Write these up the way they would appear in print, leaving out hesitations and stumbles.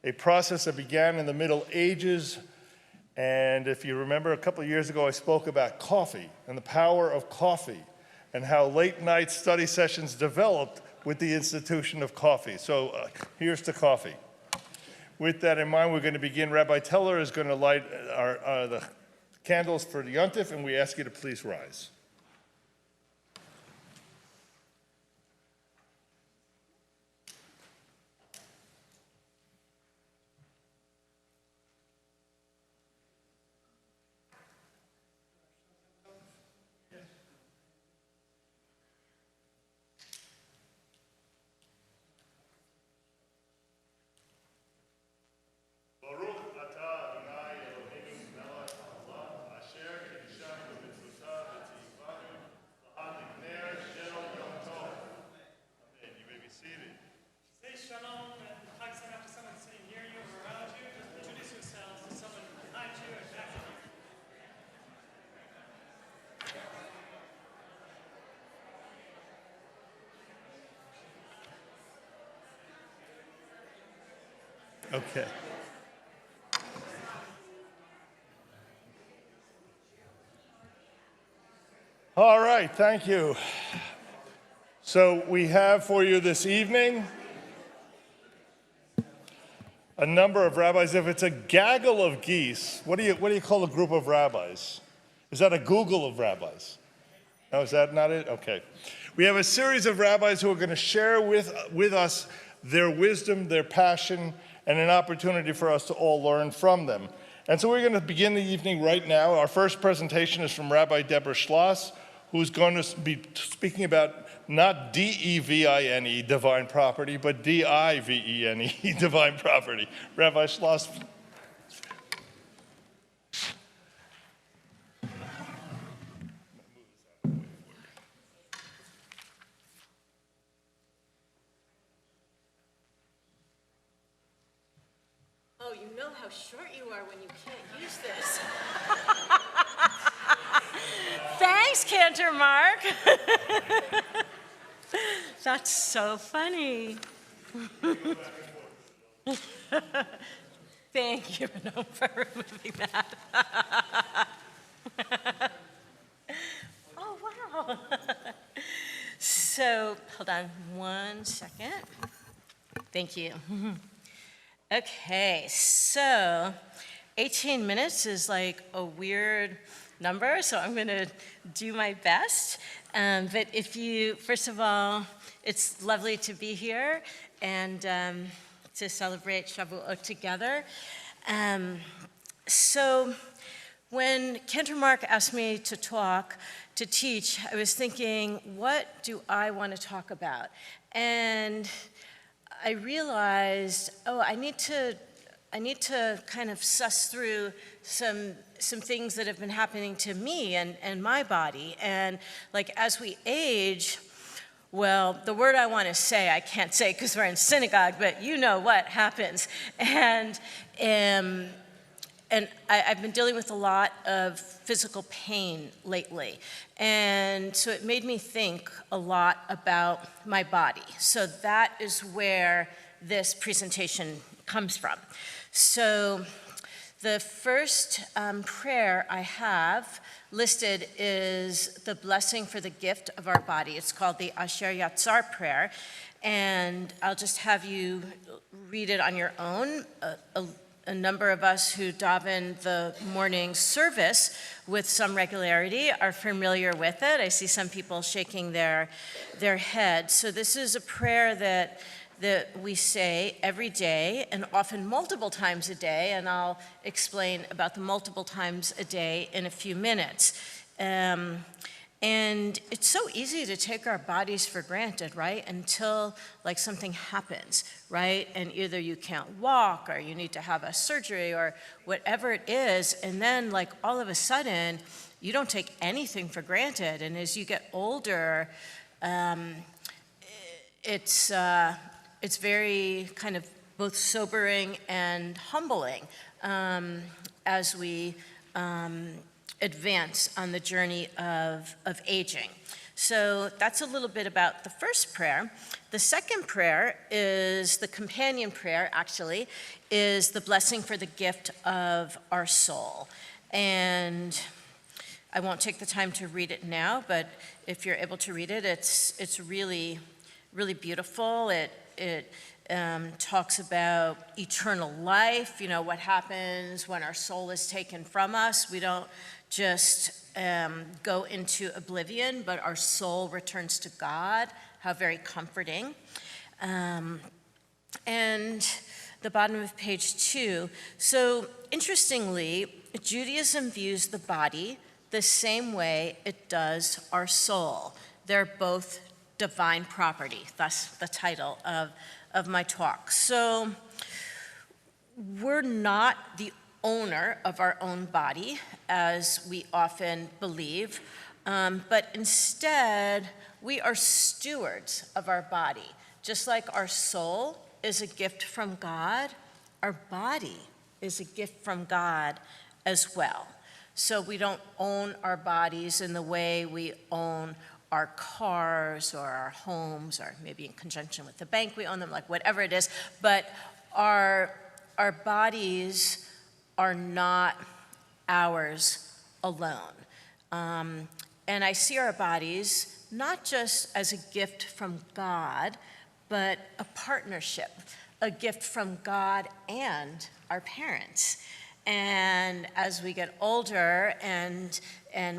a process that began in the Middle Ages. And if you remember, a couple of years ago, I spoke about coffee and the power of coffee and how late night study sessions developed with the institution of coffee. So here's to coffee. With that in mind, we're going to begin. Rabbi Teller is going to light the candles for the Yontif, and we ask you to please rise. Okay. All right, thank you. So we have for you this evening a number of rabbis. If it's a gaggle of geese, what do you call a group of rabbis? Is that a Google of rabbis? No, is that not it? Okay. We have a series of rabbis who are going to share with us their wisdom, their passion, and an opportunity for us to all learn from them. And so we're going to begin the evening right now. Our first presentation is from Rabbi Deborah Strauss, who's going to be speaking about not D-E-V-I-N-E, divine property, but D-I-V-E-N-E, divine property. Rabbi Strauss. Oh, you know how short you are when you can't use this. Thanks, Cantor Mark. That's so funny. Thank you, Ranon, for removing that. Oh, wow. So, hold on 1 second. Thank you. Okay, so 18 minutes is like a weird number, so I'm going to do my best. But if you, first of all, it's lovely to be here and to celebrate Shavuot together. So when Cantor Mark asked me to teach, I was thinking, what do I want to talk about? And I realized, I need to kind of suss through some things that have been happening to me and my body. And like as we age, well, the word I want to say, I can't say because we're in synagogue, but you know what happens. And I've been dealing with a lot of physical pain lately. And so it made me think a lot about my body. So that is where this presentation comes from. So the first prayer I have listed is the blessing for the gift of our body. It's called the Asher Yatzar prayer. And I'll just have you read it on your own. A number of us who daven the morning service with some regularity are familiar with it. I see some people shaking their head. So this is a prayer that we say every day and often multiple times a day, and I'll explain about the multiple times a day in a few minutes. And it's so easy to take our bodies for granted, right? Until like something happens, right? And either you can't walk or you need to have a surgery or whatever it is. And then like all of a sudden, you don't take anything for granted. And as you get older, it's very kind of both sobering and humbling as we advance on the journey of aging. So that's a little bit about the first prayer. The second prayer is the companion prayer, actually, is the blessing for the gift of our soul. And I won't take the time to read it now, but if you're able to read it, it's really, really beautiful. It talks about eternal life, what happens when our soul is taken from us. We don't just go into oblivion, but our soul returns to God. How very comforting. And the bottom of page 2. So interestingly, Judaism views the body the same way it does our soul. They're both divine property, thus the title of my talk. So we're not the owner of our own body, as we often believe, but instead, we are stewards of our body. Just like our soul is a gift from God, our body is a gift from God as well. So we don't own our bodies in the way we own our cars or our homes, or maybe in conjunction with the bank we own them, like whatever it is, but our bodies are not ours alone. And I see our bodies not just as a gift from God, but a partnership, a gift from God and our parents. And as we get older and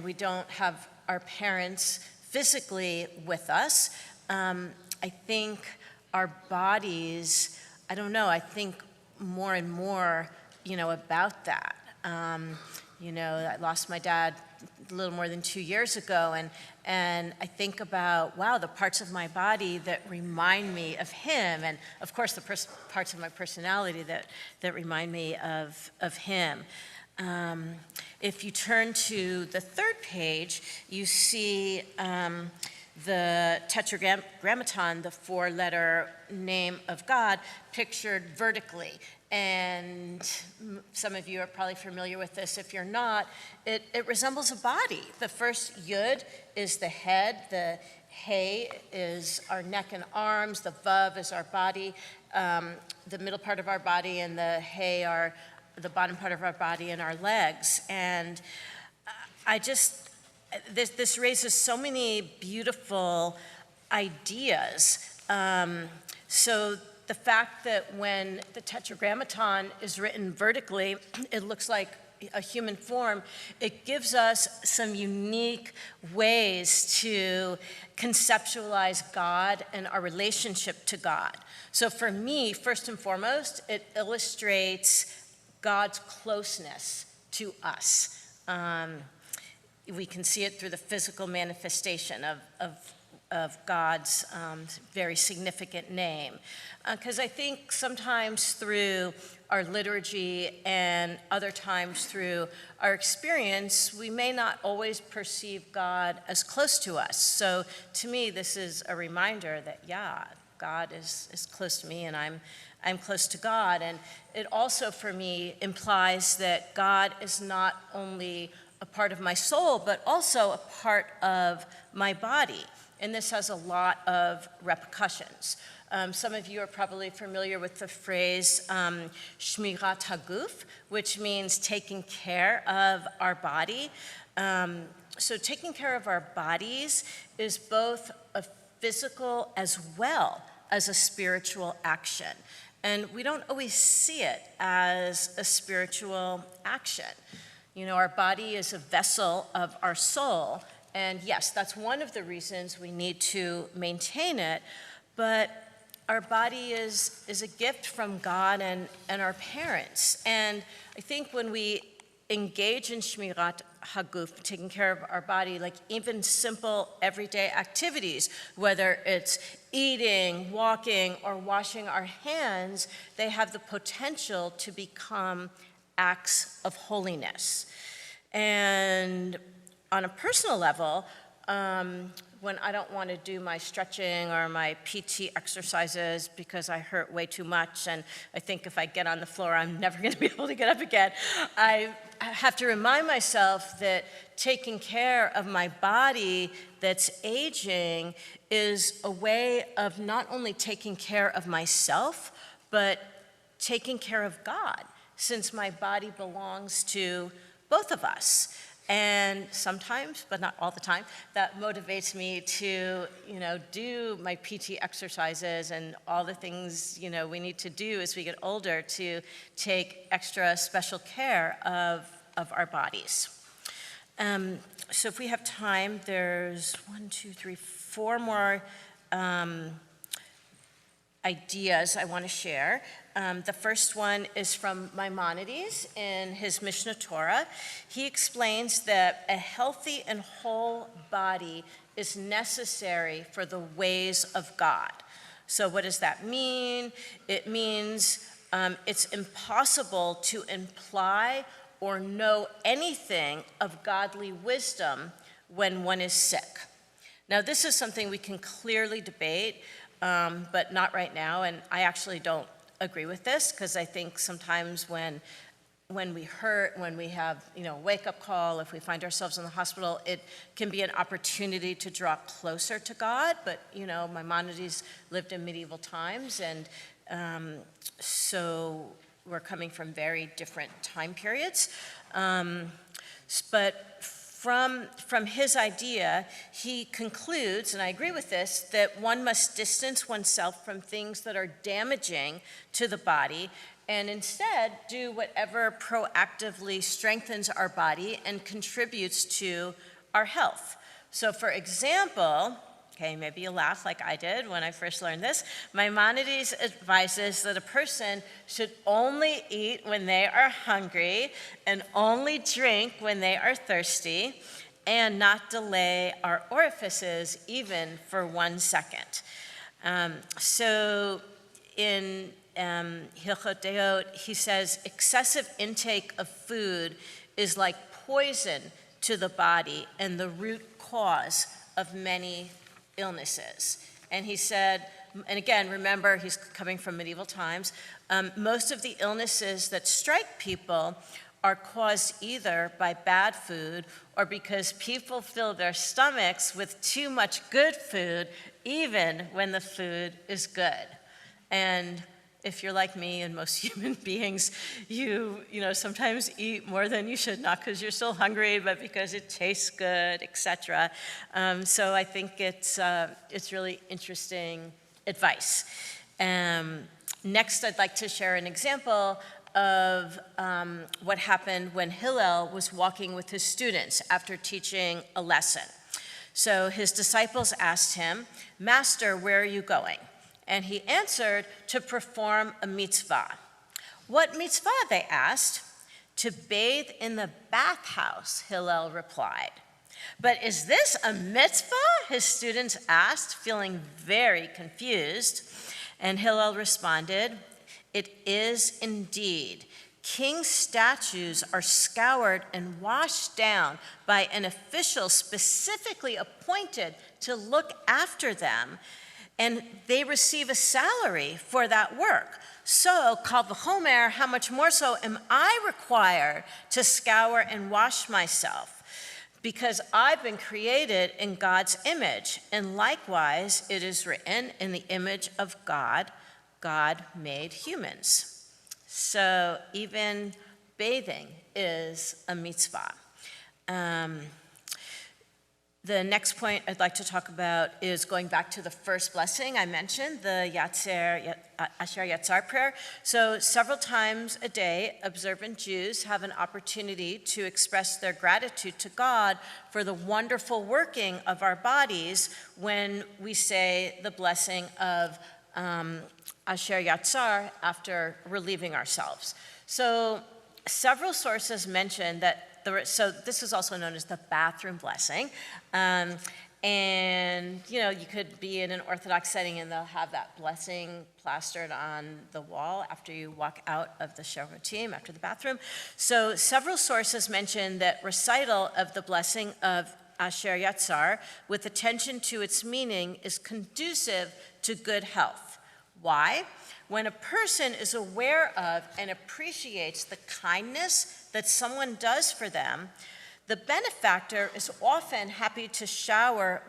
we don't have our parents physically with us, I think our bodies, I don't know, I think more and more, about that. I lost my dad a little more than 2 years ago, and I think about, wow, the parts of my body that remind me of him, and of course the parts of my personality that remind me of him. If you turn to the third page, you see the Tetragrammaton, the 4-letter name of God, pictured vertically. And some of you are probably familiar with this. If you're not, it resembles a body. The first Yud is the head, the Hey is our neck and arms, the Vav is our body, the middle part of our body, and the Hey are the bottom part of our body and our legs. And this raises so many beautiful ideas. So the fact that when the Tetragrammaton is written vertically, it looks like a human form, it gives us some unique ways to conceptualize God and our relationship to God. So for me, first and foremost, it illustrates God's closeness to us. We can see it through the physical manifestation of God's very significant name. Because I think sometimes through our liturgy and other times through our experience, we may not always perceive God as close to us. So to me, this is a reminder that, yeah, God is close to me and I'm close to God. And it also, for me, implies that God is not only a part of my soul, but also a part of my body. And this has a lot of repercussions. Some of you are probably familiar with the phrase shmirat haguf, which means taking care of our body. So taking care of our bodies is both a physical as well as a spiritual action. And we don't always see it as a spiritual action. Our body is a vessel of our soul. And yes, that's one of the reasons we need to maintain it. But our body is a gift from God and our parents. And I think when we engage in shmirat haguf, taking care of our body, like even simple everyday activities, whether it's eating, walking, or washing our hands, they have the potential to become acts of holiness. And on a personal level, when I don't want to do my stretching or my PT exercises because I hurt way too much, and I think if I get on the floor, I'm never going to be able to get up again, I have to remind myself that taking care of my body that's aging is a way of not only taking care of myself, but taking care of God, since my body belongs to both of us. And sometimes, but not all the time, that motivates me to, do my PT exercises and all the things, we need to do as we get older to take extra special care of our bodies. So if we have time, there's 4 more ideas I want to share. The first one is from Maimonides in his Mishnah Torah. He explains that a healthy and whole body is necessary for the ways of God. So what does that mean? It means it's impossible to imply or know anything of godly wisdom when one is sick. Now, this is something we can clearly debate, but not right now, and I actually don't agree with this, because I think sometimes when we hurt, when we have, a wake-up call, if we find ourselves in the hospital, it can be an opportunity to draw closer to God, but, Maimonides lived in medieval times, and so we're coming from very different time periods. But from his idea, he concludes, and I agree with this, that one must distance oneself from things that are damaging to the body and instead do whatever proactively strengthens our body and contributes to our health. So for example, okay, maybe you laugh like I did when I first learned this. Maimonides advises that a person should only eat when they are hungry and only drink when they are thirsty, and not delay our orifices even for 1 second. So in Hilchot Deot, he says, excessive intake of food is like poison to the body and the root cause of many illnesses. And he said, and again, remember, he's coming from medieval times, most of the illnesses that strike people are caused either by bad food or because people fill their stomachs with too much good food, even when the food is good. And if you're like me and most human beings, you sometimes eat more than you should, not because you're still hungry, but because it tastes good, etc. So I think it's really interesting advice. Next, I'd like to share an example of what happened when Hillel was walking with his students after teaching a lesson. So his disciples asked him, "Master, where are you going?" And he answered, "To perform a mitzvah." "What mitzvah?" they asked. "To bathe in the bathhouse," Hillel replied. "But is this a mitzvah?" his students asked, feeling very confused. And Hillel responded, "It is indeed. King statues are scoured and washed down by an official specifically appointed to look after them, and they receive a salary for that work. So, kal v'chomer, how much more so am I required to scour and wash myself? Because I've been created in God's image, and likewise it is written, in the image of God, God made humans." So even bathing is a mitzvah. The next point I'd like to talk about is going back to the first blessing I mentioned, the Asher Yatzar prayer. So several times a day, observant Jews have an opportunity to express their gratitude to God for the wonderful working of our bodies when we say the blessing of Asher Yatzar after relieving ourselves. So several sources mention that so this is also known as the bathroom blessing. And, you could be in an Orthodox setting and they'll have that blessing plastered on the wall after you walk out of the Shavuot, after the bathroom. So several sources mention that recital of the blessing of asher yatzar, with attention to its meaning, is conducive to good health. Why? When a person is aware of and appreciates the kindness that someone does for them, the benefactor is often happy to shower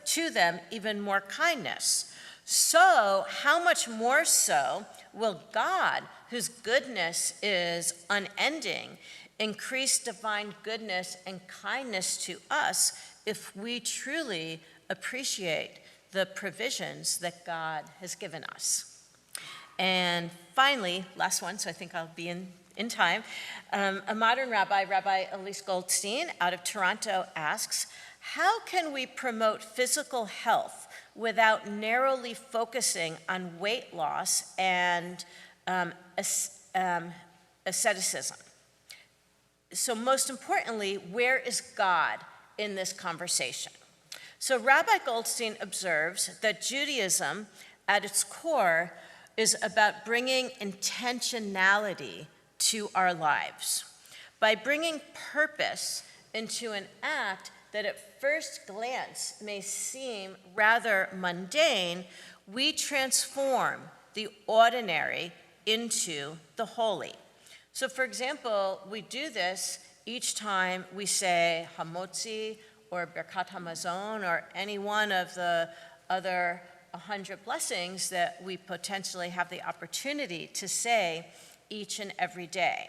to them even more kindness. So, how much more so will God, whose goodness is unending, increase divine goodness and kindness to us if we truly appreciate the provisions that God has given us? And finally, last one, so I think I'll be in time. A modern rabbi, Rabbi Elise Goldstein, out of Toronto, asks, how can we promote physical health without narrowly focusing on weight loss and asceticism? So most importantly, where is God in this conversation? So Rabbi Goldstein observes that Judaism, at its core, is about bringing intentionality to our lives. By bringing purpose into an act that at first glance may seem rather mundane, we transform the ordinary into the holy. So for example, we do this each time we say Hamotzi or Birkat Hamazon or any one of the other 100 blessings that we potentially have the opportunity to say each and every day.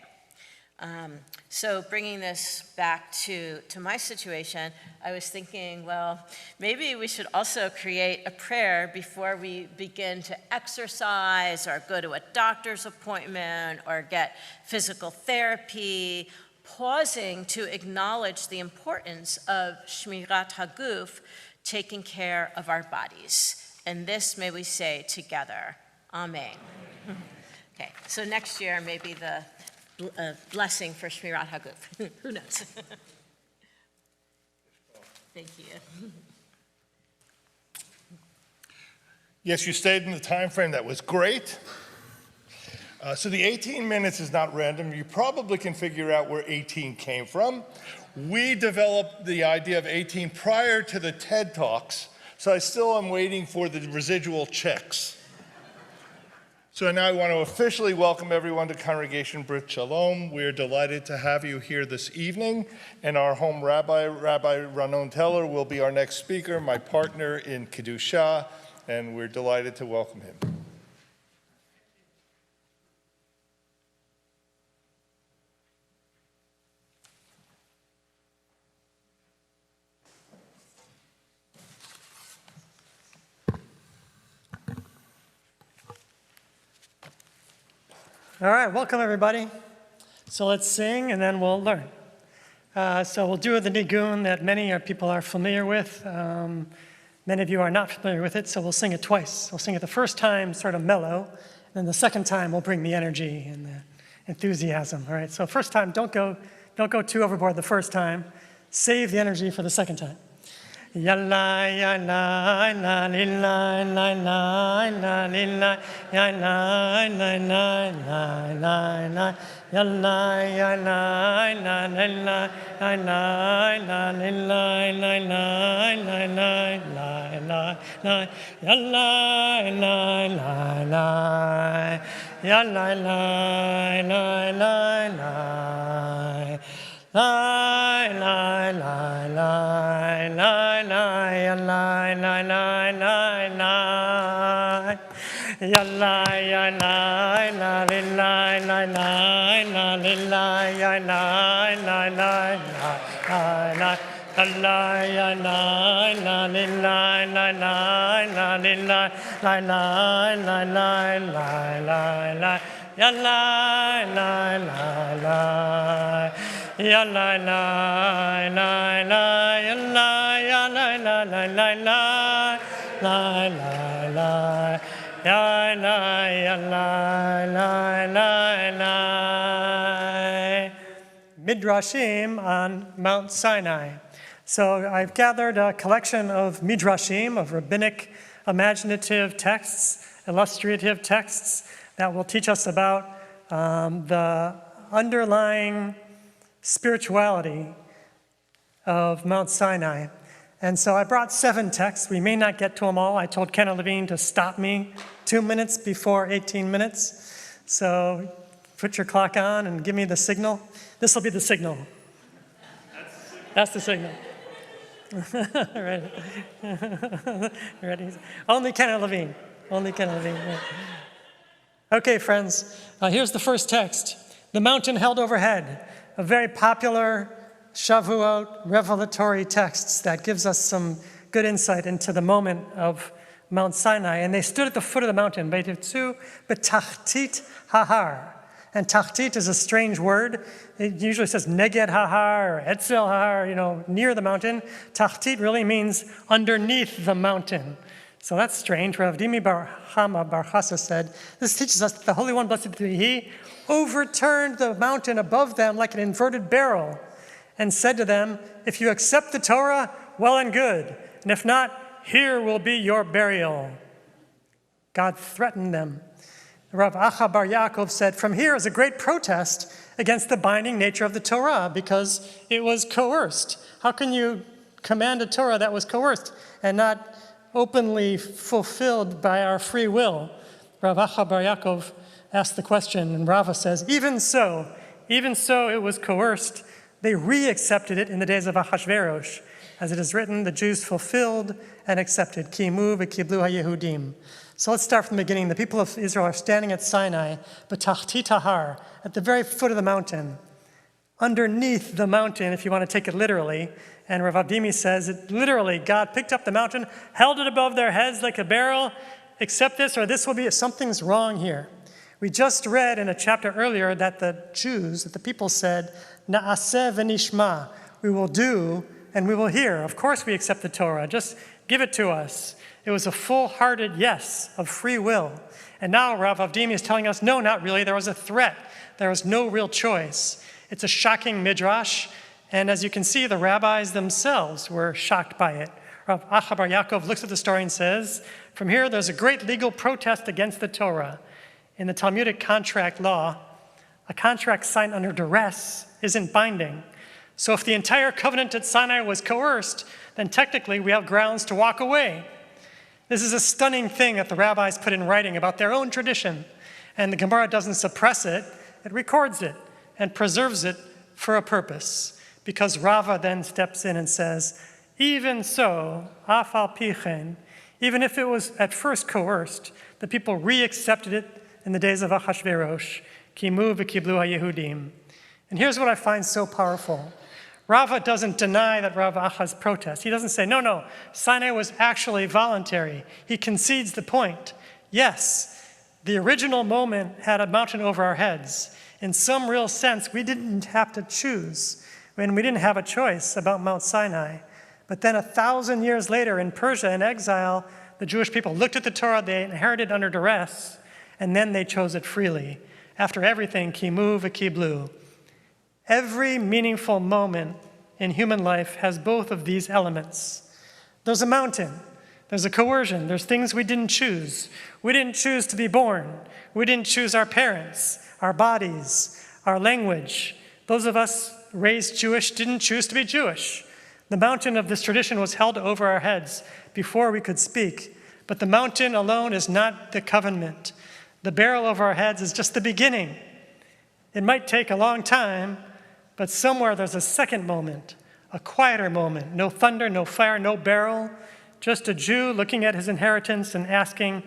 So bringing this back to my situation, I was thinking, well, maybe we should also create a prayer before we begin to exercise or go to a doctor's appointment or get physical therapy, pausing to acknowledge the importance of Shmirat Haguf, taking care of our bodies. And this may we say together, Amen. Okay, so next year maybe the blessing for Shmirat Haguf. Who knows? Thank you. Yes, you stayed in the time frame. That was great. So the 18 minutes is not random. You probably can figure out where 18 came from. We developed the idea of 18 prior to the TED Talks, so I still am waiting for the residual checks. So now I want to officially welcome everyone to Congregation Brit Shalom. We're delighted to have you here this evening. And our home rabbi, Rabbi Ranon Teller, will be our next speaker, my partner in Kedusha, and we're delighted to welcome him. All right, welcome everybody. So let's sing and then we'll learn. So we'll do the nigun that many people are familiar with. Many of you are not familiar with it, so we'll sing it twice. We'll sing it the first time sort of mellow, and then the second time we'll bring the energy and the enthusiasm. All right, so first time, don't go too overboard the first time. Save the energy for the second time. Yalla yalla la lilla la la la lilla yalla la la la la la yalla yalla la lilla la la la lilla la la la la la la yalla la la la yalla la la la la la la la la la la ya la la la la la ya la ya la la la la la la la ya la la la la la la ya la la la la la la la la la la la ya la la la la ya la la la la ya la ya la la la la la la la la ya la ya la la la la. Midrashim on Mount Sinai. So I've gathered a collection of midrashim, of rabbinic imaginative texts, illustrative texts that will teach us about the underlying spirituality of Mount Sinai. And so I brought 7 texts. We may not get to them all. I told Kenna Levine to stop me 2 minutes before 18 minutes. So put your clock on and give me the signal. This will be the signal. That's the signal. Ready? Ready? Only Kenna Levine. Only Kenna Levine. Yeah. Okay, friends. Here's the first text. The mountain held overhead. A very popular Shavuot revelatory text that gives us some good insight into the moment of Mount Sinai. And they stood at the foot of the mountain. Beitivtzu betachtit hahar. And tachtit is a strange word. It usually says neged hahar or etzel hahar, near the mountain. Tachtit really means underneath the mountain. So that's strange. Rav Dimi bar Hama bar Chassa said, this teaches us that the Holy One, blessed be He, overturned the mountain above them like an inverted barrel and said to them, if you accept the Torah, well and good. And if not, here will be your burial. God threatened them. Rav Acha bar Yaakov said, from here is a great protest against the binding nature of the Torah because it was coerced. How can you command a Torah that was coerced and not openly fulfilled by our free will? Rav Acha bar Yaakov asked the question, and Rava says, even so it was coerced. They re-accepted it in the days of Ahashverosh. As it is written, the Jews fulfilled and accepted. Kimu v'kiblu ha-Yehudim. So let's start from the beginning. The people of Israel are standing at Sinai, b'tachtit hahar, at the very foot of the mountain. Underneath the mountain, if you want to take it literally. And Rav Avdimi says, it literally, God picked up the mountain, held it above their heads like a barrel. Accept this, or this will be, something's wrong here. We just read in a chapter earlier that the Jews, that the people said, Na'aseh v'nishma, we will do and we will hear. Of course we accept the Torah, just give it to us. It was a full-hearted yes of free will. And now Rav Avdimi is telling us, no, not really, there was a threat. There was no real choice. It's a shocking midrash, and as you can see, the rabbis themselves were shocked by it. Rav Acha bar Yaakov looks at the story and says, from here there's a great legal protest against the Torah. In the Talmudic contract law, a contract signed under duress isn't binding. So if the entire covenant at Sinai was coerced, then technically we have grounds to walk away. This is a stunning thing that the rabbis put in writing about their own tradition. And the Gemara doesn't suppress it, it records it and preserves it for a purpose. Because Rava then steps in and says, even so, af al pichen, even if it was at first coerced, the people re-accepted it in the days of Ahashverosh, kimu v'kiblu ha-Yehudim. And here's what I find so powerful. Rava doesn't deny that Rav Acha's protest. He doesn't say, no, Sinai was actually voluntary. He concedes the point. Yes, the original moment had a mountain over our heads. In some real sense, we didn't have to choose when we didn't have a choice about Mount Sinai. But then 1,000 years later in Persia in exile, the Jewish people looked at the Torah they inherited under duress, and then they chose it freely. After everything, kimu v'kiblu. Every meaningful moment in human life has both of these elements. There's a mountain, there's a coercion, there's things we didn't choose. We didn't choose to be born. We didn't choose our parents, our bodies, our language. Those of us raised Jewish didn't choose to be Jewish. The mountain of this tradition was held over our heads before we could speak. But the mountain alone is not the covenant. The barrel over our heads is just the beginning. It might take a long time, but somewhere there's a second moment, a quieter moment. No thunder, no fire, no barrel. Just a Jew looking at his inheritance and asking,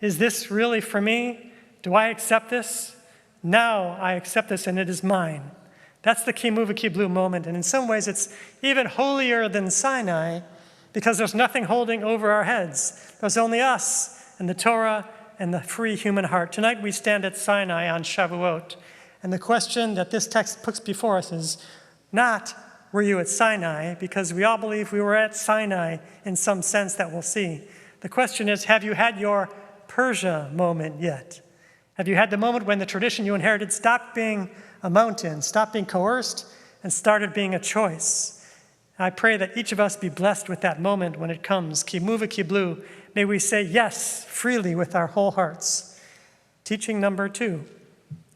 is this really for me? Do I accept this? Now I accept this and it is mine. That's the kimu v'kiblu moment. And in some ways it's even holier than Sinai because there's nothing holding over our heads. There's only us and the Torah and the free human heart. Tonight we stand at Sinai on Shavuot. And the question that this text puts before us is not, were you at Sinai? Because we all believe we were at Sinai in some sense that we'll see. The question is, have you had your Persia moment yet? Have you had the moment when the tradition you inherited stopped being a mountain, stopped being coerced, and started being a choice? I pray that each of us be blessed with that moment when it comes. Kimu v'kiblu. May we say yes freely with our whole hearts. Teaching number 2.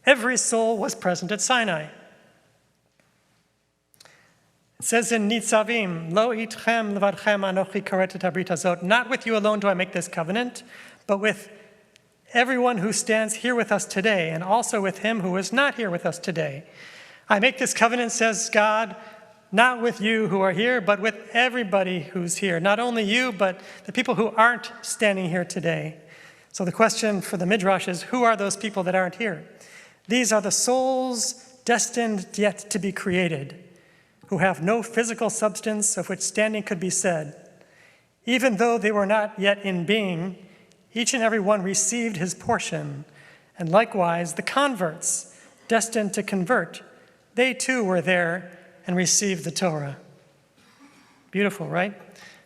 Every soul was present at Sinai. It says in Nitzavim, Lo itchem levadchem anochi karet et habrit hazot. Not with you alone do I make this covenant, but with everyone who stands here with us today, and also with him who is not here with us today. I make this covenant, says God, not with you who are here, but with everybody who's here. Not only you, but the people who aren't standing here today. So the question for the Midrash is, who are those people that aren't here? These are the souls destined yet to be created, who have no physical substance of which standing could be said. Even though they were not yet in being, each and every one received his portion. And likewise, the converts destined to convert, they too were there and received the Torah. Beautiful, right?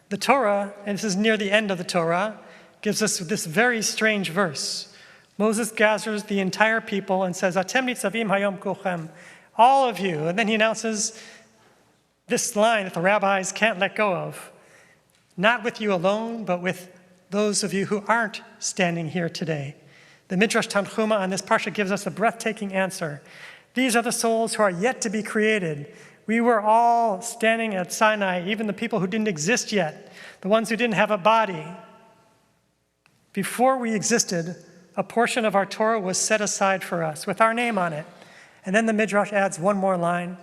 The Torah, and this is near the end of the Torah, gives us this very strange verse. Moses gathers the entire people and says, Atem nitzavim hayom kulchem, all of you. And then he announces this line that the rabbis can't let go of. Not with you alone, but with those of you who aren't standing here today. The Midrash Tanchuma on this parsha gives us a breathtaking answer. These are the souls who are yet to be created. We were all standing at Sinai, even the people who didn't exist yet, the ones who didn't have a body. Before we existed, a portion of our Torah was set aside for us with our name on it. And then the Midrash adds one more line.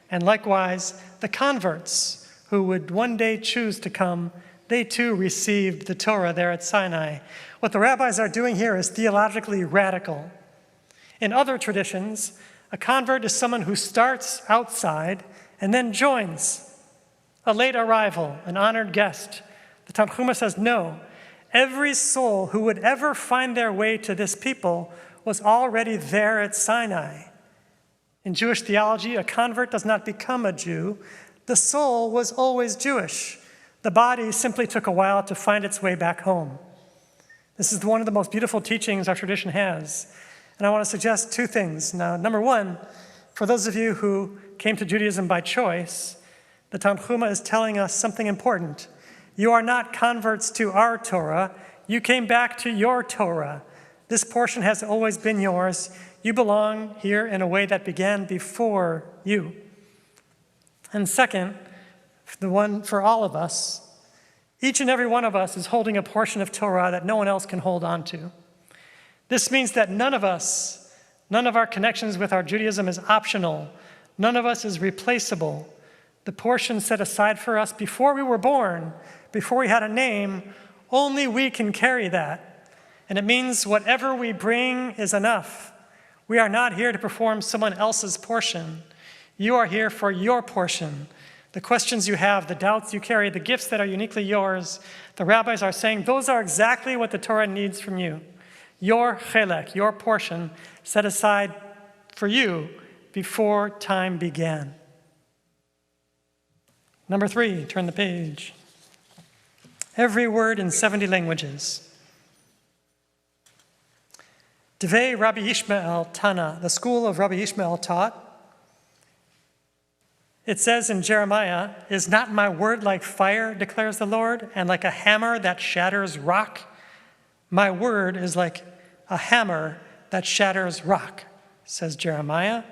And likewise, the converts who would one day choose to come, they too received the Torah there at Sinai. What the rabbis are doing here is theologically radical. In other traditions, a convert is someone who starts outside and then joins, a late arrival, an honored guest. The Tanchuma says, no, every soul who would ever find their way to this people was already there at Sinai. In Jewish theology, a convert does not become a Jew. The soul was always Jewish. The body simply took a while to find its way back home. This is one of the most beautiful teachings our tradition has. And I want to suggest two things. Now, number one, for those of you who came to Judaism by choice, the Tanchuma is telling us something important. You are not converts to our Torah. You came back to your Torah. This portion has always been yours. You belong here in a way that began before you. And second, the one for all of us, each and every one of us is holding a portion of Torah that no one else can hold on to. This means that none of our connections with our Judaism is optional. None of us is replaceable. The portion set aside for us before we were born, before we had a name, only we can carry that. And it means whatever we bring is enough. We are not here to perform someone else's portion. You are here for your portion. The questions you have, the doubts you carry, the gifts that are uniquely yours, the rabbis are saying those are exactly what the Torah needs from you. Your chelek, your portion, set aside for you before time began. Number 3, turn the page. Every word in 70 languages. Devei Rabbi Yishmael Tana, the school of Rabbi Yishmael taught. It says in Jeremiah, is not my word like fire, declares the Lord, and like a hammer that shatters rock? My word is like a hammer that shatters rock, says Jeremiah.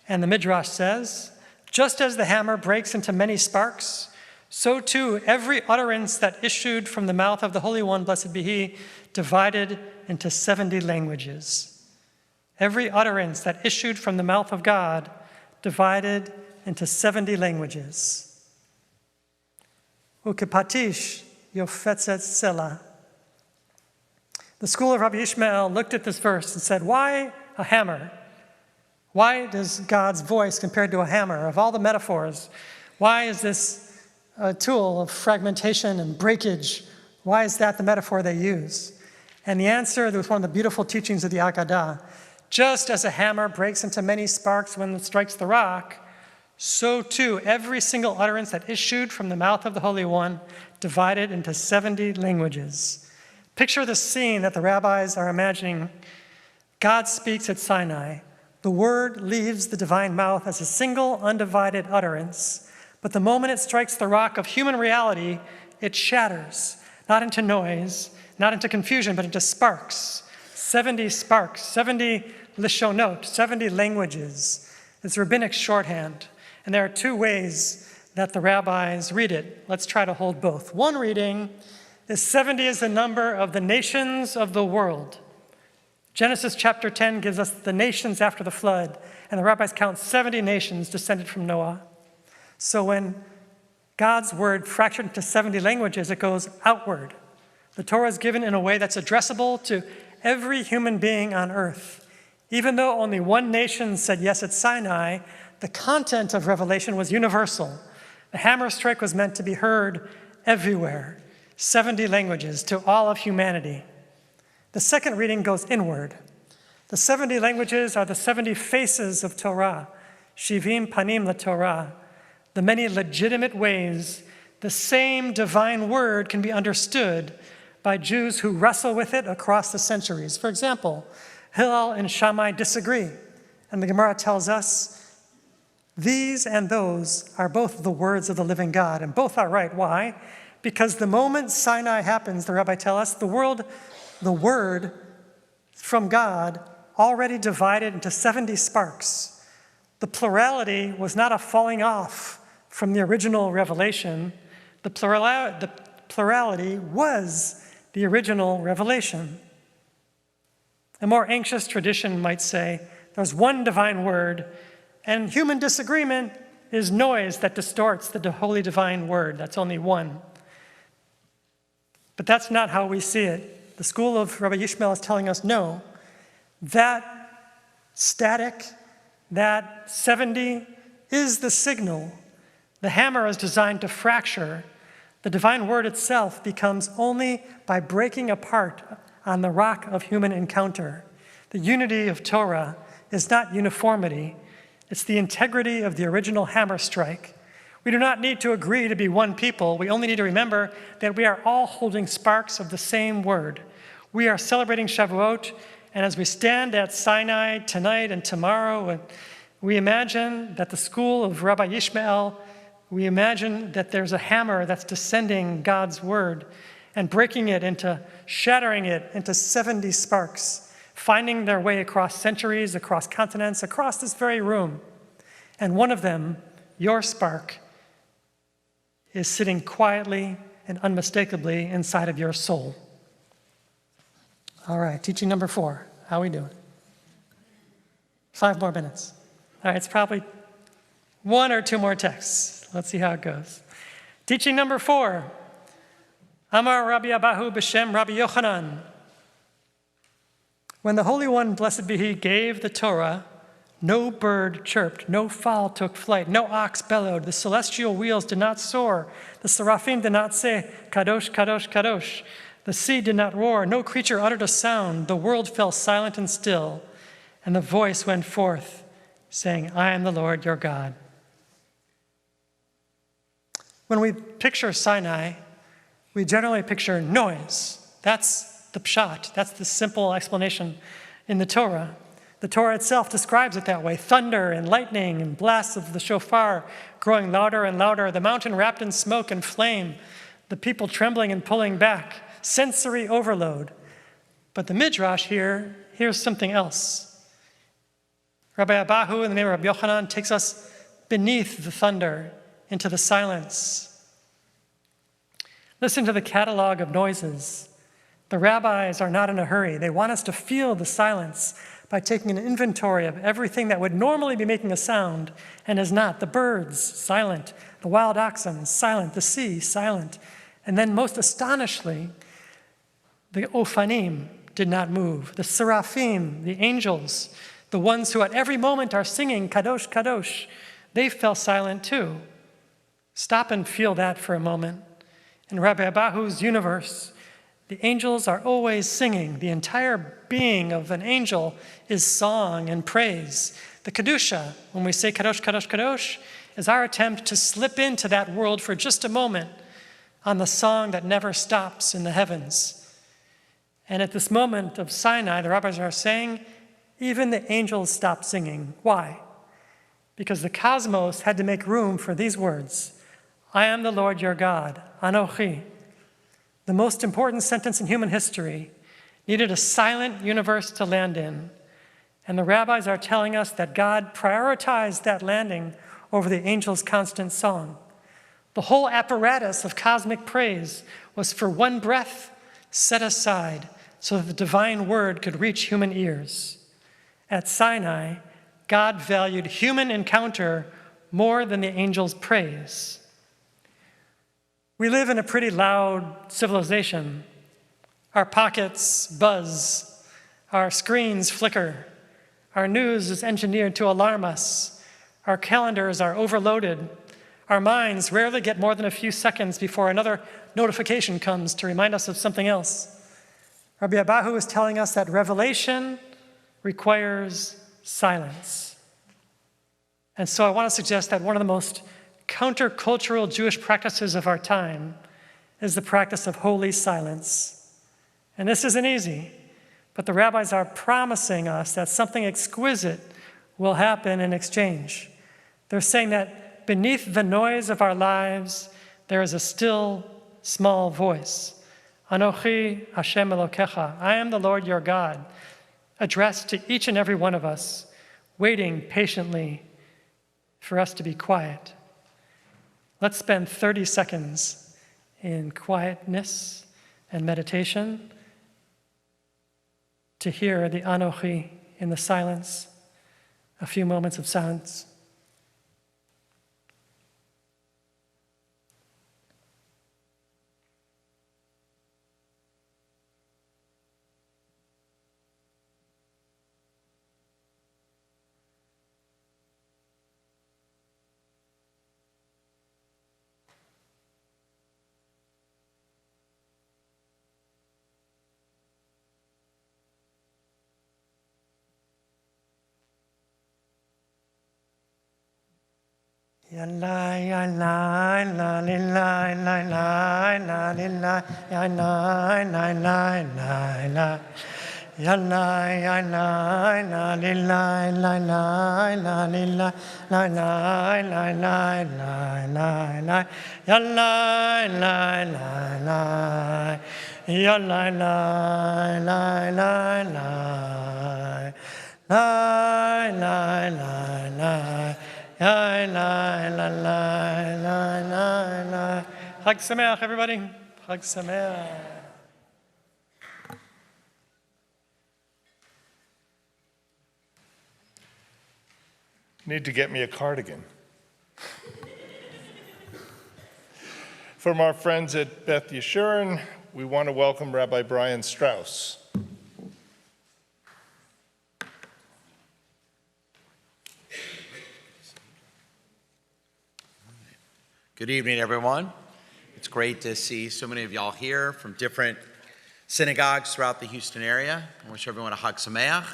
And the Midrash says, just as the hammer breaks into many sparks, so too every utterance that issued from the mouth of the Holy One, blessed be He, divided into 70 languages. Every utterance that issued from the mouth of God, divided into 70 languages. Ukepatish yofetzet sela. The school of Rabbi Ishmael looked at this verse and said, why a hammer? Why does God's voice compared to a hammer? Of all the metaphors, why is this a tool of fragmentation and breakage? Why is that the metaphor they use? And the answer, there was one of the beautiful teachings of the Agadah. Just as a hammer breaks into many sparks when it strikes the rock, so too every single utterance that issued from the mouth of the Holy One divided into 70 languages. Picture the scene that the rabbis are imagining. God speaks at Sinai. The word leaves the divine mouth as a single undivided utterance, but the moment it strikes the rock of human reality, it shatters, not into noise, not into confusion, but into sparks. 70 sparks, 70 lishonot, 70 languages. It's rabbinic shorthand. And there are two ways that the rabbis read it. Let's try to hold both. One reading is 70 is the number of the nations of the world. Genesis chapter 10 gives us the nations after the flood, and the rabbis count 70 nations descended from Noah. So when God's word fractured into 70 languages, it goes outward. The Torah is given in a way that's addressable to every human being on earth. Even though only one nation said yes at Sinai, the content of Revelation was universal. The hammer strike was meant to be heard everywhere, 70 languages to all of humanity. The second reading goes inward. The 70 languages are the 70 faces of Torah, Shivim Panim LaTorah, the many legitimate ways the same divine word can be understood by Jews who wrestle with it across the centuries. For example, Hillel and Shammai disagree, and the Gemara tells us these and those are both the words of the living God, and both are right. Why? Because the moment Sinai happens, the rabbi tells us, the word from God already divided into 70 sparks. The plurality was not a falling off from the original revelation. The plurality was the original revelation. A more anxious tradition might say there's one divine word, and human disagreement is noise that distorts the holy divine word. That's only one. But that's not how we see it. The school of Rabbi Yishmael is telling us no. That static, that 70 is the signal. The hammer is designed to fracture. The divine word itself becomes only by breaking apart on the rock of human encounter. The unity of Torah is not uniformity. It's the integrity of the original hammer strike. We do not need to agree to be one people. We only need to remember that we are all holding sparks of the same word. We are celebrating Shavuot, and as we stand at Sinai tonight and tomorrow, we imagine that the school of Rabbi Yishmael, we imagine that there's a hammer that's descending God's word and breaking it into, shattering it into 70 sparks, finding their way across centuries, across continents, across this very room. And one of them, your spark, is sitting quietly and unmistakably inside of your soul. All right, teaching number 4. How are we doing? 5 more minutes. All right, it's probably 1 or 2 more texts. Let's see how it goes. Teaching number 4. Amar Rabbi Abahu b'shem Rabbi Yochanan. When the Holy One, blessed be He, gave the Torah, no bird chirped, no fowl took flight, no ox bellowed, the celestial wheels did not soar, the seraphim did not say, Kadosh, Kadosh, Kadosh. The sea did not roar, no creature uttered a sound, the world fell silent and still, and the voice went forth, saying, I am the Lord your God. When we picture Sinai, we generally picture noise. That's the pshat, that's the simple explanation in the Torah. The Torah itself describes it that way. Thunder and lightning and blasts of the shofar growing louder and louder, the mountain wrapped in smoke and flame, the people trembling and pulling back, sensory overload. But the Midrash here hears something else. Rabbi Abahu, in the name of Rabbi Yochanan, takes us beneath the thunder into the silence. Listen to the catalog of noises. The rabbis are not in a hurry. They want us to feel the silence by taking an inventory of everything that would normally be making a sound and is not. The birds, silent. The wild oxen, silent. The sea, silent. And then most astonishingly, the Ophanim did not move. The seraphim, the angels, the ones who at every moment are singing Kadosh, Kadosh, they fell silent too. Stop and feel that for a moment. In Rabbi Abahu's universe, the angels are always singing. The entire being of an angel is song and praise. The Kedusha, when we say Kadosh, Kadosh, Kadosh, is our attempt to slip into that world for just a moment on the song that never stops in the heavens. And at this moment of Sinai, the rabbis are saying, even the angels stopped singing. Why? Because the cosmos had to make room for these words. I am the Lord your God, Anochi. The most important sentence in human history needed a silent universe to land in. And the rabbis are telling us that God prioritized that landing over the angels' constant song. The whole apparatus of cosmic praise was for one breath set aside so that the divine word could reach human ears. At Sinai, God valued human encounter more than the angels' praise. We live in a pretty loud civilization. Our pockets buzz, our screens flicker, our news is engineered to alarm us, our calendars are overloaded, our minds rarely get more than a few seconds before another notification comes to remind us of something else. Rabbi Abahu is telling us that revelation requires silence. And so I want to suggest that one of the most countercultural Jewish practices of our time is the practice of holy silence. And this isn't easy, but the rabbis are promising us that something exquisite will happen in exchange. They're saying that beneath the noise of our lives, there is a still, small voice. Anochi Hashem Elokecha, I am the Lord your God, addressed to each and every one of us, waiting patiently for us to be quiet. Let's spend 30 seconds in quietness and meditation to hear the Anochi in the silence, a few moments of silence. Ya la ya la la li la la la la li la ya la la la la la ya la ya la la li la la la la li la la la la la la la ya la la la la ya la la la la la la la la la La la la la la la la. Chag Sameach, everybody. Chag Sameach. Need to get me a cardigan. From our friends at Beth Yeshurun, we want to welcome Rabbi Brian Strauss. Good evening, everyone. It's great to see so many of y'all here from different synagogues throughout the Houston area. I wish everyone a Chag Sameach,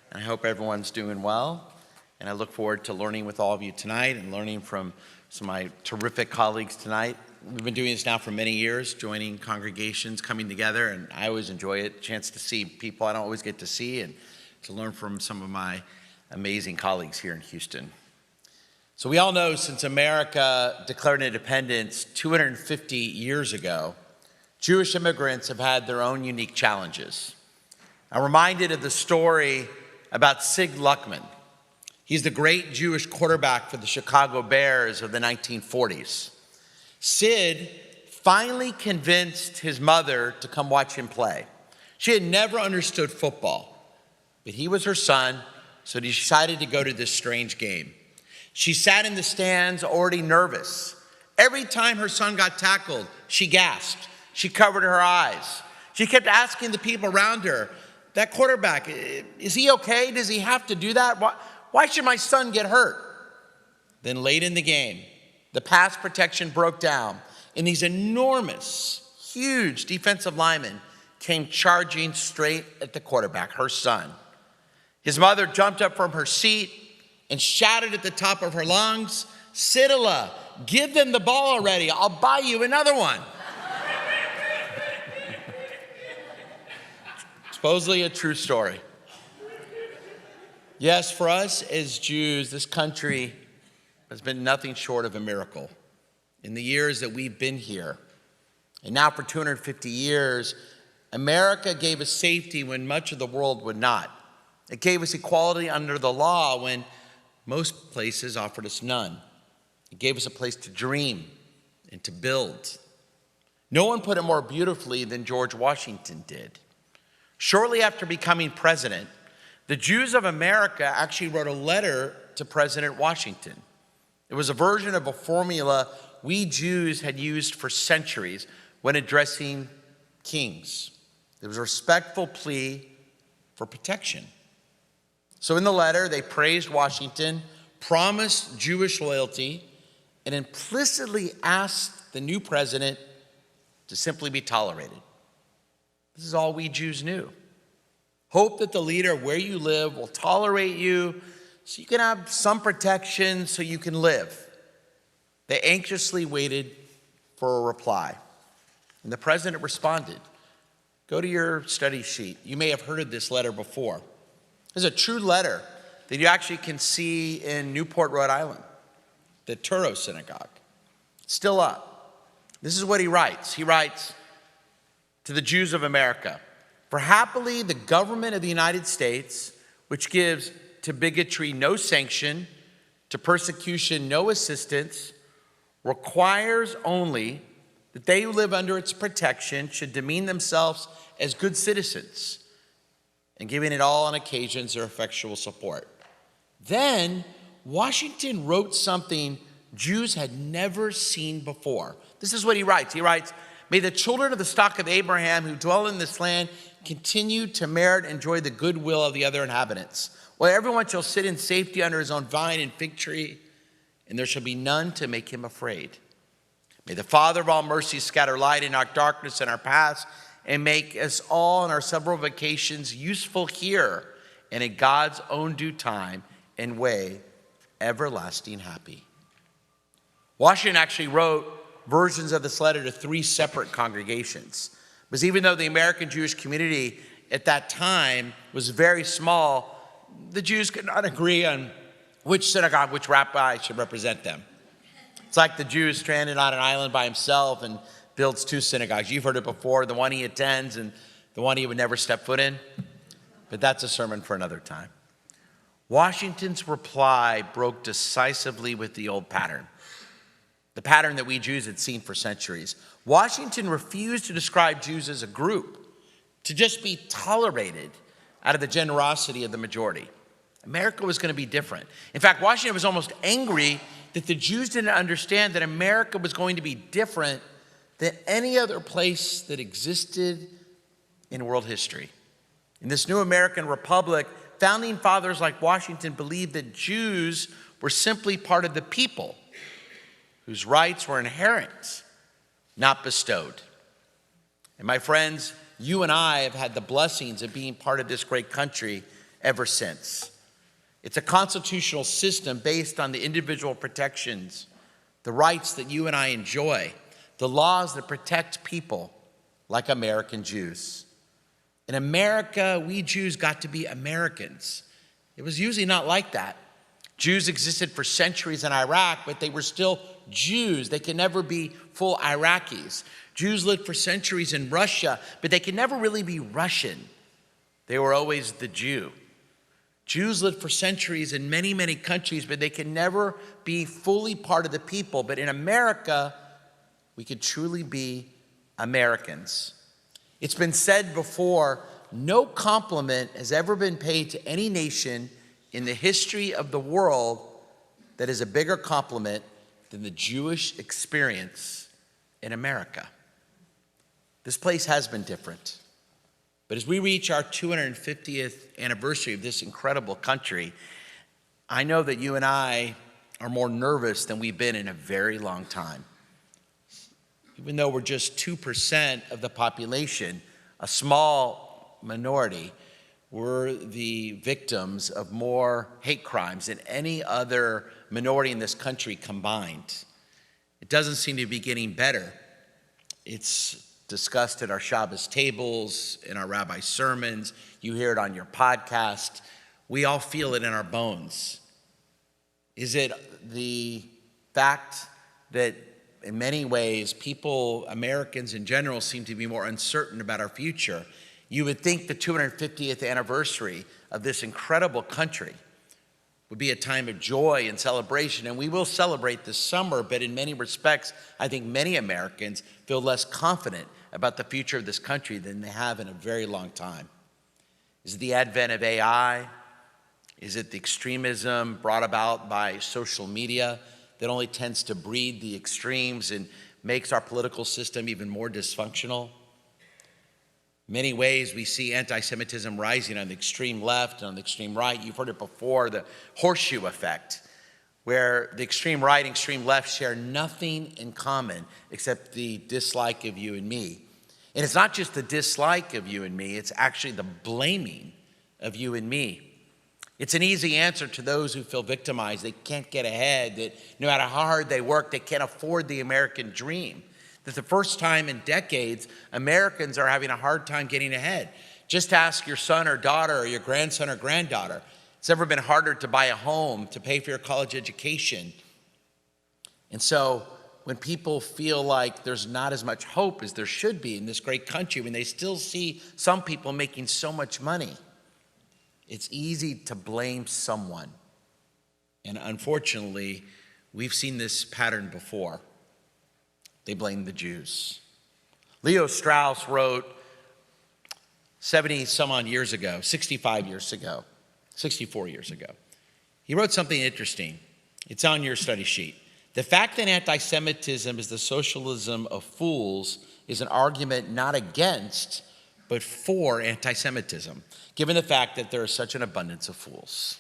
and I hope everyone's doing well. And I look forward to learning with all of you tonight and learning from some of my terrific colleagues tonight. We've been doing this now for many years, joining congregations, coming together, and I always enjoy it, chance to see people I don't always get to see and to learn from some of my amazing colleagues here in Houston. So we all know since America declared independence 250 years ago, Jewish immigrants have had their own unique challenges. I'm reminded of the story about Sig Luckman. He's the great Jewish quarterback for the Chicago Bears of the 1940s. Sid finally convinced his mother to come watch him play. She had never understood football, but he was her son, so she decided to go to this strange game. She sat in the stands already nervous. Every time her son got tackled, she gasped. She covered her eyes. She kept asking the people around her, that quarterback, is he okay? Does he have to do that? Why should my son get hurt? Then late in the game, the pass protection broke down, and these enormous, huge defensive linemen came charging straight at the quarterback, her son. His mother jumped up from her seat and shouted at the top of her lungs, Sidala, give them the ball already. I'll buy you another one. Supposedly a true story. Yes, for us as Jews, this country has been nothing short of a miracle. In the years that we've been here, and now for 250 years, America gave us safety when much of the world would not. It gave us equality under the law when most places offered us none. It gave us a place to dream, and to build. No one put it more beautifully than George Washington did. Shortly after becoming president, the Jews of America actually wrote a letter to President Washington. It was a version of a formula we Jews had used for centuries when addressing kings. It was a respectful plea for protection. So in the letter, they praised Washington, promised Jewish loyalty, and implicitly asked the new president to simply be tolerated. This is all we Jews knew. Hope that the leader where you live will tolerate you so you can have some protection so you can live. They anxiously waited for a reply. And the president responded. Go to your study sheet. You may have heard of this letter before. It's a true letter that you actually can see in Newport, Rhode Island, the Touro Synagogue. It's still up. This is what he writes. He writes to the Jews of America, for happily the government of the United States, which gives to bigotry no sanction, to persecution no assistance, requires only that they who live under its protection should demean themselves as good citizens, and giving it all on occasions their effectual support. Then Washington wrote something Jews had never seen before. This is what he writes. He writes, may the children of the stock of Abraham who dwell in this land continue to merit and enjoy the goodwill of the other inhabitants, while everyone shall sit in safety under his own vine and fig tree, and there shall be none to make him afraid. May the Father of all mercy scatter light in our darkness in our paths, and make us all in our several vocations useful here and in God's own due time and way, everlasting happy. Washington actually wrote versions of this letter to 3 separate congregations. Because even though the American Jewish community at that time was very small, the Jews could not agree on which synagogue, which rabbi should represent them. It's like the Jew is stranded on an island by himself and builds 2 synagogues. You've heard it before, the one he attends and the one he would never step foot in. But that's a sermon for another time. Washington's reply broke decisively with the old pattern, the pattern that we Jews had seen for centuries. Washington refused to describe Jews as a group, to just be tolerated out of the generosity of the majority. America was going to be different. In fact, Washington was almost angry that the Jews didn't understand that America was going to be different than any other place that existed in world history. In this new American republic, founding fathers like Washington believed that Jews were simply part of the people whose rights were inherent, not bestowed. And my friends, you and I have had the blessings of being part of this great country ever since. It's a constitutional system based on the individual protections, the rights that you and I enjoy, the laws that protect people like American Jews. In America, we Jews got to be Americans. It was usually not like that. Jews existed for centuries in Iraq, but they were still Jews. They could never be full Iraqis. Jews lived for centuries in Russia, but they could never really be Russian. They were always the Jew. Jews lived for centuries in many, many countries, but they could never be fully part of the people. But in America, we could truly be Americans. It's been said before, no compliment has ever been paid to any nation in the history of the world that is a bigger compliment than the Jewish experience in America. This place has been different. But as we reach our 250th anniversary of this incredible country, I know that you and I are more nervous than we've been in a very long time. Even though we're just 2% of the population, a small minority, we're the victims of more hate crimes than any other minority in this country combined. It doesn't seem to be getting better. It's discussed at our Shabbos tables, in our rabbi sermons. You hear it on your podcast. We all feel it in our bones. Is it the fact that in many ways, people, Americans in general, seem to be more uncertain about our future? You would think the 250th anniversary of this incredible country would be a time of joy and celebration, and we will celebrate this summer, but in many respects, I think many Americans feel less confident about the future of this country than they have in a very long time. Is it the advent of AI? Is it the extremism brought about by social media that only tends to breed the extremes and makes our political system even more dysfunctional? In many ways, we see anti-Semitism rising on the extreme left and on the extreme right. You've heard it before, the horseshoe effect, where the extreme right and extreme left share nothing in common except the dislike of you and me. And it's not just the dislike of you and me, it's actually the blaming of you and me. It's an easy answer to those who feel victimized. They can't get ahead, that no matter how hard they work, they can't afford the American dream. That the first time in decades, Americans are having a hard time getting ahead. Just ask your son or daughter or your grandson or granddaughter. It's ever been harder to buy a home, to pay for your college education. And so when people feel like there's not as much hope as there should be in this great country, when they still see some people making so much money, it's easy to blame someone. And unfortunately, we've seen this pattern before. They blame the Jews. Leo Strauss wrote 70 some odd years ago, 65 years ago, 64 years ago. He wrote something interesting. It's on your study sheet. The fact that anti-Semitism is the socialism of fools is an argument not against, but for anti-Semitism, given the fact that there is such an abundance of fools.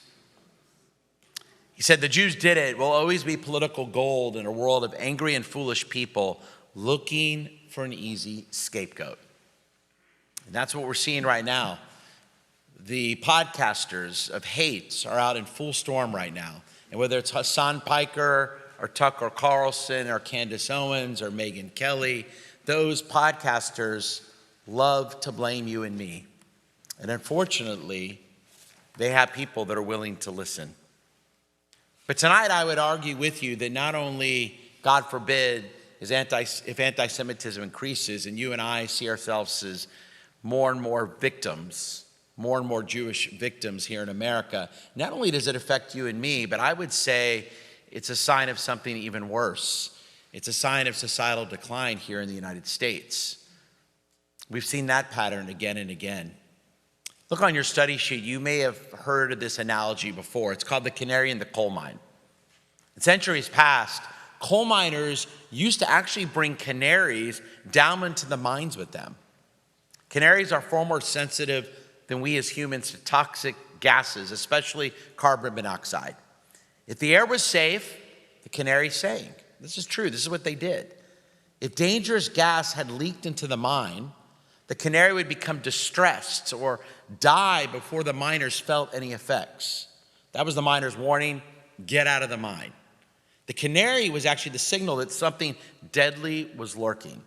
He said, the Jews did it will always be political gold in a world of angry and foolish people looking for an easy scapegoat. And that's what we're seeing right now. The podcasters of hate are out in full storm right now. And whether it's Hassan Piker or Tucker Carlson or Candace Owens or Megyn Kelly, those podcasters love to blame you and me. And unfortunately, they have people that are willing to listen. But tonight I would argue with you that not only, God forbid, if anti-Semitism increases and you and I see ourselves as more and more victims, more and more Jewish victims here in America, not only does it affect you and me, but I would say it's a sign of something even worse. It's a sign of societal decline here in the United States. We've seen that pattern again and again. Look on your study sheet. You may have heard of this analogy before. It's called the canary in the coal mine. In centuries past, coal miners used to actually bring canaries down into the mines with them. Canaries are far more sensitive than we as humans to toxic gases, especially carbon monoxide. If the air was safe, the canary sang. This is true. This is what they did. If dangerous gas had leaked into the mine, the canary would become distressed or die before the miners felt any effects. That was the miners' warning, get out of the mine. The canary was actually the signal that something deadly was lurking.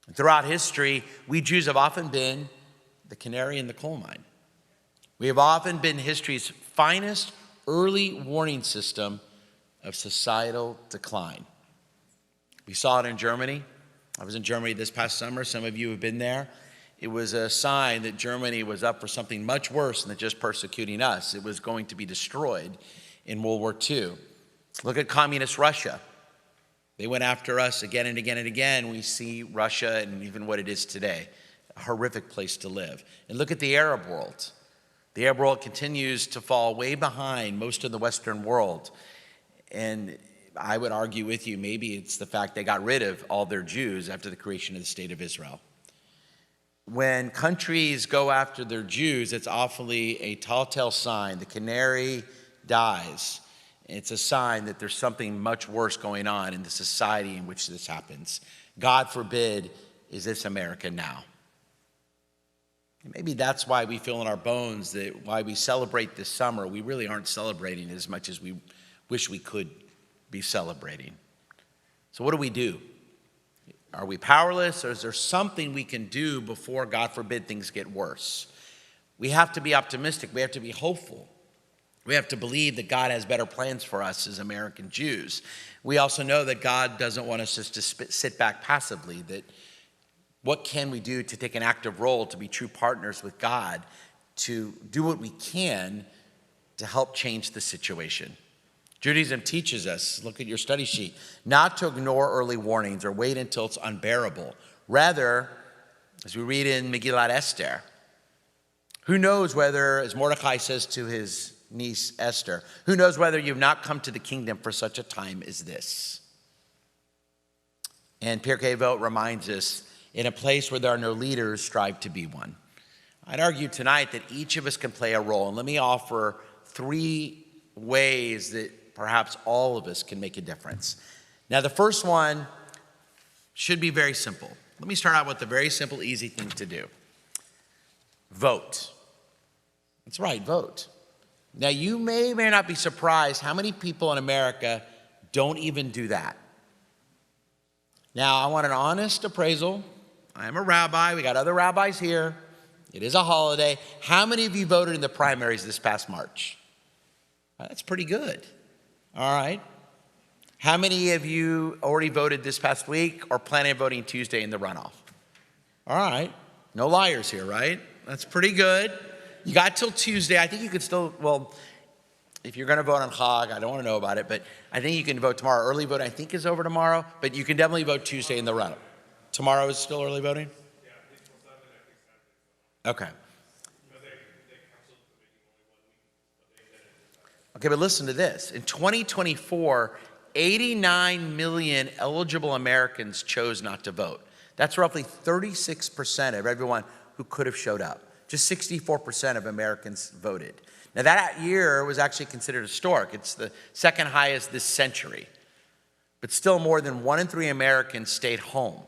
And throughout history, we Jews have often been the canary in the coal mine. We have often been history's finest early warning system of societal decline. We saw it in Germany. I was in Germany this past summer. Some of you have been there. It was a sign that Germany was up for something much worse than just persecuting us. It was going to be destroyed in World War II. Look at communist Russia. They went after us again and again and again. We see Russia and even what it is today, a horrific place to live. And look at the Arab world. The Arab world continues to fall way behind most of the Western world. And I would argue with you, maybe it's the fact they got rid of all their Jews after the creation of the state of Israel. When countries go after their Jews, it's awfully a telltale sign. The canary dies. It's a sign that there's something much worse going on in the society in which this happens. God forbid, is this America now? And maybe that's why we feel in our bones that why we celebrate this summer, we really aren't celebrating as much as we wish we could be celebrating. So what do we do? Are we powerless, or is there something we can do before, God forbid, things get worse? We have to be optimistic. We have to be hopeful. We have to believe that God has better plans for us as American Jews. We also know that God doesn't want us just to sit back passively, that what can we do to take an active role, to be true partners with God, to do what we can to to help change the situation. Judaism teaches us, look at your study sheet, not to ignore early warnings or wait until it's unbearable. Rather, as we read in Megillat Esther, who knows whether, as Mordecai says to his niece Esther, who knows whether you've not come to the kingdom for such a time as this? And Pirkei Avot reminds us, in a place where there are no leaders, strive to be one. I'd argue tonight that each of us can play a role, and let me offer 3 ways that perhaps all of us can make a difference. Now, the first one should be very simple. Let me start out with the very simple, easy thing to do. Vote. That's right, vote. Now, you may or may not be surprised how many people in America don't even do that. Now, I want an honest appraisal. I am a rabbi. We got other rabbis here. It is a holiday. How many of you voted in the primaries this past March? That's pretty good. All right. How many of you already voted this past week or planning on voting Tuesday in the runoff? All right. No liars here, right? That's pretty good. You got till Tuesday. I think you could still, well, if you're going to vote on Chag, I don't want to know about it, but I think you can vote tomorrow. Early voting, I think, is over tomorrow, but you can definitely vote Tuesday in the runoff. Tomorrow is still early voting? Yeah, I think for Sunday, I think Saturday. Okay. But they canceled the meeting only 1 week, but they did it. Okay, but listen to this. In 2024, 89 million eligible Americans chose not to vote. That's roughly 36% of everyone who could have showed up. Just 64% of Americans voted. Now, that year was actually considered historic. It's the second highest this century. But still, more than 1 in 3 Americans stayed home.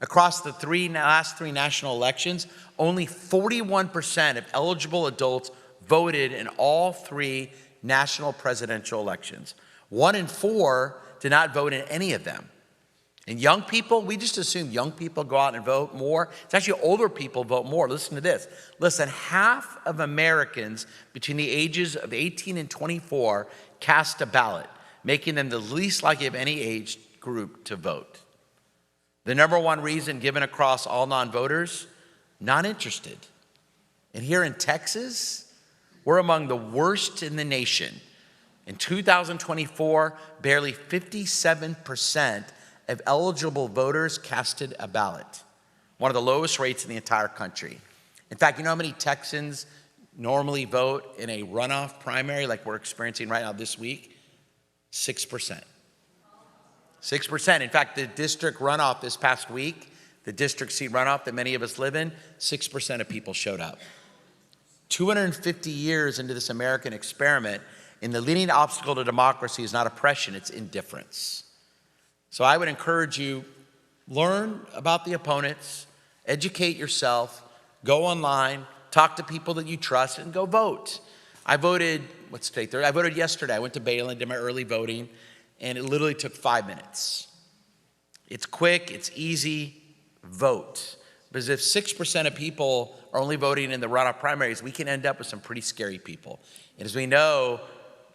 Across the last three national elections, only 41% of eligible adults voted in all 3 national presidential elections. 1 in 4 did not vote in any of them. And young people, we just assume young people go out and vote more. It's actually older people vote more. Listen to this. Listen, half of Americans between the ages of 18 and 24 cast a ballot, making them the least likely of any age group to vote. The number 1 reason given across all non-voters, not interested. And here in Texas, we're among the worst in the nation. In 2024, barely 57% of eligible voters casted a ballot, one of the lowest rates in the entire country. In fact, you know how many Texans normally vote in a runoff primary like we're experiencing right now this week? 6%. 6%. In fact, the district runoff this past week, the district seat runoff that many of us live in, 6% of people showed up. 250 years into this American experiment, and the leading obstacle to democracy is not oppression, it's indifference. So I would encourage you, learn about the opponents, educate yourself, go online, talk to people that you trust, and go vote. I voted, what's today, Thursday? I voted yesterday. I went to Bayland, did my early voting, and it literally took 5 minutes. It's quick, it's easy, vote. Because if 6% of people are only voting in the runoff primaries, we can end up with some pretty scary people. And as we know,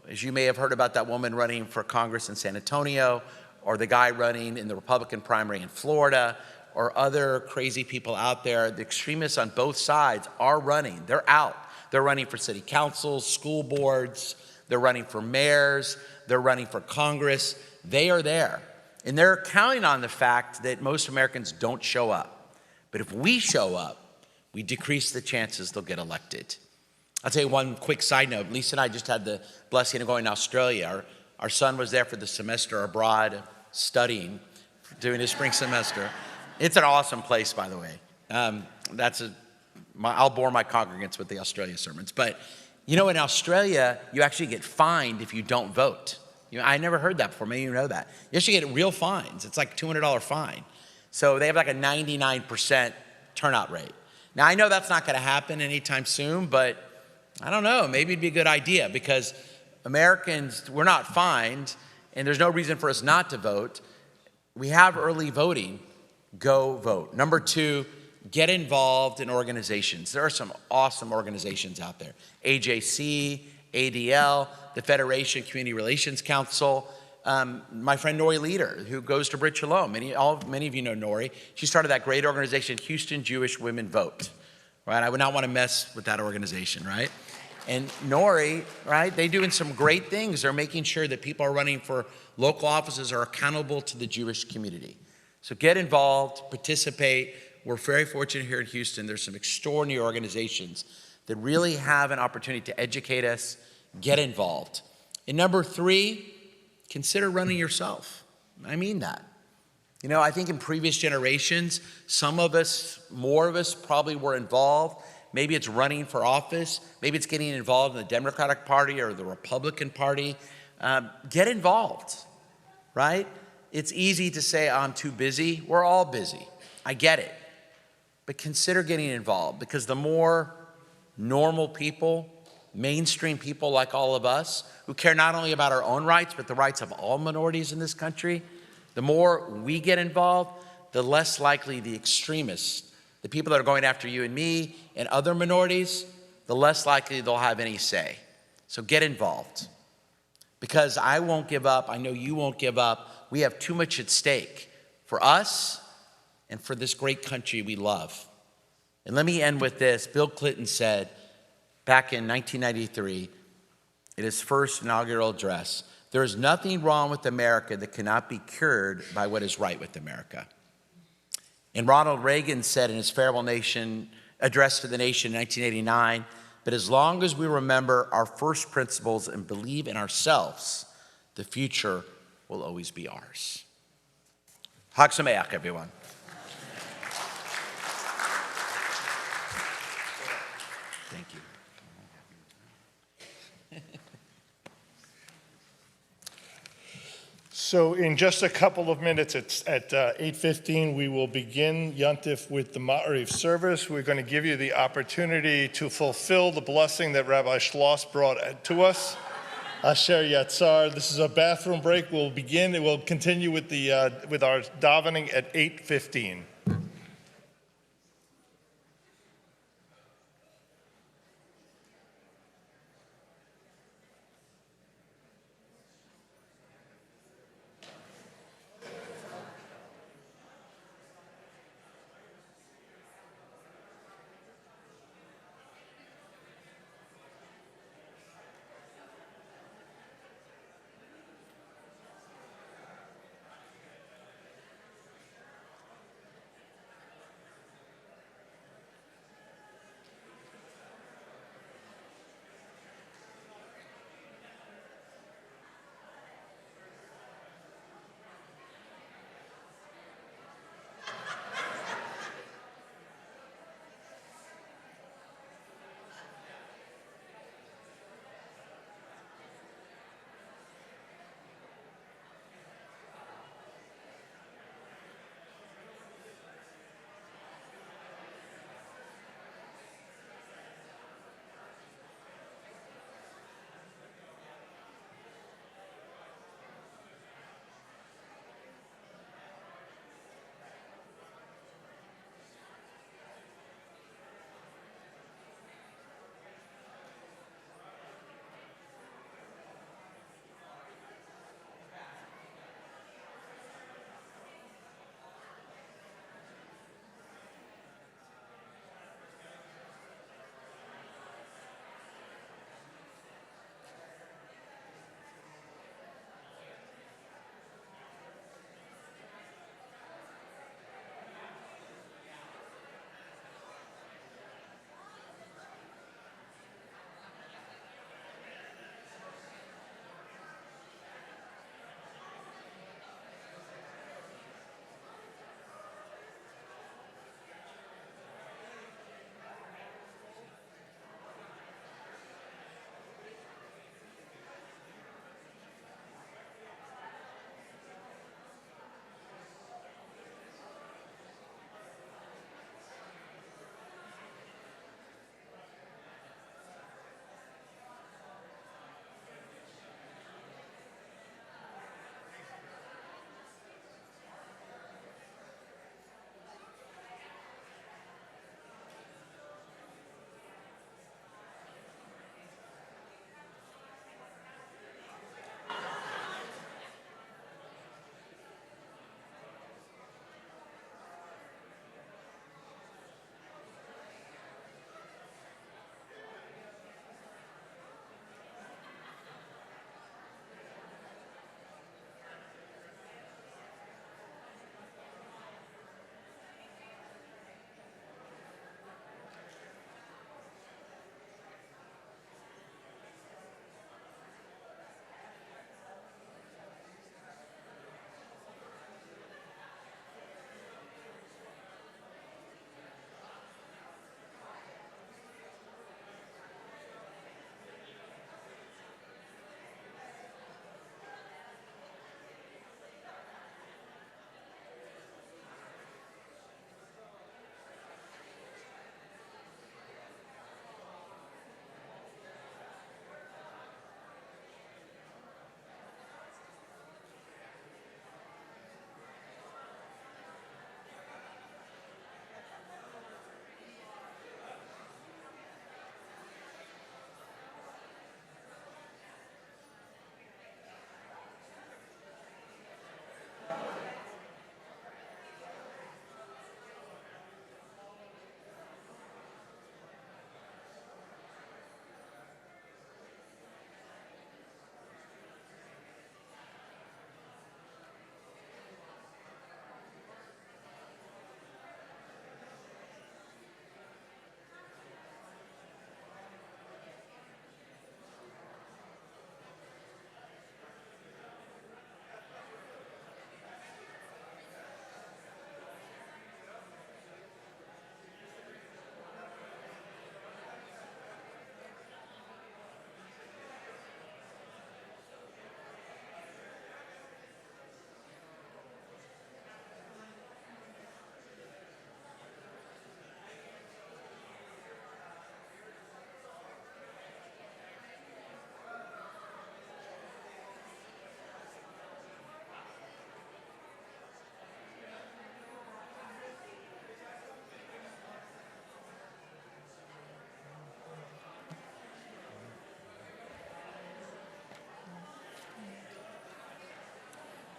as you may have heard about that woman running for Congress in San Antonio, or the guy running in the Republican primary in Florida, or other crazy people out there, the extremists on both sides are running. They're out. They're running for city councils, school boards, they're running for mayors, they're running for Congress. They are there. And they're counting on the fact that most Americans don't show up. But if we show up, we decrease the chances they'll get elected. I'll tell you one quick side note. Lisa and I just had the blessing of going to Australia. Our son was there for the semester abroad studying, doing his spring semester. It's an awesome place, by the way. I'll bore my congregants with the Australia sermons. But you know, in Australia, you actually get fined if you don't vote. I never heard that before. Maybe you know that. You actually get real fines. It's like a $200 fine. So they have like a 99% turnout rate. Now, I know that's not going to happen anytime soon, but I don't know. Maybe it'd be a good idea because Americans, we're not fined, and there's no reason for us not to vote. We have early voting. Go vote. Number 2, get involved in organizations. There are some awesome organizations out there. AJC, ADL, the Federation Community Relations Council. My friend Nori Leader, who goes to Brit Shalom. Many of you know Nori. She started that great organization, Houston Jewish Women Vote. Right? I would not want to mess with that organization, right? And Nori, right, they're doing some great things. They're making sure that people are running for local offices are accountable to the Jewish community. So get involved, participate. We're very fortunate here in Houston. There's some extraordinary organizations that really have an opportunity to educate us. Get involved. And number 3, consider running yourself. I mean that. You know, I think in previous generations, some of us, more of us probably were involved. Maybe it's running for office. Maybe it's getting involved in the Democratic Party or the Republican Party. Get involved, right? It's easy to say, I'm too busy. We're all busy. I get it. But consider getting involved, because the more normal people, mainstream people like all of us, who care not only about our own rights, but the rights of all minorities in this country, the more we get involved, the less likely the extremists, the people that are going after you and me and other minorities, the less likely they'll have any say. So get involved. Because I won't give up. I know you won't give up. We have too much at stake for us and for this great country we love. And let me end with this. Bill Clinton said back in 1993, in his first inaugural address, there is nothing wrong with America that cannot be cured by what is right with America. And Ronald Reagan said in his farewell nation address to the nation in 1989, but as long as we remember our first principles and believe in ourselves, the future will always be ours. Chag Sameach, everyone. Thank you. So in just a couple of minutes, it's at 8:15, we will begin Yontif with the Maariv service. We're going to give you the opportunity to fulfill the blessing that Rabbi Strauss brought to us. Asher Yatzar. This is a bathroom break. We'll begin. We'll continue with with our davening at 8:15.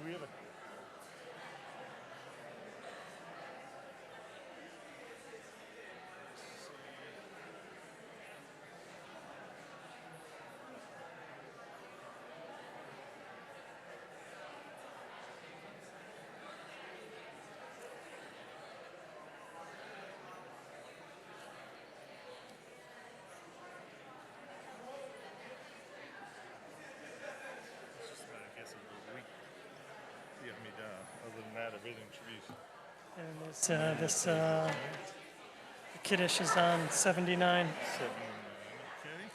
Do we have a? I guess a week. Yeah, I mean, other than that, everything should be. And this Kiddush is on 79. 79. Okay.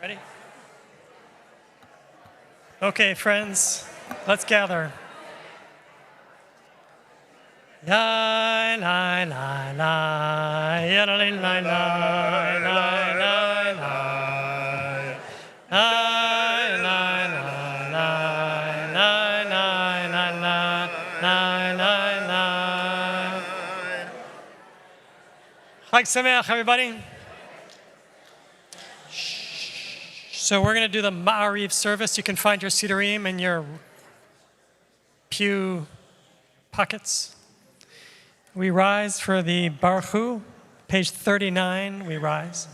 Ready? Okay, friends, let's gather. La la la la, ya la la la la la la la. La la la la la la la la la la. Chag Sameach, everybody. So we're going to do the Maariv service. You can find your Sidurim in your pew pockets. We rise for the Baruch Hu, page 39, we rise.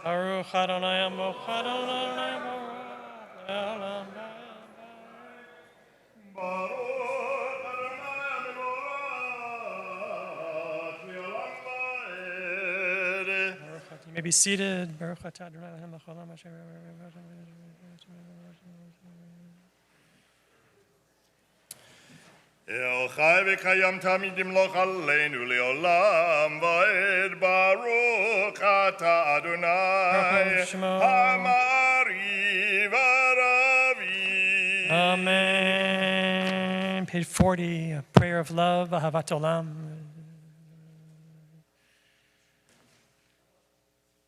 Baruch Adonai Amo Adonai Amo be seated. Baruch atah Adonai Eloheinu melech haolam asher El chai v'kayam tamid yimloch aleinu leolam va'ed baruch atah Adonai Baruch Shemo. ha'Maariv ha'Ravi. Amen. Page 40, a prayer of love, ahavat olam.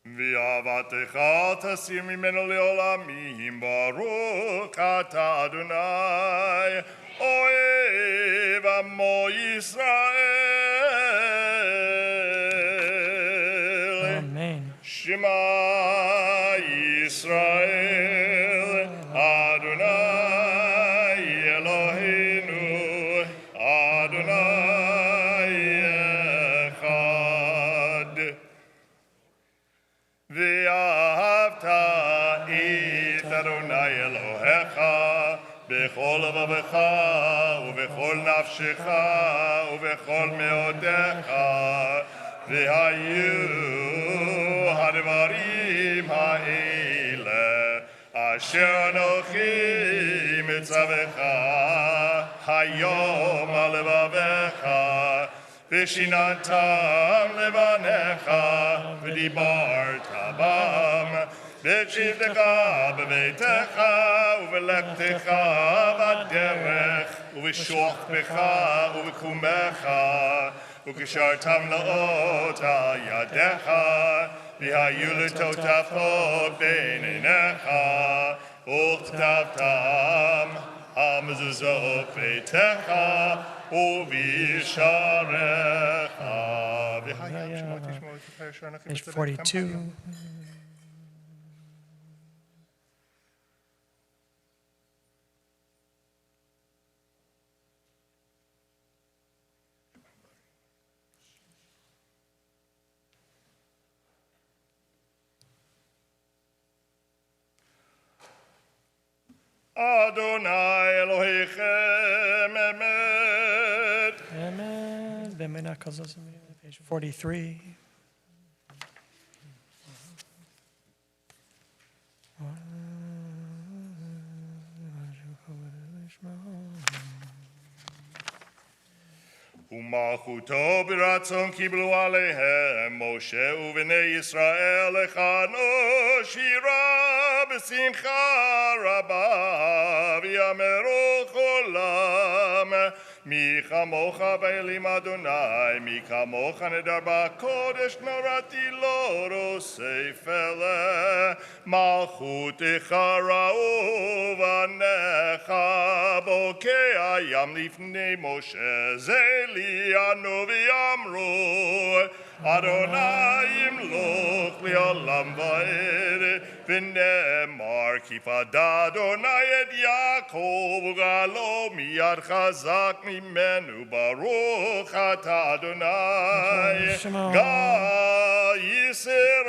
V'avatecha tasir mimenu leolamim baruch atah Adonai oev amo Yisrael. Amen. Shema Yisrael Adonai Eloheinu Adonai Echad. Ve'ahavta et Adonai Elohecha bechol levavecha ubechol nafshecha ubechol meodecha ve'hayu hadvarim ha'ele asher anochi mitzavecha hayom alevavecha v'shinantam levanecha v'dibarta bam v'shivtecha b'veitecha uv'lektecha b'derech uv'shochbecha uv'kumecha וקשרתם לאותה ידיך, והיו לטוטפות בין עיניך, וכתבתם על מזוזות ביתך ובשעריך. והים שמוע תשמעו את אשר אנכי Page בצדק 42. Adonai Elohechem emet. Amen. Page 43. ומלכותו ברצון קיבלו עליהם משה ובני ישראל לכנו שירה בשמחה רבה ויאמרו כולם מי כמוך באלים אדוני מי כמוך נדר בקודש נורתי לא רוסף אלה מלכותך ראו בניך בוקע ים לפני משה זה ליאנו ויאמרו אדוני ימלוך לעולם ועד ונאמר כי פדה אדוני את יעקב וגאלו מיד חזק ממנו ברוך אתה אדוני גא ישראל.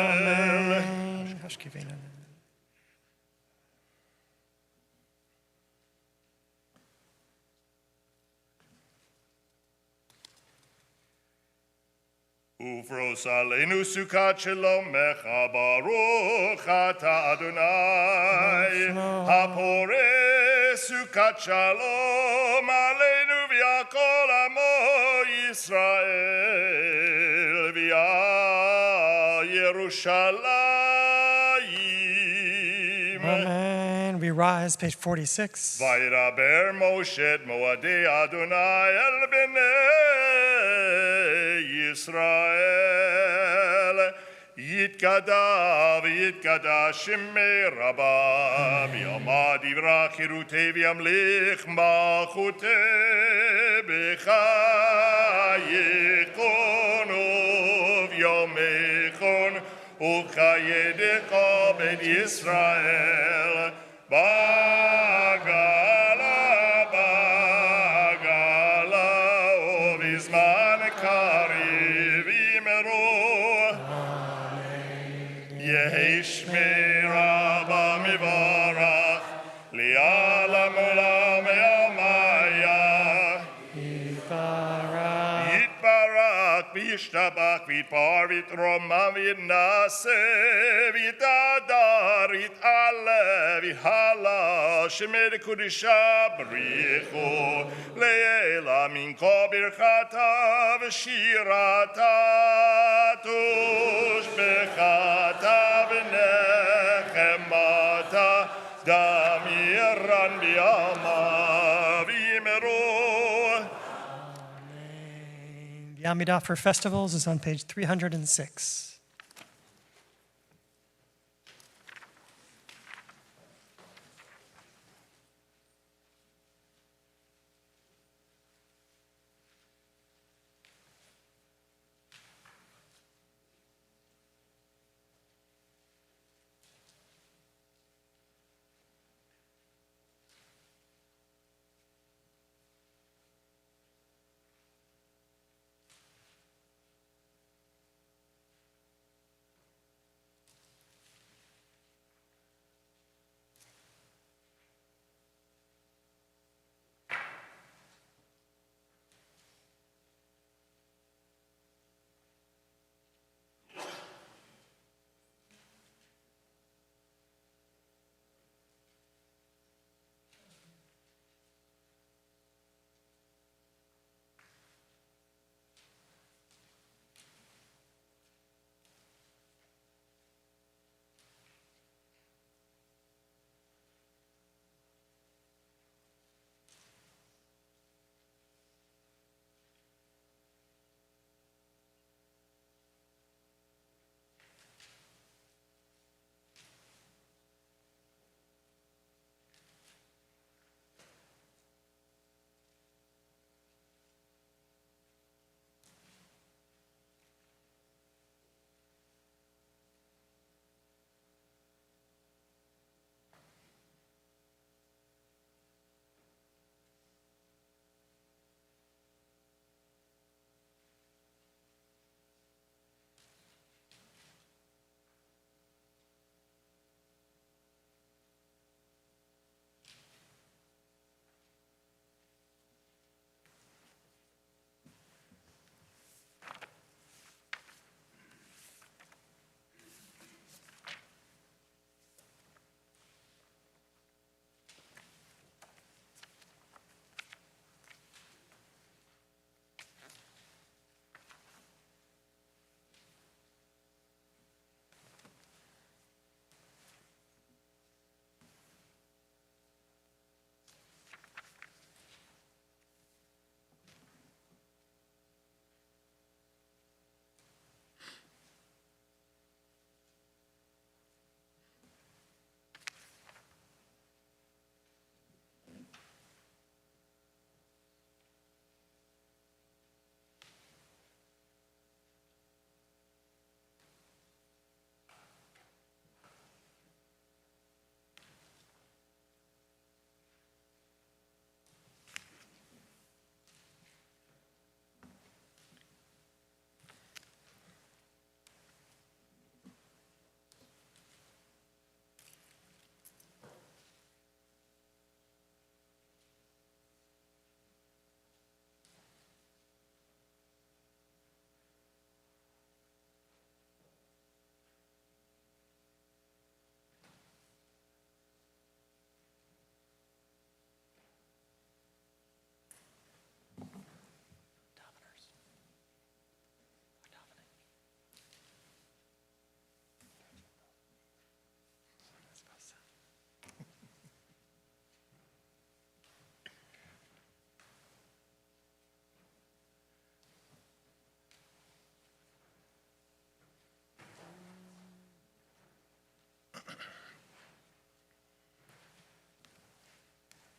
Amen. Hashkivena. ופרוס עלינו סוכת שלומך ברוך אתה אדוני הפורס סוכת שלום עלינו ועל כל עמו ישראל ועל ירושלים. Amen. We rise, page 46. וידבר משה את מועדי אדוני אל בני ישראל יתגדע ויתגדע שמי רבה ויאמר דברה חירותי וימליך מלכותי בחייכון וביומכון וכידך בית ישראל בגלה בגלה ובזמן קריב יאמרו יהי שמי רבה מברך לעולם עולם ימיה יתברך וישתבח ויתפאר ויתרומם ויתנשא ויתהדר ויתעלה ויהלל שמי קודשה בריחו לעילא מן כל ברכתה ושירתה תושבחתה ונחמתה דמירן בימה וימרו. The Amidah for festivals is on page 306.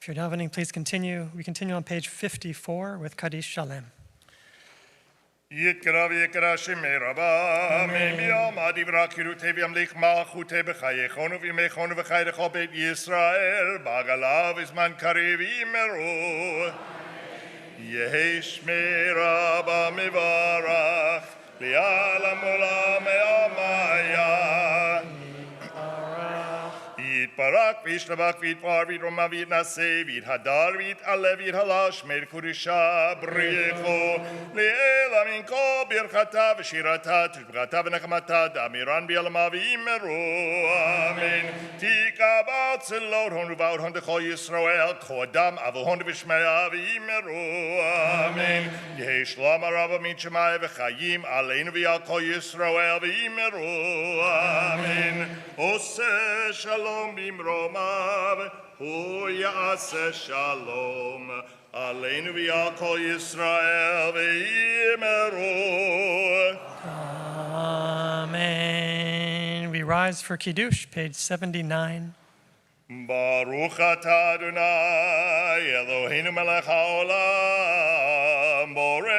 If you're davening, please continue. We continue on page 54 with Kaddish Shalem. יתקרא ויקרא שמי רבה, מיום עד יברא קירותי וימליך מלכותי בחייכון ובימיכון ובחיי לכל בית ישראל, בעגלה וזמן קריב יאמרו. יהי שמי רבה מברך, לעולם עולם ימיה. יתברך וישתבח ויתפאר ויתרומם ויתנשא ויתהדר ויתעלה ויתהלל שמי קודשה בריחו לעילה מן כל ברכתה ושירתה תשבחתה ונחמתה דאמירן ביעלמה ואמרו אמן תקבע צלות הון ובאות הון דכל ישראל קודם אבל הון ושמיה ואמרו אמן יהי שלום הרבה מן שמיים וחיים עלינו ועל כל ישראל ואמרו אמן עושה שלום במרומיו הוא יעשה שלום עלינו ועל כל ישראל ואמרו Amen. We rise for Kiddush, page 79. ברוך אתה אדוני אלוהינו מלך העולם בורא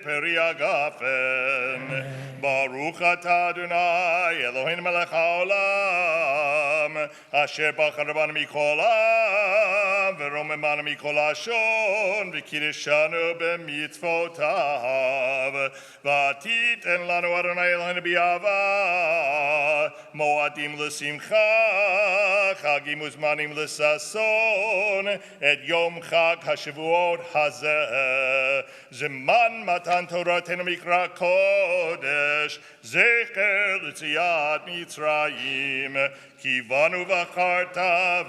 פרי הגפן ברוך אתה אדוני אלוהינו מלך העולם אשר בחר בנו מכל עם ורוממנו מכל לשון וקידשנו במצוותיו ותיתן לנו אדוני אלוהינו באהבה מועדים לשמחה חגים וזמנים לששון את יום חג השבועות הזה זמן מתן תורתנו מקרא קודש זכר ליציאת מצרים כי בנו בחרת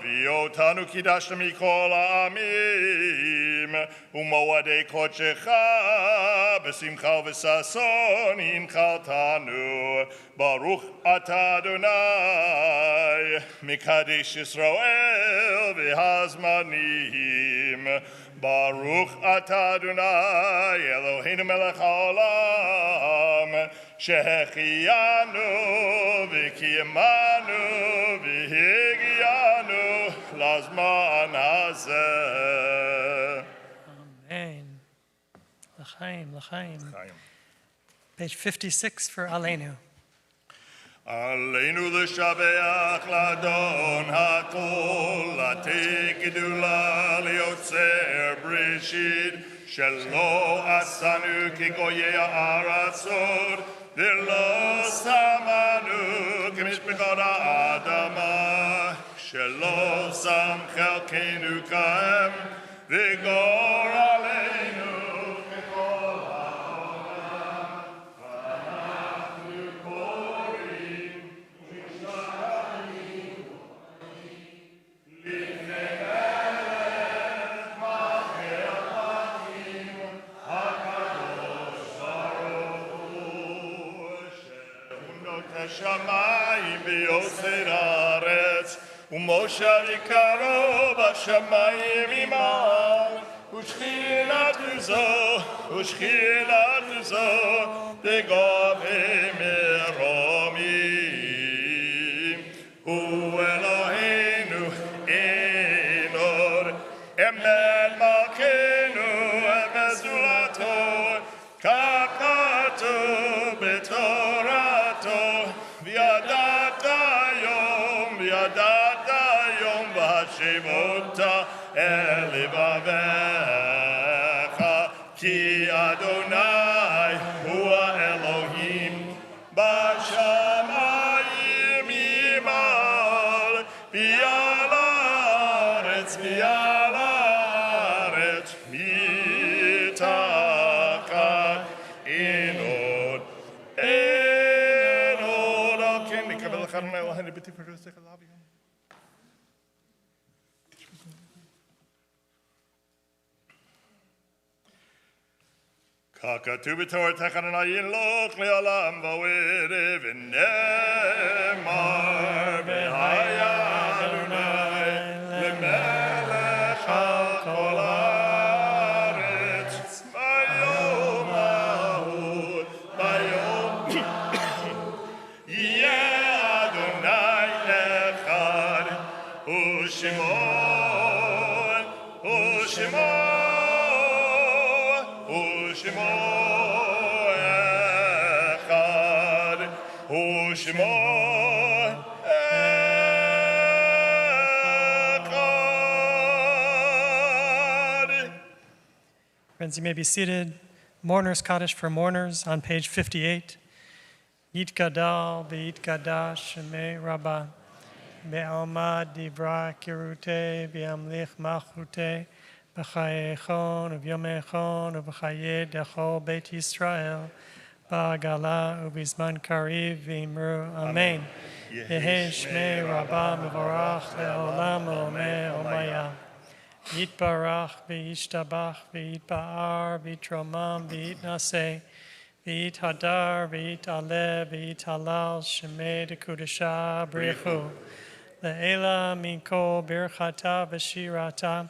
ואותנו קידשת מכל העמים ומועדי קודשך בשמחה ובששון הנחלתנו ברוך אתה אדוני מקדש ישראל והזמנים ברוך אתה אדוני אלוהינו מלך העולם שהחיינו וקיימנו והגיענו לזמן הזה. Amen. L'chaim, l'chaim. Page 56 for Aleinu. עלינו לשבח לאדון הכל, לתת גדולה ליוצר בראשית, שלא עשנו כגויי הארצות, ולא שמנו כמשפחות האדמה, שלא שם חלקנו כהם, וגור עלינו ככל העולם, ואנחנו קוראים ושרים לפני מלך מלכי המלכים הקדוש ברוך הוא שהוא נוטה שמיים ויוסד הארץ ומושב יקרו בשמיים ממעל ושכינתנו זו בגובה מרומים הוא אלוהינו אין עוד אמת מלכנו וזולתו כך כתוב בתורתו וידעת יום והשיבות אל לבביך כי אדוני הוא האלוהים בשמיים ממעל ועל הארץ מתחת אין עוד כן נקבל אחד מאלוהינו בתפארתך לעולם ככתוב בתורתך אדוני ילוך לעולם ועד ונאמר והיה אדוני למלך על כל הארץ ביום ההוא יהיה אדוני אחד ושמו אחד ושמו אחד. Friends, you may be seated. Mourner's Kaddish for mourners on page 58. Yitgadal v'yitgadash shemei Rabbah. בעלמא דברה קירותי וימליך מלכותי בחיי חון וביומי חון ובחיי דכל בית ישראל בעגלה ובזמן קריב ואמרו אמן. יהי שמי רבה מבורך לעולם ועולמי עולמיה. יתברך וישתבח ויתפאר ויתרומם ויתנשא ויתהדר ויתעלה ויתהלל שמי דקודשה בריחו. לעילה מכל ברכתה ושירתה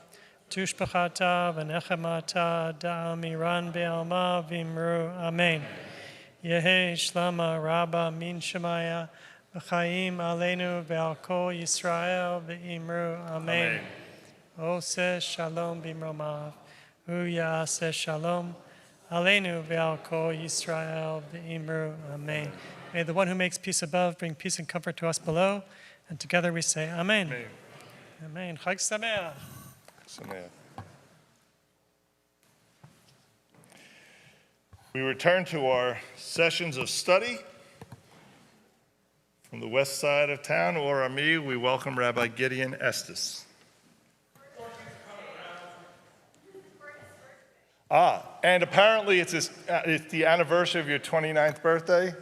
תושבחתה ונחמתה דאמירן בעלמא ואמרו אמן. יהי שלמה רבה מן שמיה וחיים עלינו ועל כל ישראל ואמרו אמן. עושה שלום במרומיו, הוא יעשה שלום עלינו ועל כל ישראל ואמרו amen. May the one who makes peace above bring peace and comfort to us below, and together we say amen. Amen. Chag Sameach. We return to our sessions of study. From the west side of town, or Ami, we welcome Rabbi Gideon Estes. And apparently it's the anniversary of your 29th birthday.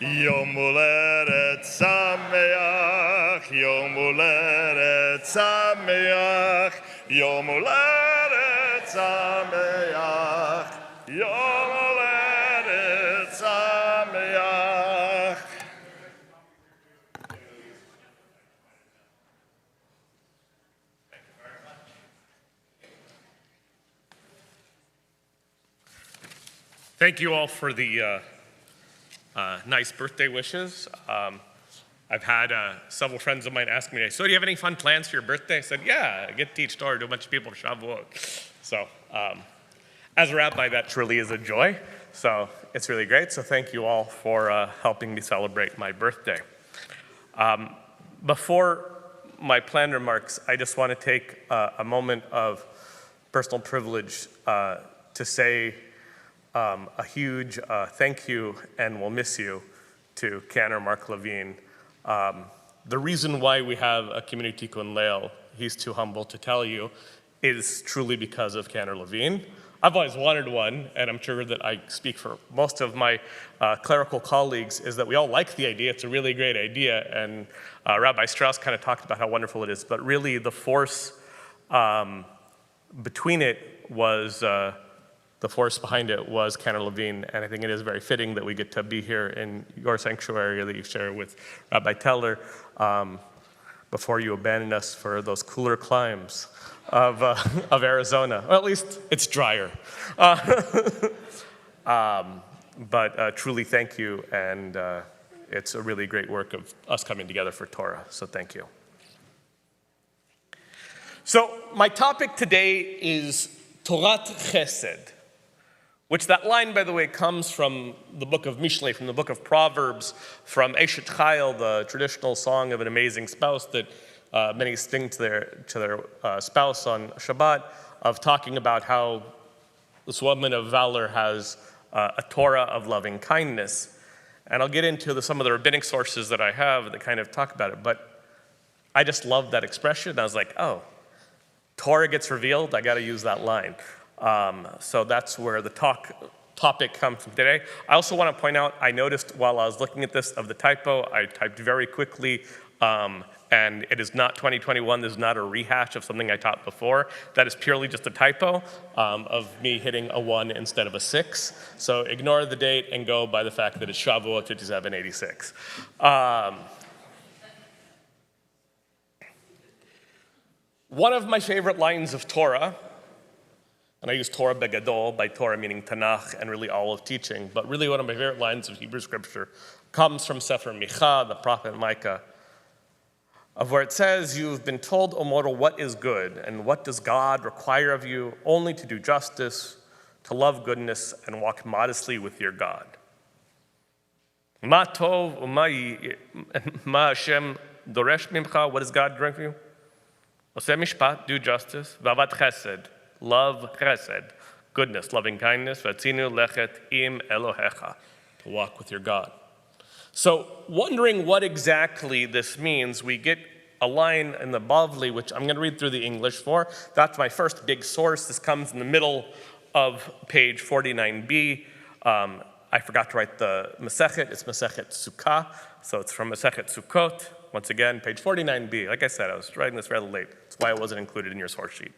Yom Huledet Sameach, Yom Huledet Sameach, Yom Huledet Sameach, Yom Huledet Sameach. Thank you all for the nice birthday wishes. I've had several friends of mine ask me, so do you have any fun plans for your birthday? I said, yeah, I get to teach Torah to a bunch of people for Shavuot. So as a rabbi, that truly is a joy. So it's really great. So thank you all for helping me celebrate my birthday. Before my planned remarks, I just want to take a moment of personal privilege to say a huge thank you, and we'll miss you, to Cantor Mark Levine. The reason why we have a community Tikkun Leil, he's too humble to tell you, is truly because of Cantor Levine. I've always wanted one, and I'm sure that I speak for most of my clerical colleagues, is that we all like the idea. It's a really great idea, and Rabbi Strauss kind of talked about how wonderful it is, but really the force between it was the force behind it was Cantor Levine, and I think it is very fitting that we get to be here in your sanctuary that you share with Rabbi Teller before you abandon us for those cooler climes of Arizona. Well, at least it's drier. But truly thank you, and it's a really great work of us coming together for Torah, so thank you. So my topic today is Torat Chesed, which that line, by the way, comes from the book of Mishlei, from the book of Proverbs, from Eshet Chayil, the traditional song of an amazing spouse that many sing to their spouse on Shabbat, of talking about how this woman of valor has a Torah of loving kindness. And I'll get into some of the rabbinic sources that I have that kind of talk about it, but I just love that expression. I was like, oh, Torah gets revealed, I gotta use that line. So that's where the topic comes from today. I also want to point out, I noticed while I was looking at this of the typo, I typed very quickly, and it is not 2021, this is not a rehash of something I taught before. That is purely just a typo of me hitting a 1 instead of a 6. So ignore the date and go by the fact that it's Shavuot 5786. One of my favorite lines of Torah, and I use Torah begadol, by Torah meaning Tanakh and really all of teaching, but really one of my favorite lines of Hebrew scripture comes from Sefer Micha, the prophet Micah, of where it says, "You've been told, O mortal, what is good, and what does God require of you? Only to do justice, to love goodness, and walk modestly with your God." Ma tov ma Hashem doresh mimcha, what does God direct you? Oseh mishpat, do justice, v'avat chesed, love chesed, goodness, loving kindness, v'atzinu lechet im Elohecha, to walk with your God. So wondering what exactly this means, we get a line in the Bavli, which I'm going to read through the English for. That's my first big source. This comes in the middle of page 49b. I forgot to write the Masechet. It's Masechet Sukkah, so it's from Masechet Sukkot. Once again, page 49b. Like I said, I was writing this rather late. That's why it wasn't included in your source sheet.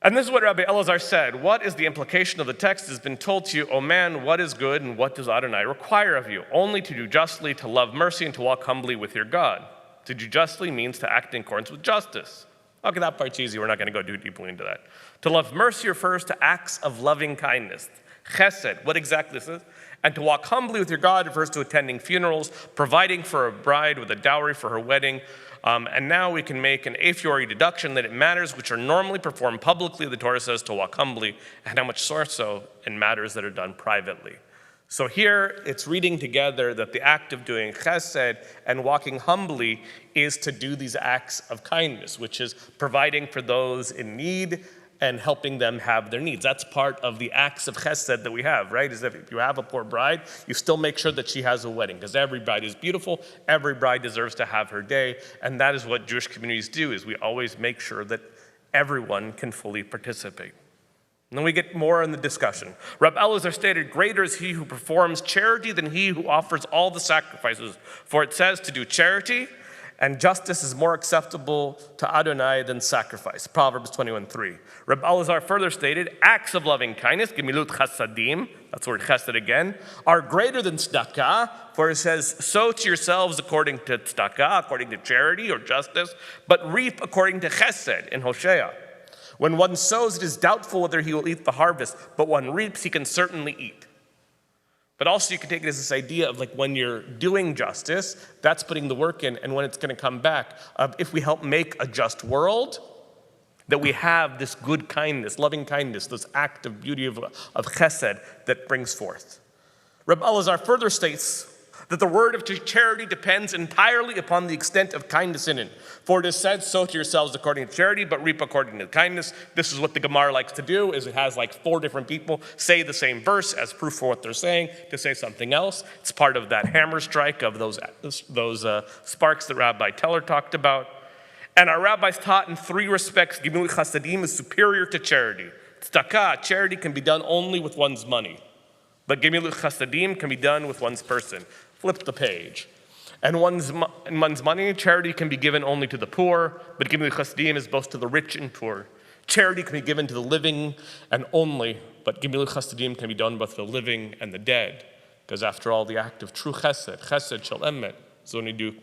And this is what Rabbi Elazar said. What is the implication of the text? It has been told to you, O man, what is good and what does Adonai require of you? Only to do justly, to love mercy, and to walk humbly with your God. To do justly means to act in accordance with justice. Okay, that part's easy. We're not going to go too deeply into that. To love mercy refers to acts of loving kindness. Chesed, what exactly this is? And to walk humbly with your God refers to attending funerals, providing for a bride with a dowry for her wedding. And now we can make an a priori deduction that it matters which are normally performed publicly, the Torah says, to walk humbly, and how much more so in matters that are done privately. So here it's reading together that the act of doing chesed and walking humbly is to do these acts of kindness, which is providing for those in need and helping them have their needs. That's part of the acts of chesed that we have, right? Is that if you have a poor bride, you still make sure that she has a wedding, because every bride is beautiful, every bride deserves to have her day, and that is what Jewish communities do, is we always make sure that everyone can fully participate. And then we get more in the discussion. Rabbi Elazar stated, greater is he who performs charity than he who offers all the sacrifices. For it says to do charity and justice is more acceptable to Adonai than sacrifice. Proverbs 21:3. Rabbi Elazar further stated, acts of loving kindness, gemilut chasadim, that's the word chesed again, are greater than tzedakah, for it says, sow to yourselves according to tzedakah, according to charity or justice, but reap according to chesed in Hosea. When one sows, it is doubtful whether he will eat the harvest, but one reaps, he can certainly eat. But also you can take it as this idea of like when you're doing justice, that's putting the work in, and when it's going to come back, if we help make a just world, that we have this good kindness, loving kindness, this act of beauty of chesed that brings forth. Rabbi Elazar further states that the word of charity depends entirely upon the extent of kindness in it. For it is said, sow to yourselves according to charity, but reap according to kindness. This is what the Gemara likes to do, is it has like 4 different people say the same verse as proof for what they're saying, to say something else. It's part of that hammer strike of those sparks that Rabbi Teller talked about. And our rabbis taught in 3 respects, Gemilut Chasadim is superior to charity. Tzedakah, charity can be done only with one's money. But Gemilut Chasadim can be done with one's person. Flip the page. And one's money, charity can be given only to the poor, but Gemilut Chasadim is both to the rich and poor. Charity can be given to the living and only, but Gemilut Chasadim can be done both to the living and the dead. Because after all, the act of true chesed, chesed shel emet, is when we do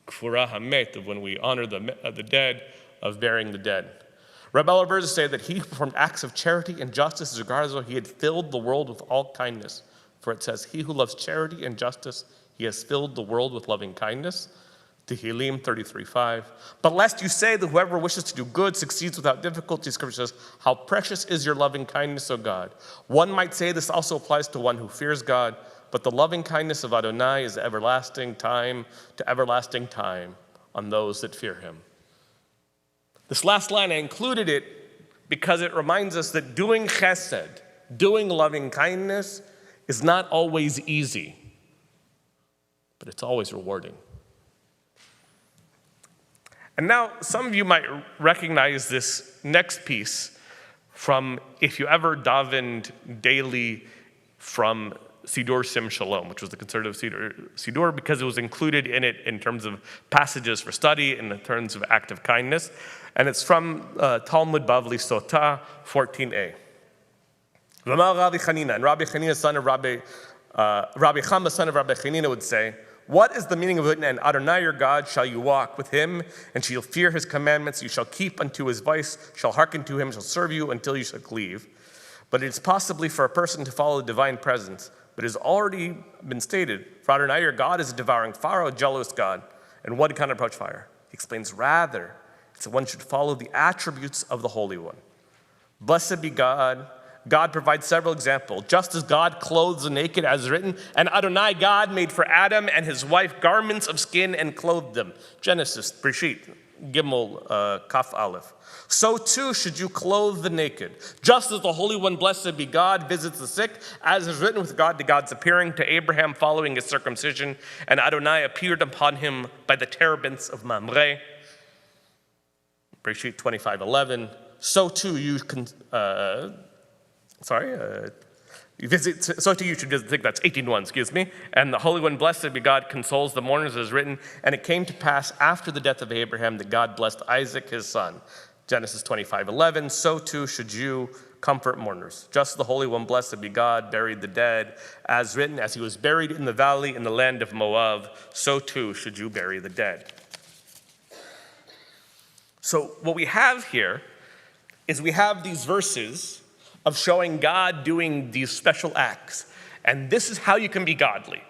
kfura hamet, of when we honor the dead, of burying the dead. Rabbi Elazar say that he performed acts of charity and justice as regarded as though he had filled the world with all kindness. For it says, he who loves charity and justice, he has filled the world with loving kindness. Tehillim 33:5. But lest you say that whoever wishes to do good succeeds without difficulty, Scripture says, how precious is your loving kindness, O God. One might say this also applies to one who fears God, but the loving kindness of Adonai is everlasting time to everlasting time on those that fear him. This last line, I included it because it reminds us that doing chesed, doing loving kindness, is not always easy, but it's always rewarding. And now, some of you might recognize this next piece from, if you ever davened daily from Sidur Sim Shalom, which was the conservative Sidur, because it was included in it in terms of passages for study, in terms of act of kindness. And it's from Talmud Bavli Sotah 14a. Rabbi Chanina, and Rabbi Chanina, son of Rabbi Chama, son of Rabbi Chanina, would say, what is the meaning of it? And Adonai your God shall you walk with him, and shall feel his commandments. You shall keep unto his voice, shall hearken to him, shall serve you until you shall cleave. But it is possibly for a person to follow the divine presence. But it has already been stated, for Adonai your God is a devouring fire, a jealous God. And what kind of approach fire? He explains, rather, it's that one should follow the attributes of the Holy One. Blessed be God. God provides several examples. Just as God clothes the naked, as written, and Adonai God made for Adam and his wife garments of skin and clothed them. Genesis, Breshit, Gimel Kaf Aleph. So too should you clothe the naked, just as the Holy One, blessed be God, visits the sick, as is written with God to God's appearing to Abraham following his circumcision, and Adonai appeared upon him by the terebinths of Mamre. Bereshit 25:11. So too you can, so too you should visit, that's 18:1, excuse me. And the Holy One, blessed be God, consoles the mourners, as written. And it came to pass after the death of Abraham that God blessed Isaac his son. Genesis 25:11. So too should you comfort mourners. Just the Holy One, blessed be God, buried the dead, as written, as he was buried in the valley in the land of Moab, so too should you bury the dead. So what we have here is we have these verses of showing God doing these special acts. And this is how you can be godly.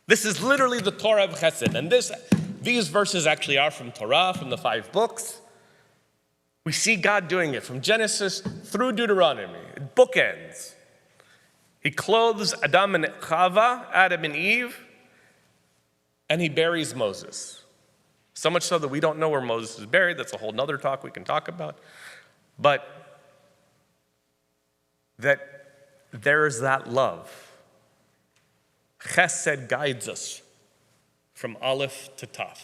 This is literally the Torah of Chesed. And these verses actually are from Torah, from the 5 books. We see God doing it from Genesis through Deuteronomy. It bookends. He clothes Adam and Chava, Adam and Eve, and he buries Moses. So much so that we don't know where Moses is buried. That's a whole nother talk we can talk about. But that there is that love. Chesed guides us from Aleph to Taf.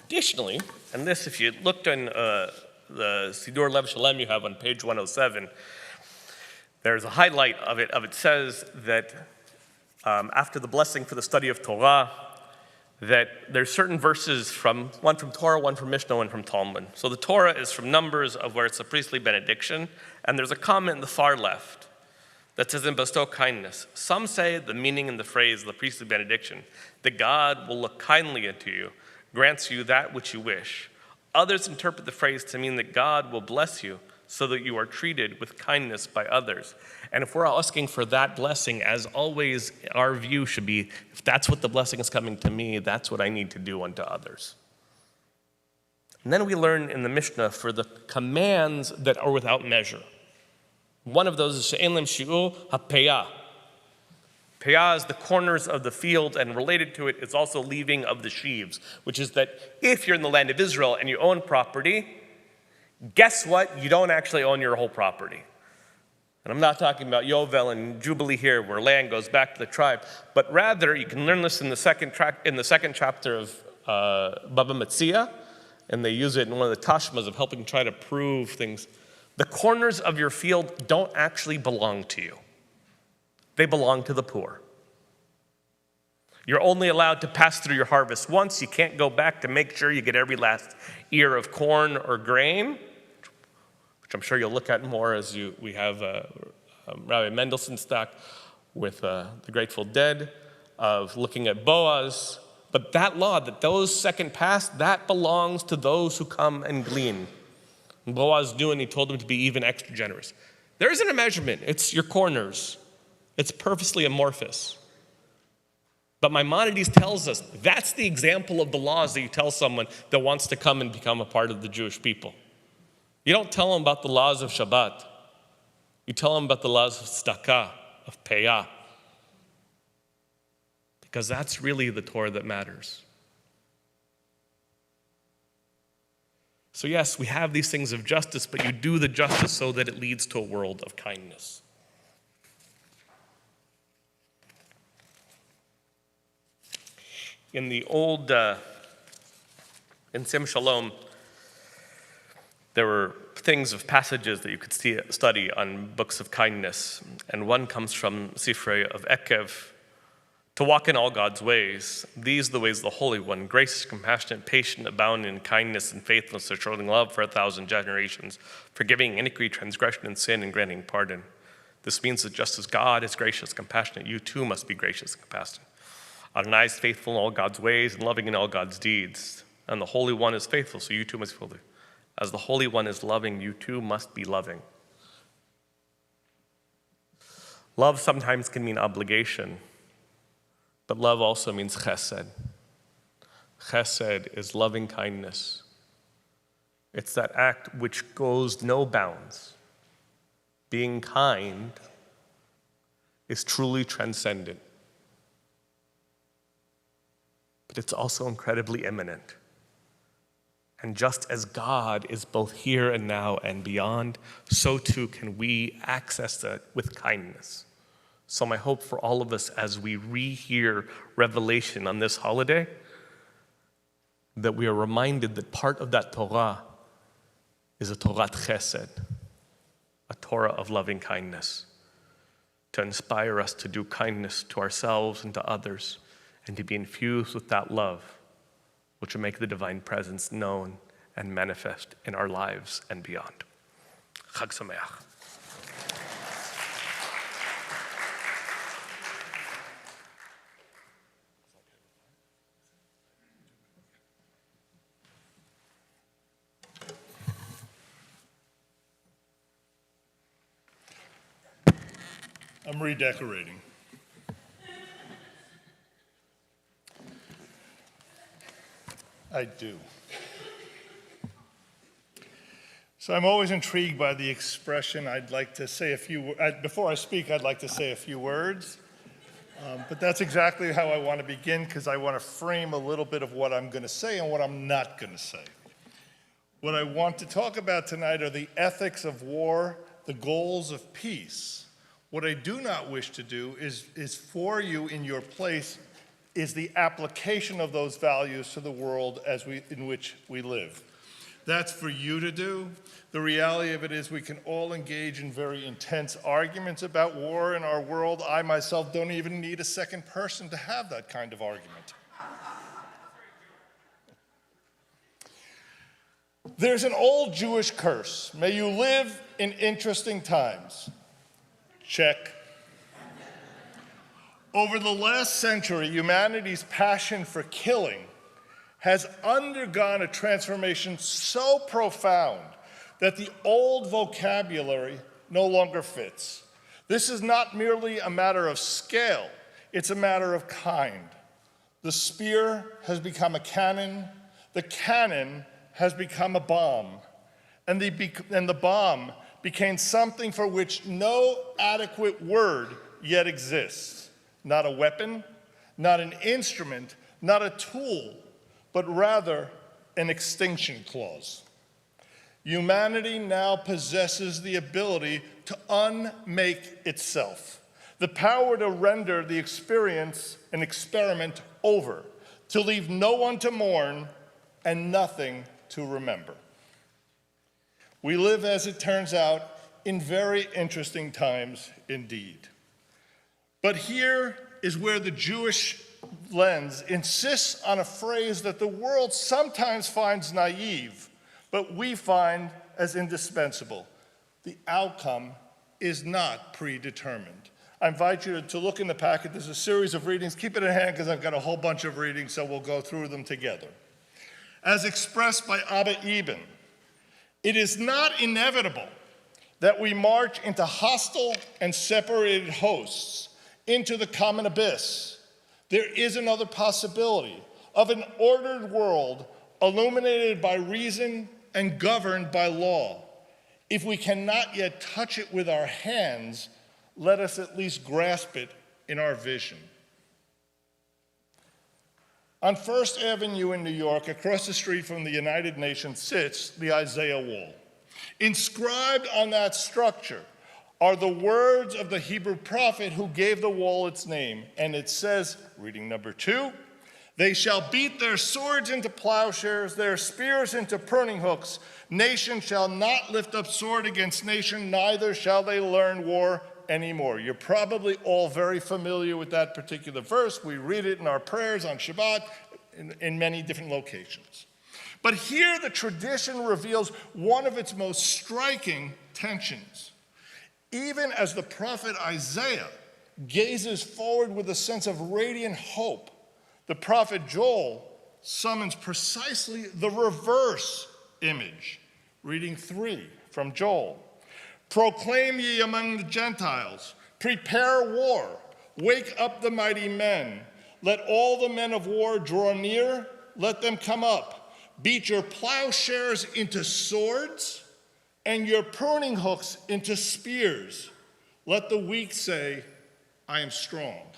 Additionally, and this, if you looked on the Sidur Lev Shalem you have on page 107, there's a highlight of it. It says that after the blessing for the study of Torah, that there's certain verses one from Torah, one from Mishnah, one from Talmud. So the Torah is from Numbers, of where it's a priestly benediction, and there's a comment in the far left that says, "And bestow kindness." Some say the meaning in the phrase, the priestly benediction, that God will look kindly into you, grants you that which you wish. Others interpret the phrase to mean that God will bless you so that you are treated with kindness by others. And if we're asking for that blessing, as always, our view should be, if that's what the blessing is coming to me, that's what I need to do unto others. And then we learn in the Mishnah for the commands that are without measure. One of those is she'en lem shi'ur ha'peyah. Peyah is the corners of the field, and related to it is also leaving of the sheaves, which is that if you're in the land of Israel and you own property, guess what? You don't actually own your whole property. And I'm not talking about Yovel and Jubilee here, where land goes back to the tribe, but rather, you can learn this in the second chapter of Baba Metzia, and they use it in one of the Tashmas of helping try to prove things. The corners of your field don't actually belong to you. They belong to the poor. You're only allowed to pass through your harvest once. You can't go back to make sure you get every last ear of corn or grain, which I'm sure you'll look at more as we have Rabbi Mendelson stack with the Grateful Dead of looking at Boaz. But that law, that those second pass, that belongs to those who come and glean. And Boaz knew, and he told them to be even extra generous. There isn't a measurement. It's your corners. It's purposely amorphous. But Maimonides tells us that's the example of the laws that you tell someone that wants to come and become a part of the Jewish people. You don't tell them about the laws of Shabbat. You tell them about the laws of tzedakah, of peyah. Because that's really the Torah that matters. So yes, we have these things of justice, but you do the justice so that it leads to a world of kindness. In the old, in Sim Shalom, there were things of passages that you could study on books of kindness. And one comes from Sifrei of Ekev, to walk in all God's ways. These are the ways of the Holy One, gracious, compassionate, patient, abounding in kindness and faithfulness, showing love for 1,000 generations, forgiving iniquity, transgression, and sin, and granting pardon. This means that just as God is gracious, compassionate, you too must be gracious and compassionate. Adonai is faithful in all God's ways and loving in all God's deeds. And the Holy One is faithful, so you too must be faithful. As the Holy One is loving, you too must be loving. Love sometimes can mean obligation, but love also means chesed. Chesed is loving kindness. It's that act which goes no bounds. Being kind is truly transcendent. but it's also incredibly imminent. And just as God is both here and now and beyond, so too can we access it with kindness. So my hope for all of us as we rehear Revelation on this holiday, that we are reminded that part of that Torah is a Torat Chesed, a Torah of loving kindness, to inspire us to do kindness to ourselves and to others, and to be infused with that love, which will make the divine presence known and manifest in our lives and beyond. Chag Sameach. I'm redecorating. I do. So I'm always intrigued by the expression, I'd like to say a few, before I speak, I'd like to say a few words. But that's exactly how I want to begin, because I want to frame a little bit of what I'm going to say and what I'm not going to say. What I want to talk about tonight are the ethics of war, the goals of peace. What I do not wish to do is for you in your place is the application of those values to the world in which we live. That's for you to do. The reality of it is we can all engage in very intense arguments about war in our world. I myself don't even need a second person to have that kind of argument. There's an old Jewish curse. May you live in interesting times. Check. Over the last century, humanity's passion for killing has undergone a transformation so profound that the old vocabulary no longer fits. This is not merely a matter of scale, it's a matter of kind. The spear has become a cannon, the cannon has become a bomb, and the bomb became something for which no adequate word yet exists. Not a weapon, not an instrument, not a tool, but rather an extinction clause. Humanity now possesses the ability to unmake itself, the power to render the experience an experiment over, to leave no one to mourn and nothing to remember. We live, as it turns out, in very interesting times indeed. But here is where the Jewish lens insists on a phrase that the world sometimes finds naive, but we find as indispensable. The outcome is not predetermined. I invite you to look in the packet. There's a series of readings. Keep it in hand because I've got a whole bunch of readings, so we'll go through them together. As expressed by Abba Eban, it is not inevitable that we march into hostile and separated hosts, into the common abyss. There is another possibility of an ordered world illuminated by reason and governed by law. If we cannot yet touch it with our hands, let us at least grasp it in our vision. On First Avenue in New York, across the street from the United Nations, sits the Isaiah Wall. Inscribed on that structure are the words of the Hebrew prophet who gave the wall its name. And it says, reading number 2, "They shall beat their swords into plowshares, their spears into pruning hooks. Nation shall not lift up sword against nation, neither shall they learn war anymore." You're probably all very familiar with that particular verse. We read it in our prayers on Shabbat in many different locations. But here the tradition reveals one of its most striking tensions. Even as the prophet Isaiah gazes forward with a sense of radiant hope, the prophet Joel summons precisely the reverse image. Reading 3 from Joel. "Proclaim ye among the Gentiles, prepare war, wake up the mighty men. Let all the men of war draw near, let them come up. Beat your plowshares into swords and your pruning hooks into spears. Let the weak say, I am strong."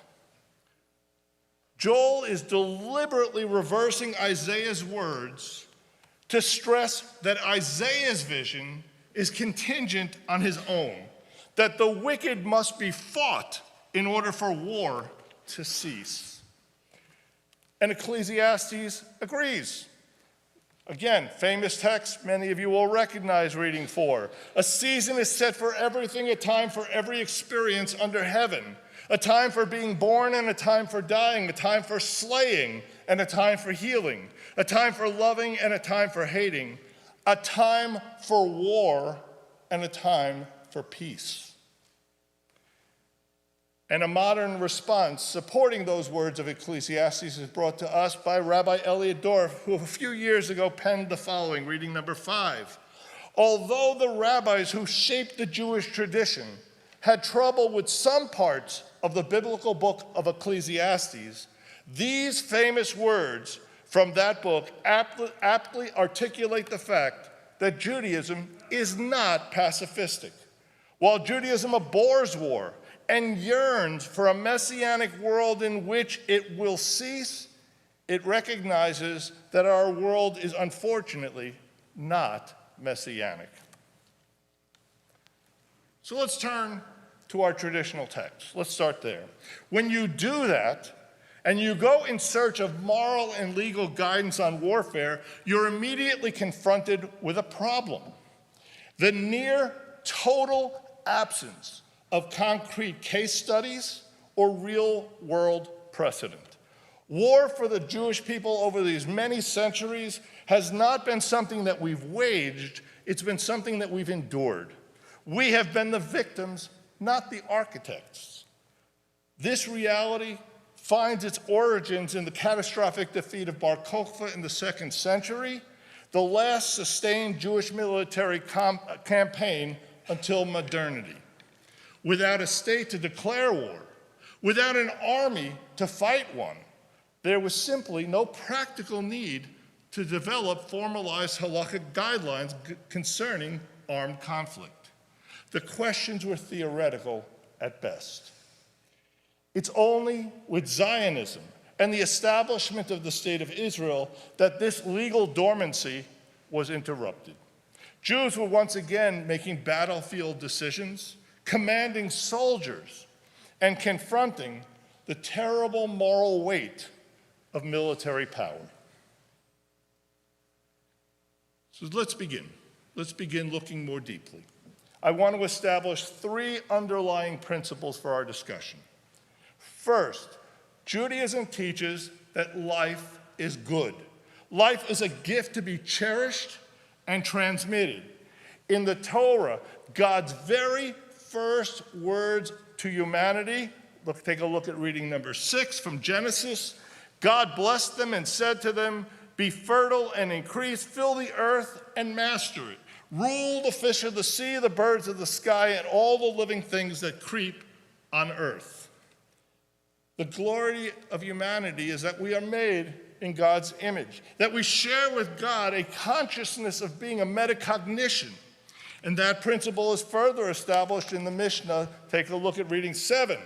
Joel is deliberately reversing Isaiah's words to stress that Isaiah's vision is contingent on his own, that the wicked must be fought in order for war to cease. And Ecclesiastes agrees. Again, famous text many of you will recognize reading 4. A season is set for everything, a time for every experience under heaven, a time for being born and a time for dying, a time for slaying and a time for healing, a time for loving and a time for hating, a time for war and a time for peace. And a modern response supporting those words of Ecclesiastes is brought to us by Rabbi Elliot Dorff, who a few years ago penned the following, reading number 5. Although the rabbis who shaped the Jewish tradition had trouble with some parts of the biblical book of Ecclesiastes, these famous words from that book aptly articulate the fact that Judaism is not pacifistic. While Judaism abhors war and yearns for a messianic world in which it will cease, it recognizes that our world is unfortunately not messianic. So let's turn to our traditional text. Let's start there. When you do that, and you go in search of moral and legal guidance on warfare, you're immediately confronted with a problem: the near total absence of concrete case studies or real-world precedent. War for the Jewish people over these many centuries has not been something that we've waged, it's been something that we've endured. We have been the victims, not the architects. This reality finds its origins in the catastrophic defeat of Bar Kokhba in the 2nd century, the last sustained Jewish military campaign until modernity. Without a state to declare war, without an army to fight one, there was simply no practical need to develop formalized halakhic guidelines concerning armed conflict. The questions were theoretical at best. It's only with Zionism and the establishment of the State of Israel that this legal dormancy was interrupted. Jews were once again making battlefield decisions, commanding soldiers, and confronting the terrible moral weight of military power. So let's begin. Let's begin looking more deeply. I want to establish 3 underlying principles for our discussion. First, Judaism teaches that life is good. Life is a gift to be cherished and transmitted. In the Torah, God's very first words to humanity, take a look at reading number 6 from Genesis. God blessed them and said to them, "Be fertile and increase, fill the earth and master it. Rule the fish of the sea, the birds of the sky, and all the living things that creep on earth." The glory of humanity is that we are made in God's image, that we share with God a consciousness of being a metacognition. And that principle is further established in the Mishnah. Take a look at reading 7.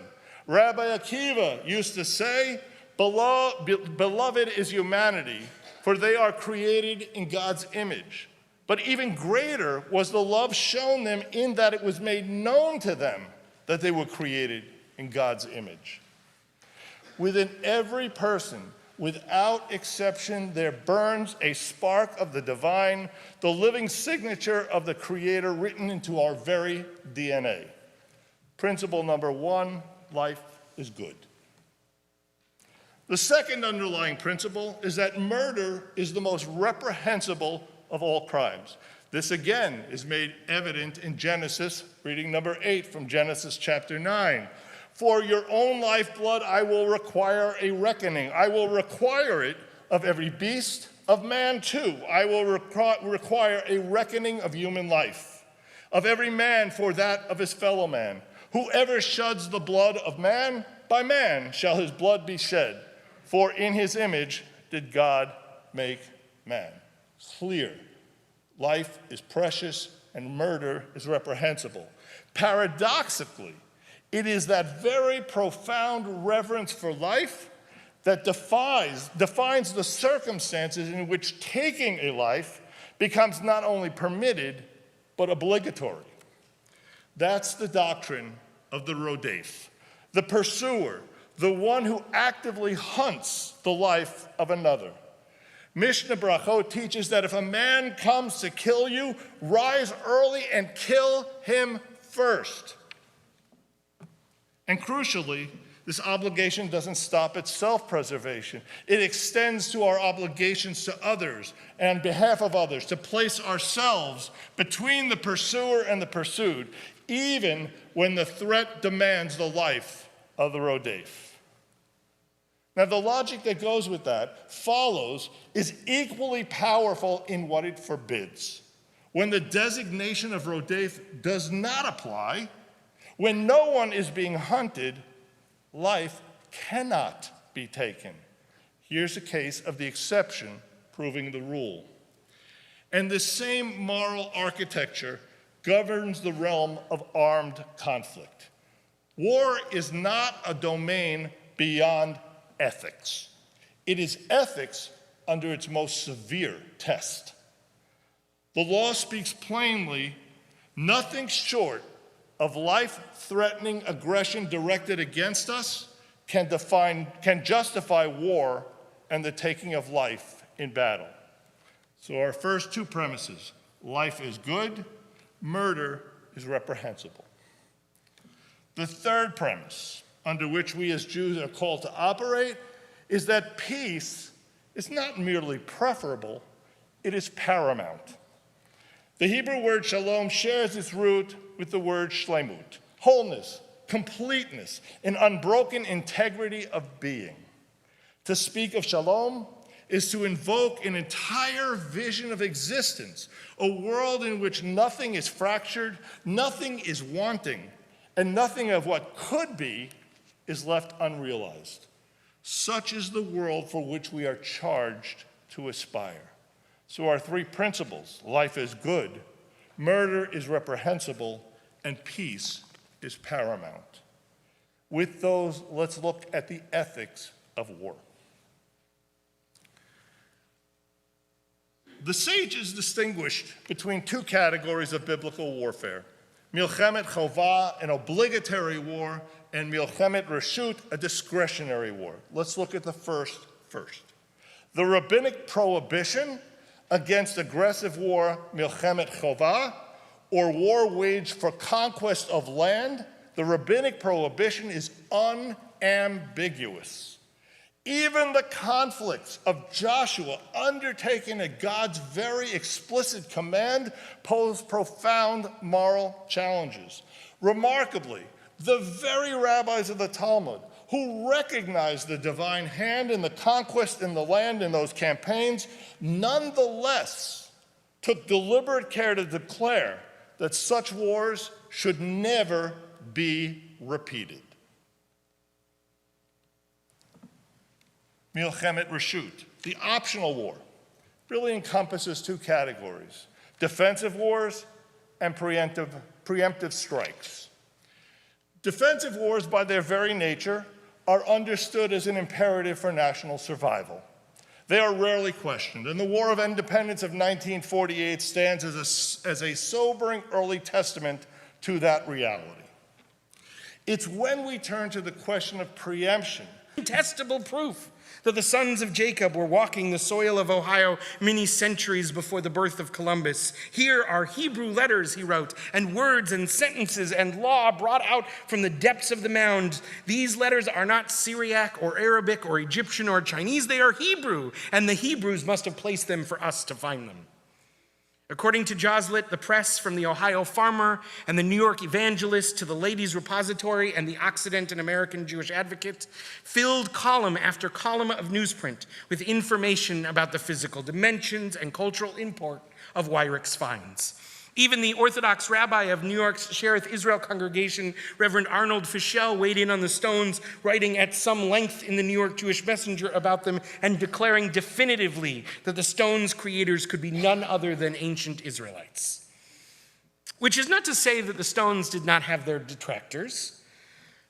Rabbi Akiva used to say, "Beloved is humanity, for they are created in God's image. But even greater was the love shown them in that it was made known to them that they were created in God's image." Within every person, without exception, there burns a spark of the divine, the living signature of the Creator written into our very DNA. Principle number 1, life is good. The second underlying principle is that murder is the most reprehensible of all crimes. This again is made evident in Genesis, reading number 8 from Genesis chapter 9. "For your own lifeblood I will require a reckoning. I will require it of every beast, of man too. I will require a reckoning of human life, of every man for that of his fellow man. Whoever sheds the blood of man, by man shall his blood be shed. For in his image did God make man." Clear. Life is precious and murder is reprehensible. Paradoxically, it is that very profound reverence for life that defines the circumstances in which taking a life becomes not only permitted, but obligatory. That's the doctrine of the rodef, the pursuer, the one who actively hunts the life of another. Mishnah Brachot teaches that if a man comes to kill you, rise early and kill him first. And crucially, this obligation doesn't stop at self-preservation. It extends to our obligations to others and on behalf of others, to place ourselves between the pursuer and the pursued, even when the threat demands the life of the rodef. Now, the logic that goes with that follows is equally powerful in what it forbids. When the designation of rodef does not apply, when no one is being hunted, life cannot be taken. Here's a case of the exception proving the rule. And the same moral architecture governs the realm of armed conflict. War is not a domain beyond ethics. It is ethics under its most severe test. The law speaks plainly, nothing short of life-threatening aggression directed against us can justify war and the taking of life in battle. So our first two premises, life is good, murder is reprehensible. The third premise, under which we as Jews are called to operate, is that peace is not merely preferable, it is paramount. The Hebrew word shalom shares its root with the word shlemut, wholeness, completeness, an unbroken integrity of being. To speak of shalom is to invoke an entire vision of existence, a world in which nothing is fractured, nothing is wanting, and nothing of what could be is left unrealized. Such is the world for which we are charged to aspire. So our three principles, life is good, murder is reprehensible, and peace is paramount. With those, let's look at the ethics of war. The sages distinguished between two categories of biblical warfare: milchemet chovah, an obligatory war, and milchemet reshut, a discretionary war. Let's look at the first. The rabbinic prohibition against aggressive war, milchemet chovah, or war waged for conquest of land, the rabbinic prohibition is unambiguous. Even the conflicts of Joshua, undertaken at God's very explicit command, pose profound moral challenges. Remarkably, the very rabbis of the Talmud who recognized the divine hand in the conquest in the land in those campaigns, nonetheless took deliberate care to declare that such wars should never be repeated. Milchemet Reshut, the optional war, really encompasses two categories: defensive wars and preemptive strikes. Defensive wars, by their very nature, are understood as an imperative for national survival. They are rarely questioned, and the War of Independence of 1948 stands as a sobering early testament to that reality. It's when we turn to the question of preemption, Incontestable proof that the sons of Jacob were walking the soil of Ohio many centuries before the birth of Columbus. Here are Hebrew letters, he wrote, and words and sentences and law brought out from the depths of the mound. These letters are not Syriac or Arabic or Egyptian or Chinese. They are Hebrew, and the Hebrews must have placed them for us to find them. According to Joslet, the press, from the Ohio Farmer and the New York Evangelist to the Ladies' Repository and the Occident and American Jewish Advocate, filled column after column of newsprint with information about the physical dimensions and cultural import of Weirich's finds. Even the Orthodox rabbi of New York's Shereth Israel congregation, Reverend Arnold Fischel, weighed in on the stones, writing at some length in the New York Jewish Messenger about them and declaring definitively that the stones' creators could be none other than ancient Israelites. Which is not to say that the stones did not have their detractors.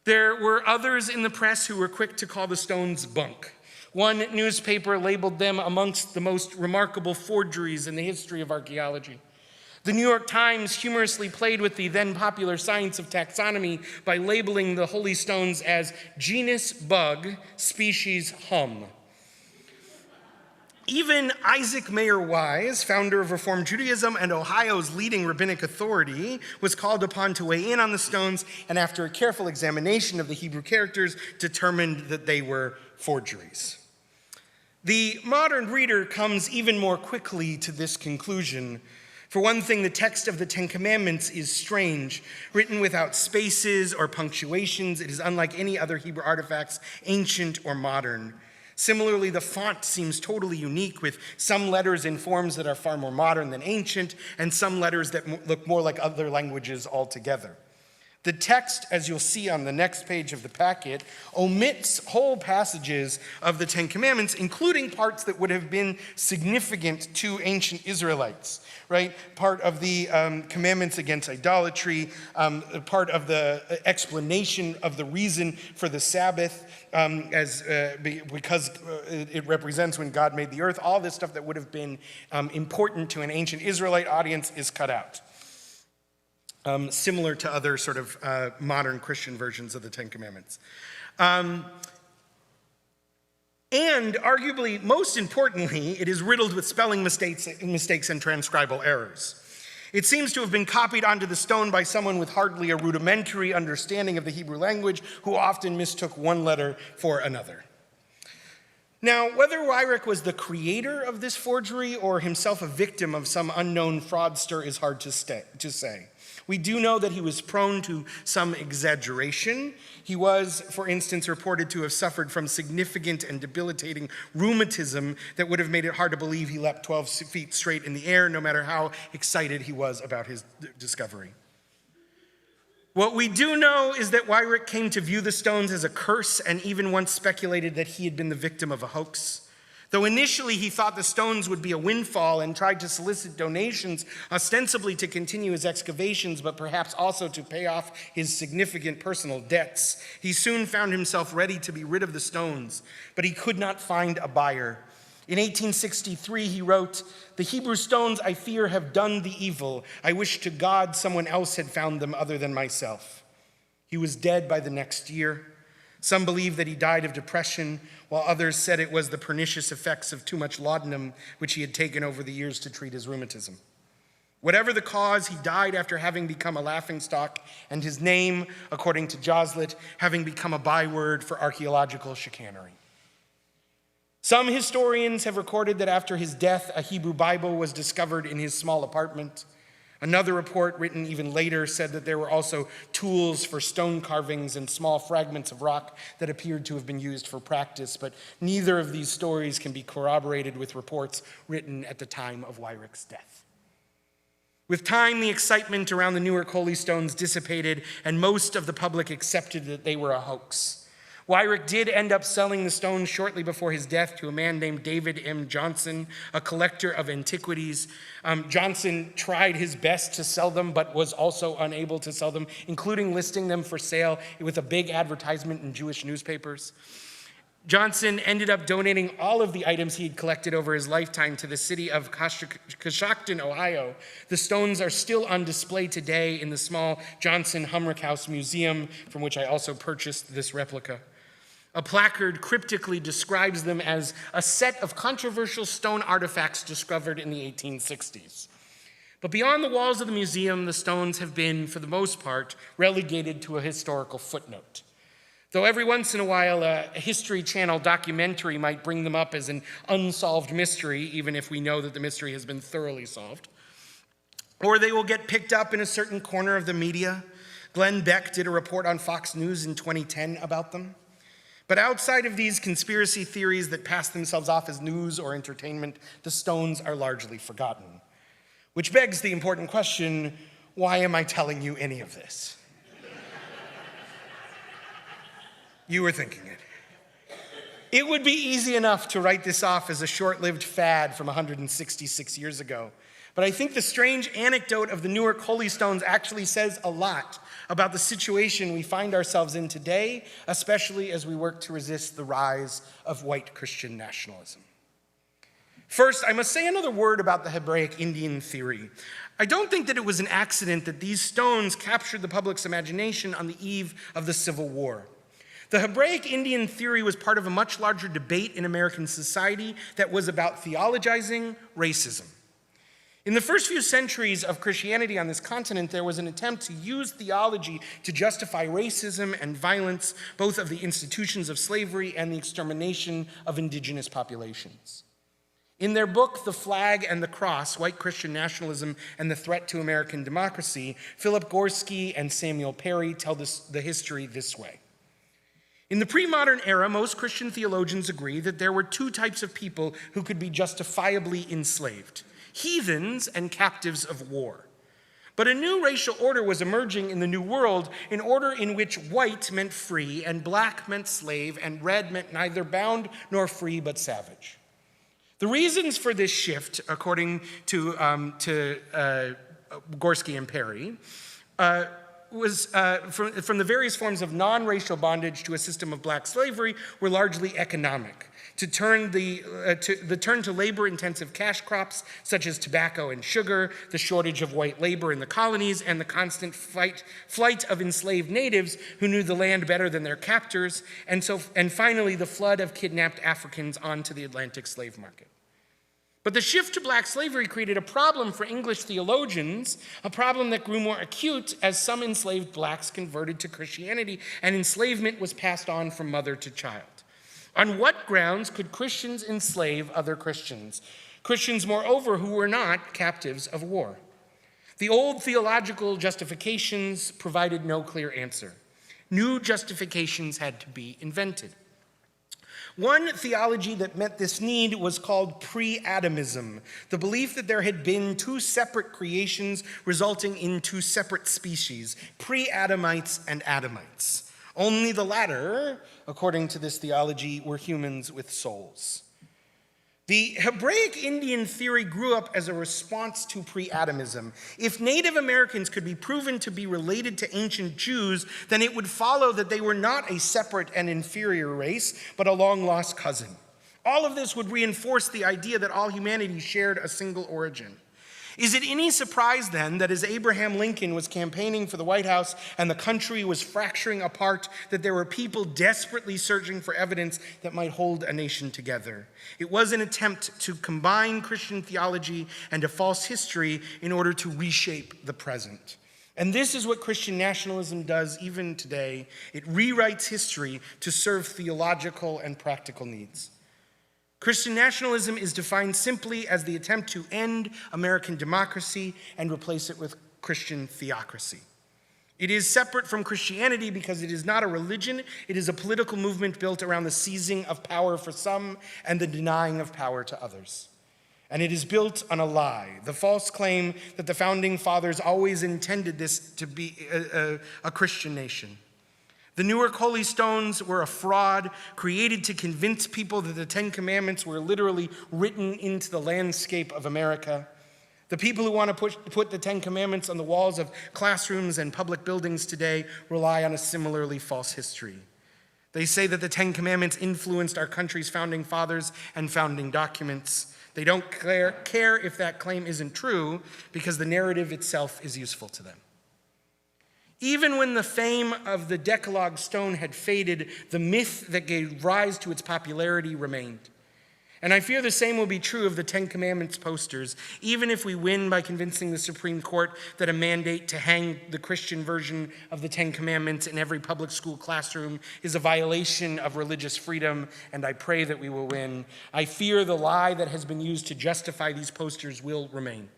There were others in the press who were quick to call the stones bunk. One newspaper labeled them amongst the most remarkable forgeries in the history of archaeology. The New York Times humorously played with the then popular science of taxonomy by labeling the holy stones as genus bug, species hum. Even Isaac Mayer Weiss, founder of Reform Judaism and Ohio's leading rabbinic authority, was called upon to weigh in on the stones, and after a careful examination of the Hebrew characters, determined that they were forgeries. The modern reader comes even more quickly to this conclusion. For one thing, the text of the Ten Commandments is strange. Written without spaces or punctuations, it is unlike any other Hebrew artifacts, ancient or modern. Similarly, the font seems totally unique, with some letters in forms that are far more modern than ancient, and some letters that look more like other languages altogether. The text, as you'll see on the next page of the packet, omits whole passages of the Ten Commandments, including parts that would have been significant to ancient Israelites, right? Part of the commandments against idolatry, part of the explanation of the reason for the Sabbath, because it represents when God made the earth. All this stuff that would have been important to an ancient Israelite audience is cut out. Similar to other sort of modern Christian versions of the Ten Commandments. And arguably, most importantly, it is riddled with spelling mistakes and transcribal errors. It seems to have been copied onto the stone by someone with hardly a rudimentary understanding of the Hebrew language, who often mistook one letter for another. Now, whether Weyrich was the creator of this forgery or himself a victim of some unknown fraudster is hard to say. We do know that he was prone to some exaggeration. He was, for instance, reported to have suffered from significant and debilitating rheumatism that would have made it hard to believe he leapt 12 feet straight in the air, no matter how excited he was about his discovery. What we do know is that Weyrich came to view the stones as a curse, and even once speculated that he had been the victim of a hoax. Though initially he thought the stones would be a windfall and tried to solicit donations, ostensibly to continue his excavations, but perhaps also to pay off his significant personal debts, he soon found himself ready to be rid of the stones, but he could not find a buyer. In 1863, he wrote, "The Hebrew stones, I fear, have done the evil. I wish to God someone else had found them other than myself." He was dead by the next year. Some believe that he died of depression, while others said it was the pernicious effects of too much laudanum, which he had taken over the years to treat his rheumatism. Whatever the cause, he died after having become a laughingstock, and his name, according to Joslet, having become a byword for archaeological chicanery. Some historians have recorded that after his death, a Hebrew Bible was discovered in his small apartment. Another report, written even later, said that there were also tools for stone carvings and small fragments of rock that appeared to have been used for practice, but neither of these stories can be corroborated with reports written at the time of Weyrich's death. With time, the excitement around the Newark Holy Stones dissipated, and most of the public accepted that they were a hoax. Weyrich did end up selling the stones shortly before his death to a man named David M. Johnson, a collector of antiquities. Johnson tried his best to sell them, but was also unable to sell them, including listing them for sale with a big advertisement in Jewish newspapers. Johnson ended up donating all of the items he had collected over his lifetime to the city of Coshocton, Ohio. The stones are still on display today in the small Johnson Humrick House Museum, from which I also purchased this replica. A placard cryptically describes them as a set of controversial stone artifacts discovered in the 1860s. But beyond the walls of the museum, the stones have been, for the most part, relegated to a historical footnote. Though every once in a while, a History Channel documentary might bring them up as an unsolved mystery, even if we know that the mystery has been thoroughly solved. Or they will get picked up in a certain corner of the media. Glenn Beck did a report on Fox News in 2010 about them. But outside of these conspiracy theories that pass themselves off as news or entertainment, the stones are largely forgotten. Which begs the important question, why am I telling you any of this? You were thinking it. It would be easy enough to write this off as a short-lived fad from 166 years ago. But I think the strange anecdote of the Newark Holy Stones actually says a lot about the situation we find ourselves in today, especially as we work to resist the rise of white Christian nationalism. First, I must say another word about the Hebraic Indian theory. I don't think that it was an accident that these stones captured the public's imagination on the eve of the Civil War. The Hebraic Indian theory was part of a much larger debate in American society that was about theologizing racism. In the first few centuries of Christianity on this continent, there was an attempt to use theology to justify racism and violence, both of the institutions of slavery and the extermination of indigenous populations. In their book, The Flag and the Cross, White Christian Nationalism and the Threat to American Democracy, Philip Gorski and Samuel Perry tell the history this way. In the pre-modern era, most Christian theologians agree that there were two types of people who could be justifiably enslaved: heathens and captives of war. But a new racial order was emerging in the New World, an order in which white meant free and black meant slave and red meant neither bound nor free but savage. The reasons for this shift, according to Gorski and Perry, was from the various forms of non-racial bondage to a system of black slavery were largely economic. The turn to labor-intensive cash crops such as tobacco and sugar, the shortage of white labor in the colonies, and the constant flight of enslaved natives who knew the land better than their captors, and finally the flood of kidnapped Africans onto the Atlantic slave market. But the shift to black slavery created a problem for English theologians, a problem that grew more acute as some enslaved blacks converted to Christianity and enslavement was passed on from mother to child. On what grounds could Christians enslave other Christians? Christians, moreover, who were not captives of war. The old theological justifications provided no clear answer. New justifications had to be invented. One theology that met this need was called pre-Adamism, the belief that there had been two separate creations resulting in two separate species, pre-Adamites and Adamites. Only the latter, according to this theology, were humans with souls. The Hebraic Indian theory grew up as a response to pre-Adamism. If Native Americans could be proven to be related to ancient Jews, then it would follow that they were not a separate and inferior race, but a long-lost cousin. All of this would reinforce the idea that all humanity shared a single origin. Is it any surprise then that as Abraham Lincoln was campaigning for the White House and the country was fracturing apart, that there were people desperately searching for evidence that might hold a nation together? It was an attempt to combine Christian theology and a false history in order to reshape the present. And this is what Christian nationalism does even today. It rewrites history to serve theological and practical needs. Christian nationalism is defined simply as the attempt to end American democracy and replace it with Christian theocracy. It is separate from Christianity because it is not a religion. It is a political movement built around the seizing of power for some and the denying of power to others. And it is built on a lie, the false claim that the founding fathers always intended this to be a Christian nation. The Newark Holy Stones were a fraud created to convince people that the Ten Commandments were literally written into the landscape of America. The people who want to put the Ten Commandments on the walls of classrooms and public buildings today rely on a similarly false history. They say that the Ten Commandments influenced our country's founding fathers and founding documents. They don't care if that claim isn't true because the narrative itself is useful to them. Even when the fame of the Decalogue stone had faded, the myth that gave rise to its popularity remained. And I fear the same will be true of the Ten Commandments posters, even if we win by convincing the Supreme Court that a mandate to hang the Christian version of the Ten Commandments in every public school classroom is a violation of religious freedom, and I pray that we will win. I fear the lie that has been used to justify these posters will remain.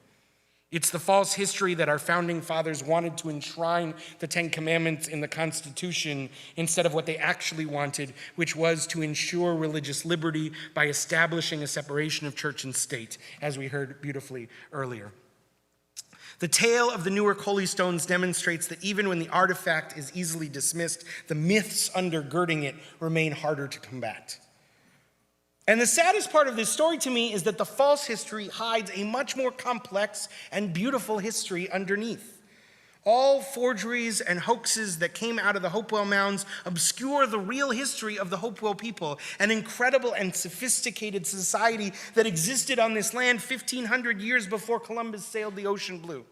It's the false history that our founding fathers wanted to enshrine the Ten Commandments in the Constitution instead of what they actually wanted, which was to ensure religious liberty by establishing a separation of church and state, as we heard beautifully earlier. The tale of the Newark Holy Stones demonstrates that even when the artifact is easily dismissed, the myths undergirding it remain harder to combat. And the saddest part of this story to me is that the false history hides a much more complex and beautiful history underneath. All forgeries and hoaxes that came out of the Hopewell Mounds obscure the real history of the Hopewell people, an incredible and sophisticated society that existed on this land 1,500 years before Columbus sailed the ocean blue.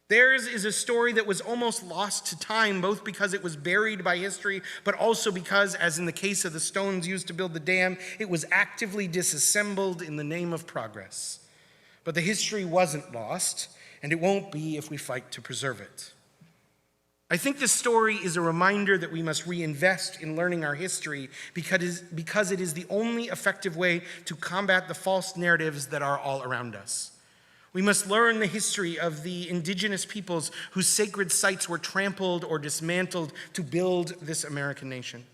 Theirs is a story that was almost lost to time, both because it was buried by history, but also because, as in the case of the stones used to build the dam, it was actively disassembled in the name of progress. But the history wasn't lost, and it won't be if we fight to preserve it. I think this story is a reminder that we must reinvest in learning our history because it is the only effective way to combat the false narratives that are all around us. We must learn the history of the indigenous peoples whose sacred sites were trampled or dismantled to build this American nation.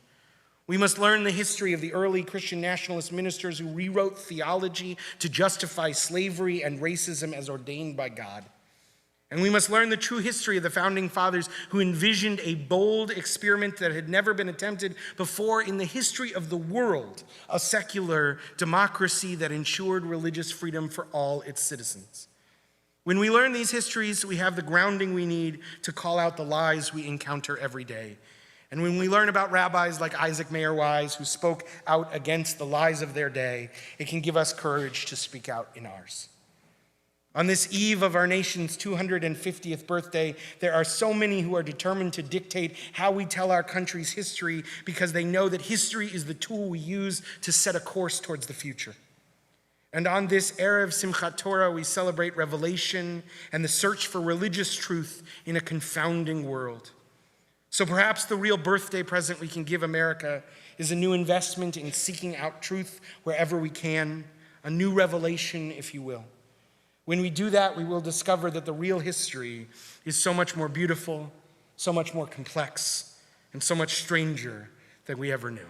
We must learn the history of the early Christian nationalist ministers who rewrote theology to justify slavery and racism as ordained by God. And we must learn the true history of the founding fathers who envisioned a bold experiment that had never been attempted before in the history of the world, a secular democracy that ensured religious freedom for all its citizens. When we learn these histories, we have the grounding we need to call out the lies we encounter every day. And when we learn about rabbis like Isaac Mayer Weiss, who spoke out against the lies of their day, it can give us courage to speak out in ours. On this eve of our nation's 250th birthday, there are so many who are determined to dictate how we tell our country's history because they know that history is the tool we use to set a course towards the future. And on this Erev Simchat Torah, we celebrate revelation and the search for religious truth in a confounding world. So perhaps the real birthday present we can give America is a new investment in seeking out truth wherever we can, a new revelation, if you will. When we do that, we will discover that the real history is so much more beautiful, so much more complex, and so much stranger than we ever knew.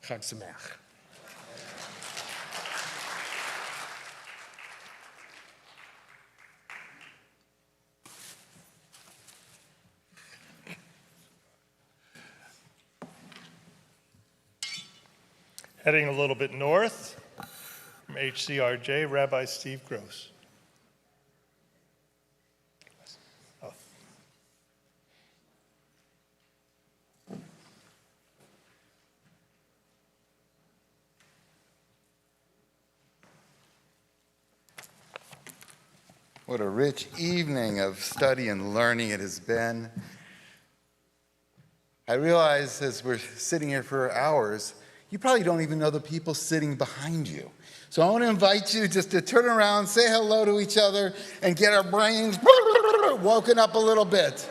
Chag Sameach. Heading a little bit north from HCRJ, Rabbi Steve Gross. Oh. What a rich evening of study and learning it has been. I realize as we're sitting here for hours, you probably don't even know the people sitting behind you. So I want to invite you just to turn around, say hello to each other, and get our brains woken up a little bit.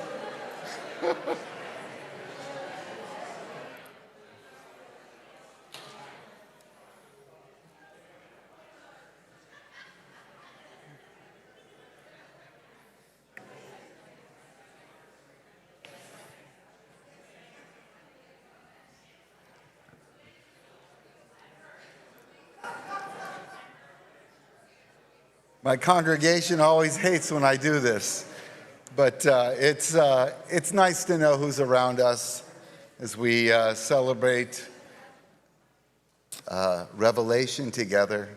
My congregation always hates when I do this, but it's nice to know who's around us as we celebrate Revelation together.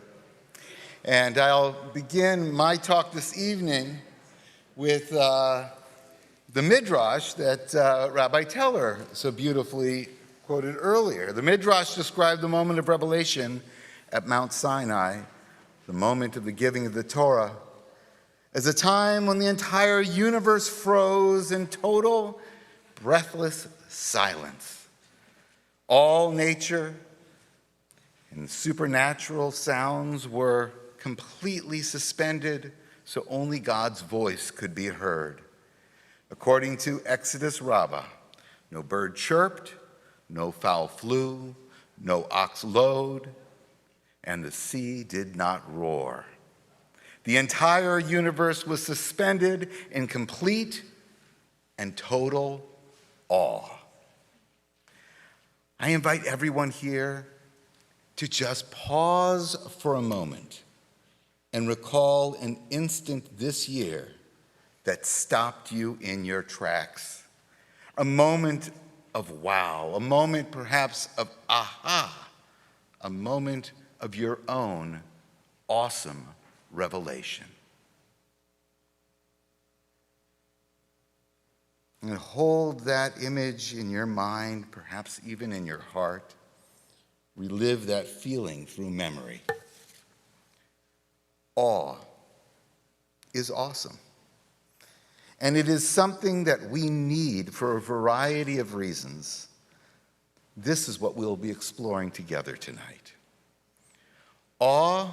And I'll begin my talk this evening with the Midrash that Rabbi Teller so beautifully quoted earlier. The Midrash described the moment of revelation at Mount Sinai, the moment of the giving of the Torah, as a time when the entire universe froze in total, breathless silence. All nature and supernatural sounds were completely suspended, so only God's voice could be heard. According to Exodus Rabbah, no bird chirped, no fowl flew, no ox lowed, and the sea did not roar. The entire universe was suspended in complete and total awe. I invite everyone here to just pause for a moment and recall an instant this year that stopped you in your tracks. A moment of wow, a moment perhaps of aha, a a moment of your own awesome revelation. And hold that image in your mind, perhaps even in your heart. Relive that feeling through memory. Awe is awesome. And it is something that we need for a variety of reasons. This is what we'll be exploring together tonight. Awe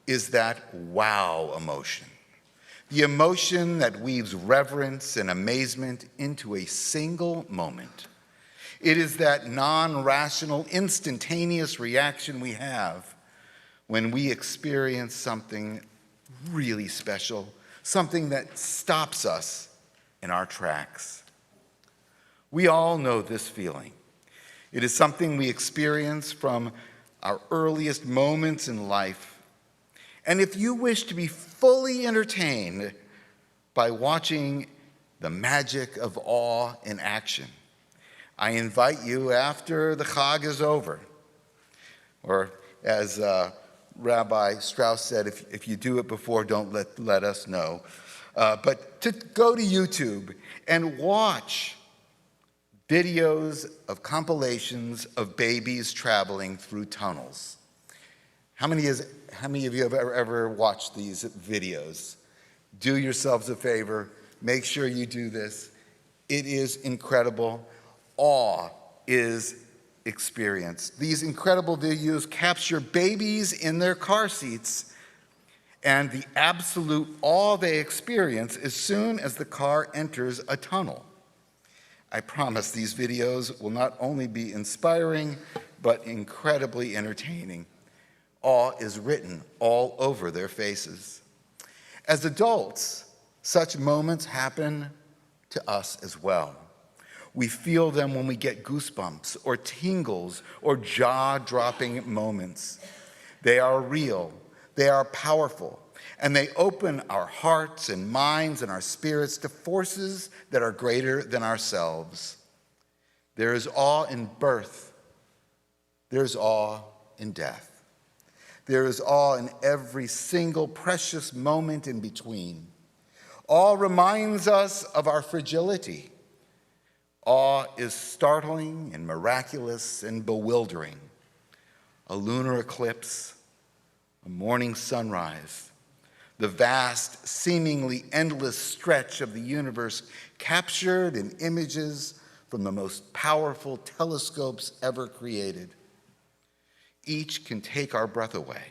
is that wow emotion. The emotion that weaves reverence and amazement into a single moment. It is that non-rational, instantaneous reaction we have when we experience something really special, something that stops us in our tracks. We all know this feeling. It is something we experience from our earliest moments in life. And if you wish to be fully entertained by watching the magic of awe in action, I invite you after the Chag is over, or as Rabbi Strauss said, if you do it before, don't let us know, but to go to YouTube and watch videos of compilations of babies traveling through tunnels. How many of you have ever watched these videos? Do yourselves a favor. Make sure you do this. It is incredible. Awe is experienced. These incredible videos capture babies in their car seats and the absolute awe they experience as soon as the car enters a tunnel. I promise these videos will not only be inspiring, but incredibly entertaining. Awe is written all over their faces. As adults, such moments happen to us as well. We feel them when we get goosebumps or tingles or jaw-dropping moments. They are real, they are powerful, and they open our hearts and minds and our spirits to forces that are greater than ourselves. There is awe in birth. There's awe in death. There is awe in every single precious moment in between. Awe reminds us of our fragility. Awe is startling and miraculous and bewildering. A lunar eclipse, a morning sunrise, the vast, seemingly endless stretch of the universe captured in images from the most powerful telescopes ever created. Each can take our breath away.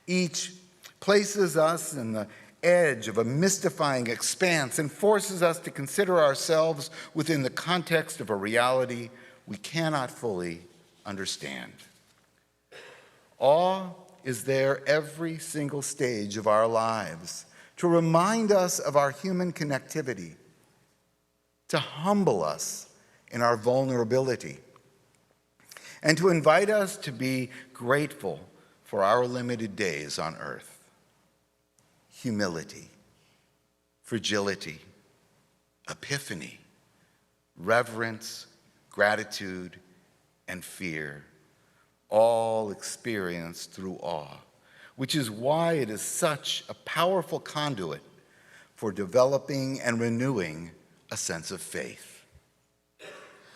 Each places us in the edge of a mystifying expanse and forces us to consider ourselves within the context of a reality we cannot fully understand. Awe is there every single stage of our lives to remind us of our human connectivity, to humble us in our vulnerability, and to invite us to be grateful for our limited days on earth. Humility, fragility, epiphany, reverence, gratitude, and fear, all experienced through awe, which is why it is such a powerful conduit for developing and renewing a sense of faith.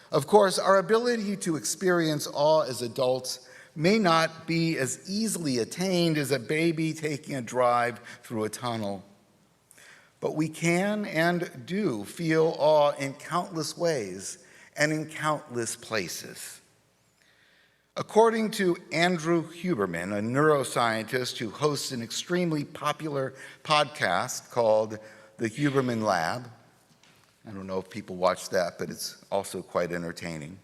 Of course, our ability to experience awe as adults may not be as easily attained as a baby taking a drive through a tunnel. But we can and do feel awe in countless ways and in countless places. According to Andrew Huberman, a neuroscientist who hosts an extremely popular podcast called The Huberman Lab, I don't know if people watch that, but it's also quite entertaining.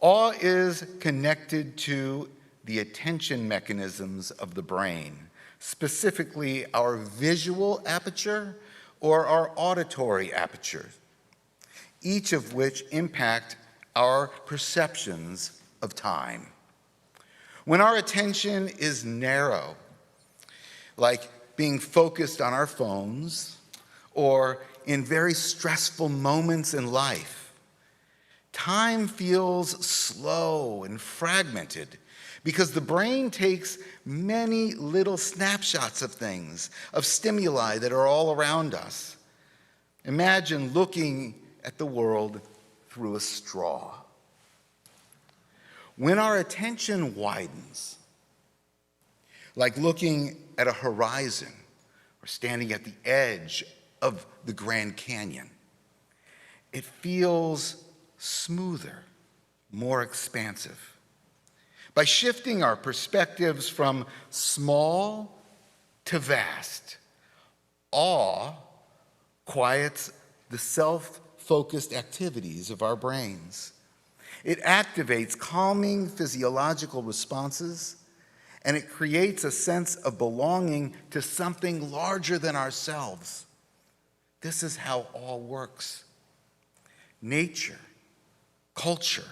Awe is connected to the attention mechanisms of the brain, specifically our visual aperture or our auditory aperture, each of which impact our perceptions of time. When our attention is narrow, like being focused on our phones or in very stressful moments in life, time feels slow and fragmented because the brain takes many little snapshots of things, of stimuli that are all around us. Imagine looking at the world through a straw. When our attention widens, like looking at a horizon or standing at the edge of the Grand Canyon, it feels smoother, more expansive. By shifting our perspectives from small to vast, awe quiets the self-focused activities of our brains. It activates calming physiological responses, and it creates a sense of belonging to something larger than ourselves. This is how awe works. Nature, culture,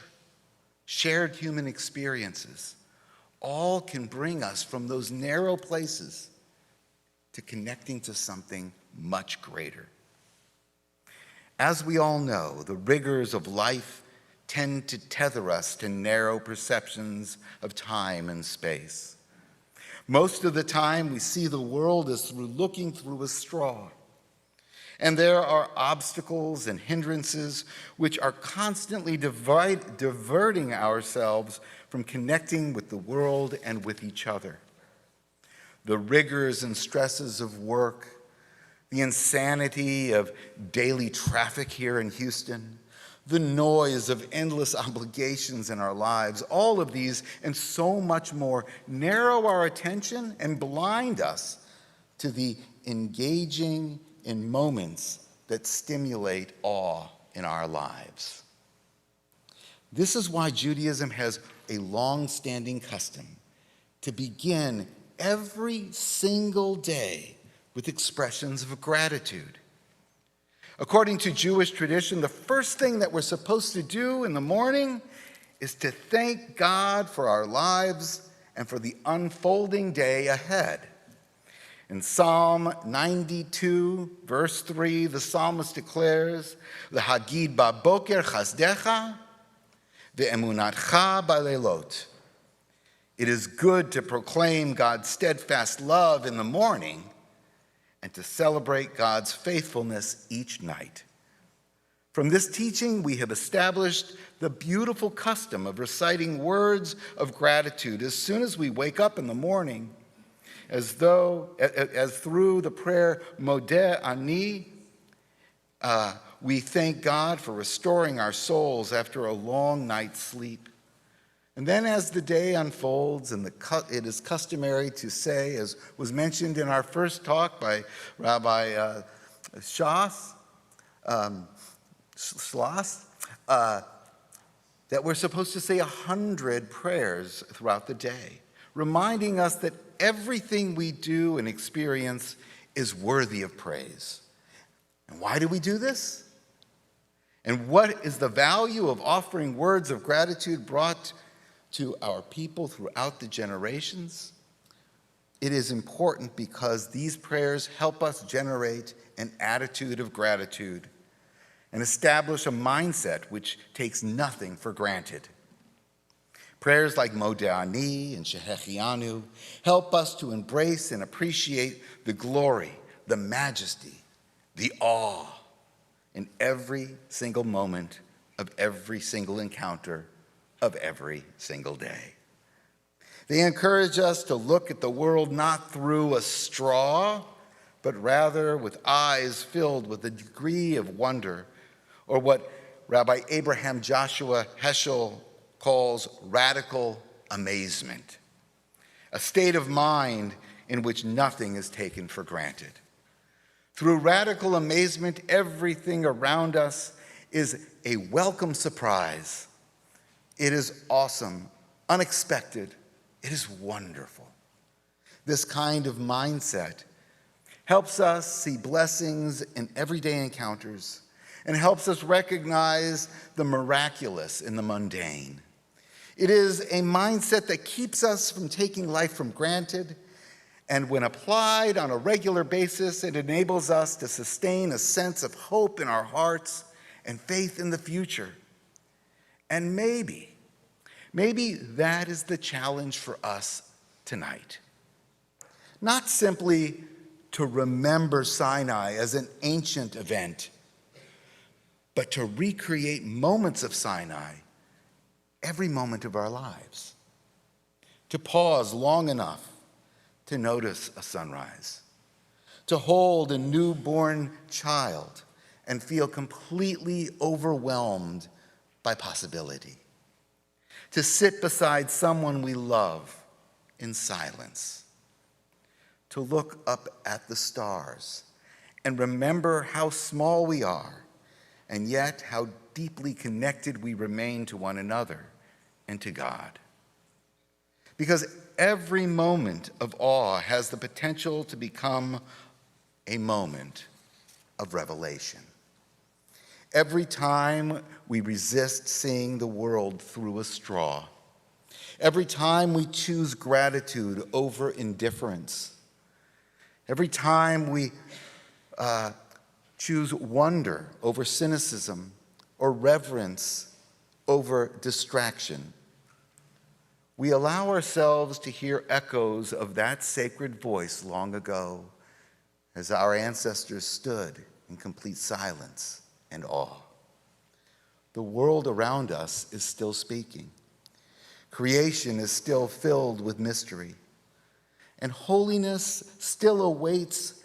shared human experiences, all can bring us from those narrow places to connecting to something much greater. As we all know, the rigors of life tend to tether us to narrow perceptions of time and space. Most of the time, we see the world as through looking through a straw. And there are obstacles and hindrances which are constantly diverting ourselves from connecting with the world and with each other. The rigors and stresses of work, the insanity of daily traffic here in Houston, the noise of endless obligations in our lives, all of these and so much more narrow our attention and blind us to the engaging in moments that stimulate awe in our lives. This is why Judaism has a long-standing custom to begin every single day with expressions of gratitude. According to Jewish tradition, the first thing that we're supposed to do in the morning is to thank God for our lives and for the unfolding day ahead. In Psalm 92, verse 3, the psalmist declares, "L'hagid ba'boker chasdecha, ve'emunatcha ba'leilot." It is good to proclaim God's steadfast love in the morning and to celebrate God's faithfulness each night. From this teaching, we have established the beautiful custom of reciting words of gratitude as soon as we wake up in the morning, as through the prayer Modeh Ani, we thank God for restoring our souls after a long night's sleep. And then as the day unfolds, and it is customary to say, as was mentioned in our first talk by Rabbi Schloss, that we're supposed to say 100 prayers throughout the day, reminding us that everything we do and experience is worthy of praise. And why do we do this? And what is the value of offering words of gratitude brought to our people throughout the generations? It is important because these prayers help us generate an attitude of gratitude and establish a mindset which takes nothing for granted. Prayers like Modeh Ani and Shehechianu help us to embrace and appreciate the glory, the majesty, the awe in every single moment of every single encounter of every single day. They encourage us to look at the world not through a straw, but rather with eyes filled with a degree of wonder, or what Rabbi Abraham Joshua Heschel calls radical amazement, a state of mind in which nothing is taken for granted. Through radical amazement, everything around us is a welcome surprise. It is awesome, unexpected. It is wonderful. This kind of mindset helps us see blessings in everyday encounters and helps us recognize the miraculous in the mundane. It is a mindset that keeps us from taking life for granted, and when applied on a regular basis, it enables us to sustain a sense of hope in our hearts and faith in the future. And maybe that is the challenge for us tonight. Not simply to remember Sinai as an ancient event, but to recreate moments of Sinai every moment of our lives. To pause long enough to notice a sunrise. To hold a newborn child and feel completely overwhelmed by possibility. To sit beside someone we love in silence. To look up at the stars and remember how small we are, and yet how deeply connected we remain to one another and to God. Because every moment of awe has the potential to become a moment of revelation. Every time we resist seeing the world through a straw, every time we choose gratitude over indifference, every time we choose wonder over cynicism or reverence over distraction, we allow ourselves to hear echoes of that sacred voice long ago as our ancestors stood in complete silence and awe. The world around us is still speaking. Creation is still filled with mystery. And holiness still awaits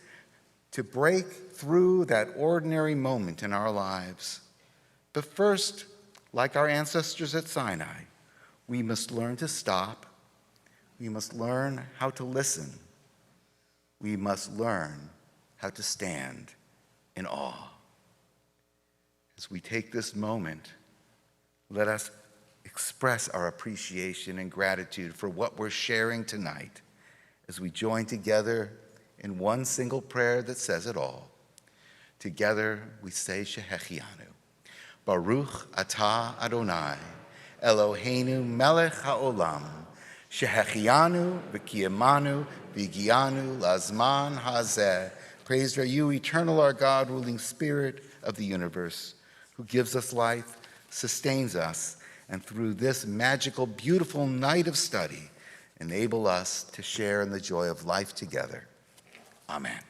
to break through that ordinary moment in our lives. But first, like our ancestors at Sinai, we must learn to stop. We must learn how to listen. We must learn how to stand in awe. As we take this moment, let us express our appreciation and gratitude for what we're sharing tonight as we join together in one single prayer that says it all. Together we say Shehechianu. Baruch atah Adonai, Eloheinu melech haolam, Shehechianu v'kiyamanu v'gianu lazman hazeh. Praised are you, eternal our God, ruling spirit of the universe, who gives us life, sustains us, and through this magical, beautiful night of study, enable us to share in the joy of life together. Amen.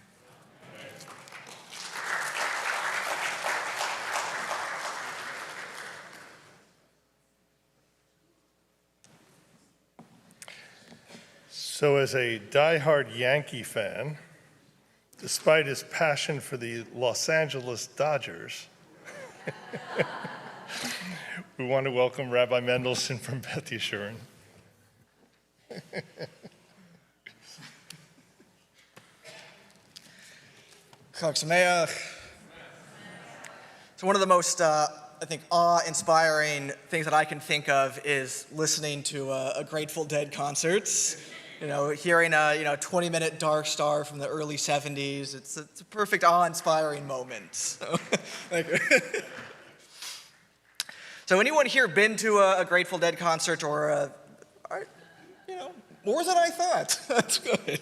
So as a diehard Yankee fan, despite his passion for the Los Angeles Dodgers, we want to welcome Rabbi Mendelson from Beth Yeshurun. Chag Sameach. So one of the most, I think, awe-inspiring things that I can think of is listening to a Grateful Dead concert. You know, hearing a 20-minute Dark Star from the early 70s. It's a perfect awe-inspiring moment. So anyone here been to a Grateful Dead concert or more than I thought. That's good.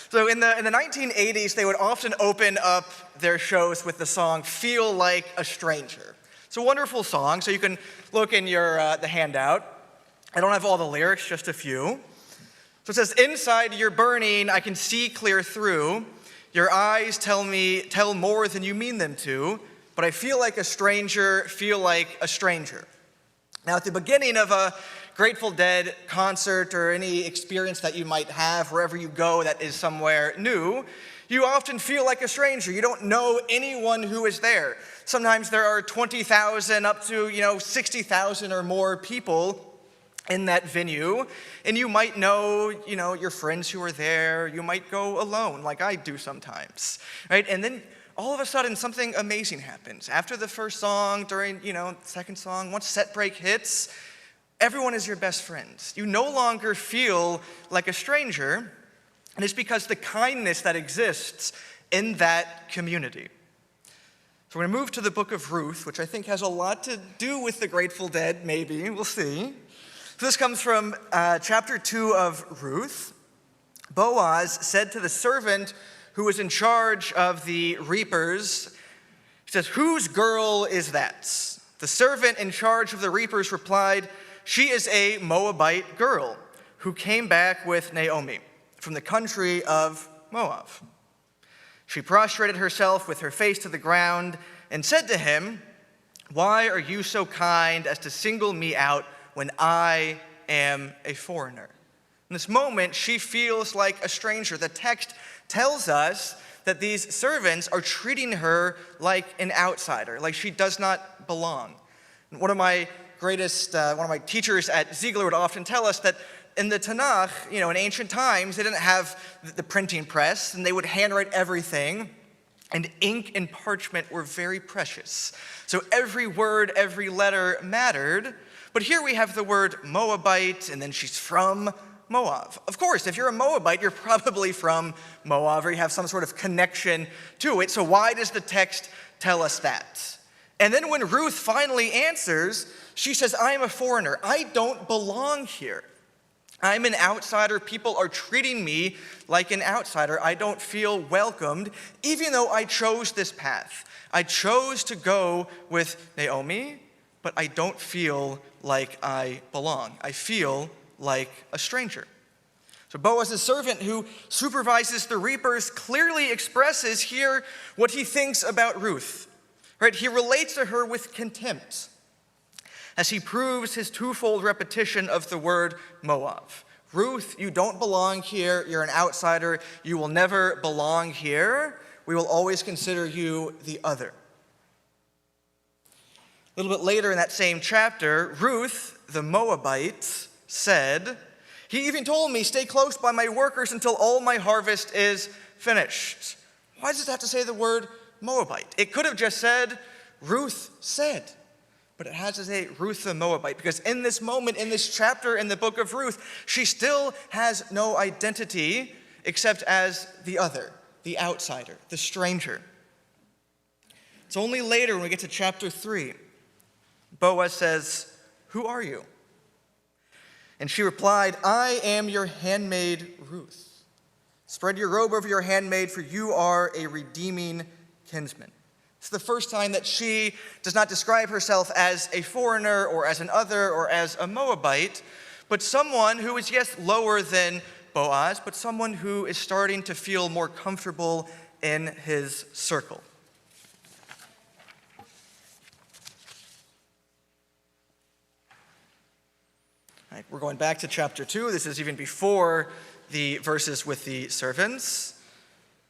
So in the 1980s, they would often open up their shows with the song "Feel Like a Stranger." It's a wonderful song, so you can look in the handout. I don't have all the lyrics, just a few. So it says, "Inside you're burning, I can see clear through. Your eyes tell more than you mean them to, but I feel like a stranger, feel like a stranger." Now, at the beginning of a Grateful Dead concert or any experience that you might have wherever you go that is somewhere new, you often feel like a stranger. You don't know anyone who is there. Sometimes there are 20,000 up to 60,000 or more people in that venue, and you might know your friends who are there. You might go alone, like I do sometimes, right? And then all of a sudden, something amazing happens. After the first song, during the second song, once set break hits, everyone is your best friends. You no longer feel like a stranger, and it's because the kindness that exists in that community. So we're going to move to the book of Ruth, which I think has a lot to do with the Grateful Dead, maybe. We'll see. So this comes from chapter 2 of Ruth. Boaz said to the servant who was in charge of the reapers, he says, "Whose girl is that?" The servant in charge of the reapers replied, "She is a Moabite girl who came back with Naomi from the country of Moab." She prostrated herself with her face to the ground and said to him, "Why are you so kind as to single me out when I am a foreigner?" In this moment, she feels like a stranger. The text tells us that these servants are treating her like an outsider, like she does not belong. One of my teachers at Ziegler would often tell us that in the Tanakh, in ancient times, they didn't have the printing press, and they would handwrite everything, and ink and parchment were very precious. So every word, every letter mattered. But here we have the word Moabite, and then she's from Moab. Of course, if you're a Moabite, you're probably from Moab, or you have some sort of connection to it. So why does the text tell us that? And then when Ruth finally answers, she says, "I am a foreigner. I don't belong here. I'm an outsider. People are treating me like an outsider. I don't feel welcomed, even though I chose this path. I chose to go with Naomi, but I don't feel like I belong. I feel like a stranger." So Boaz's servant who supervises the reapers clearly expresses here what he thinks about Ruth. Right? He relates to her with contempt as he proves his twofold repetition of the word Moab. "Ruth, you don't belong here. You're an outsider. You will never belong here. We will always consider you the other." A little bit later in that same chapter, Ruth, the Moabite, said, "He even told me, 'Stay close by my workers until all my harvest is finished.'" Why does it have to say the word Moabite? It could have just said, "Ruth said." But it has to say Ruth the Moabite, because in this moment, in this chapter in the book of Ruth, she still has no identity except as the other, the outsider, the stranger. It's only later when we get to chapter 3, Boaz says, "Who are you?" And she replied, "I am your handmaid Ruth. Spread your robe over your handmaid, for you are a redeeming kinsman." It's the first time that she does not describe herself as a foreigner or as an other or as a Moabite, but someone who is, yes, lower than Boaz, but someone who is starting to feel more comfortable in his circle. All right, we're going back to chapter 2. This is even before the verses with the servants.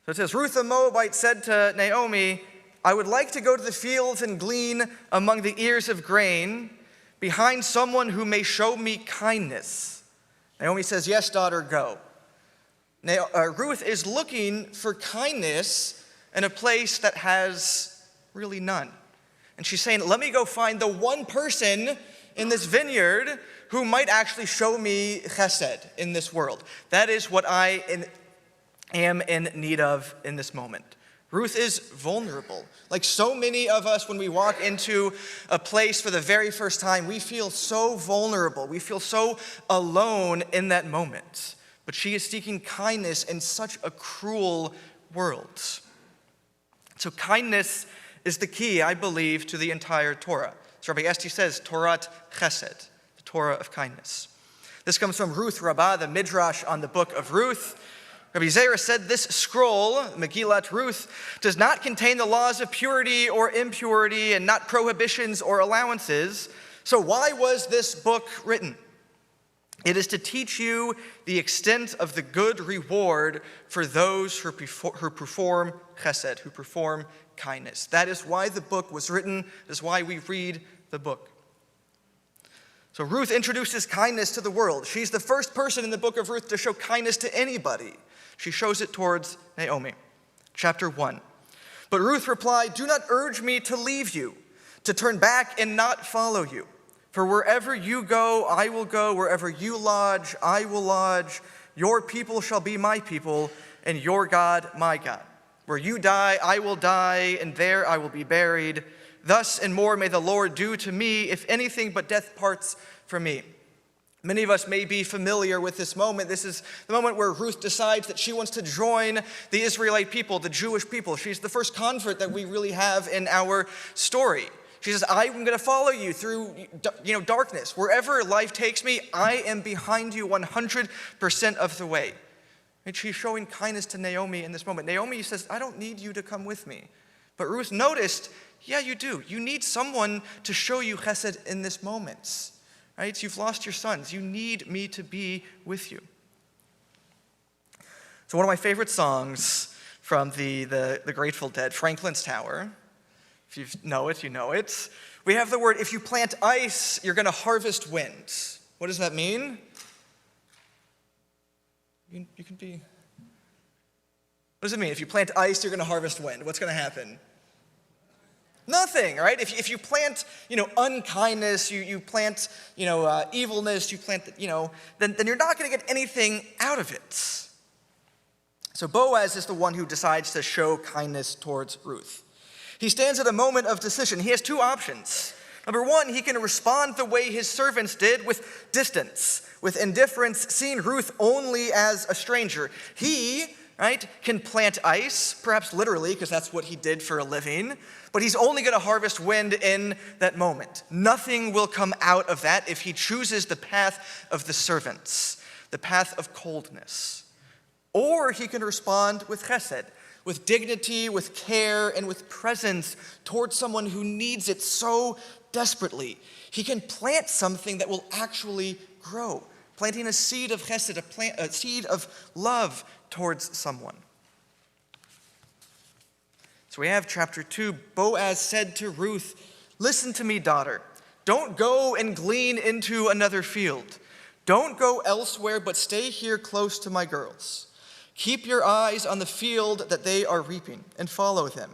So it says, "Ruth the Moabite said to Naomi, 'I would like to go to the fields and glean among the ears of grain behind someone who may show me kindness.' Naomi says, 'Yes, daughter, go.' Ruth is looking for kindness in a place that has really none. And she's saying, 'Let me go find the one person in this vineyard who might actually show me chesed in this world. That is what I am in need of in this moment.'" Ruth is vulnerable. Like so many of us, when we walk into a place for the very first time, we feel so vulnerable. We feel so alone in that moment. But she is seeking kindness in such a cruel world. So kindness is the key, I believe, to the entire Torah. So Rabbi Estes says, Torat Chesed, the Torah of kindness. This comes from Ruth Rabbah, the Midrash on the book of Ruth. Rabbi Zera said this scroll, Megillat Ruth, does not contain the laws of purity or impurity and not prohibitions or allowances. So why was this book written? It is to teach you the extent of the good reward for those who perform chesed, who perform kindness. That is why the book was written. That is why we read the book. So Ruth introduces kindness to the world. She's the first person in the book of Ruth to show kindness to anybody. She shows it towards Naomi. Chapter 1. But Ruth replied, "Do not urge me to leave you, to turn back and not follow you. For wherever you go, I will go. Wherever you lodge, I will lodge. Your people shall be my people, and your God my God. Where you die, I will die, and there I will be buried. Thus and more may the Lord do to me, if anything but death parts from me." Many of us may be familiar with this moment. This is the moment where Ruth decides that she wants to join the Israelite people, the Jewish people. She's the first convert that we really have in our story. She says, I'm going to follow you through darkness. Wherever life takes me, I am behind you 100% of the way. And she's showing kindness to Naomi in this moment. Naomi says, I don't need you to come with me. But Ruth noticed, yeah, you do. You need someone to show you chesed in this moment. Right? You've lost your sons. You need me to be with you. So one of my favorite songs from the Grateful Dead, Franklin's Tower. If you know it, you know it. We have the word, if you plant ice, you're going to harvest wind. What does that mean? You can be... What does it mean? If you plant ice, you're going to harvest wind. What's going to happen? Nothing, right? If you plant, unkindness, you plant, evilness, you plant, then you're not going to get anything out of it. So Boaz is the one who decides to show kindness towards Ruth. He stands at a moment of decision. He has two options. Number one, he can respond the way his servants did, with distance, with indifference, seeing Ruth only as a stranger. He, right, can plant ice, perhaps literally, because that's what he did for a living, but he's only going to harvest wind in that moment. Nothing will come out of that if he chooses the path of the servants, the path of coldness. Or he can respond with chesed, with dignity, with care, and with presence towards someone who needs it so desperately. He can plant something that will actually grow, planting a seed of chesed, a seed of love towards someone. So we have chapter 2. Boaz said to Ruth, listen to me, daughter. Don't go and glean into another field. Don't go elsewhere, but stay here close to my girls. Keep your eyes on the field that they are reaping and follow them.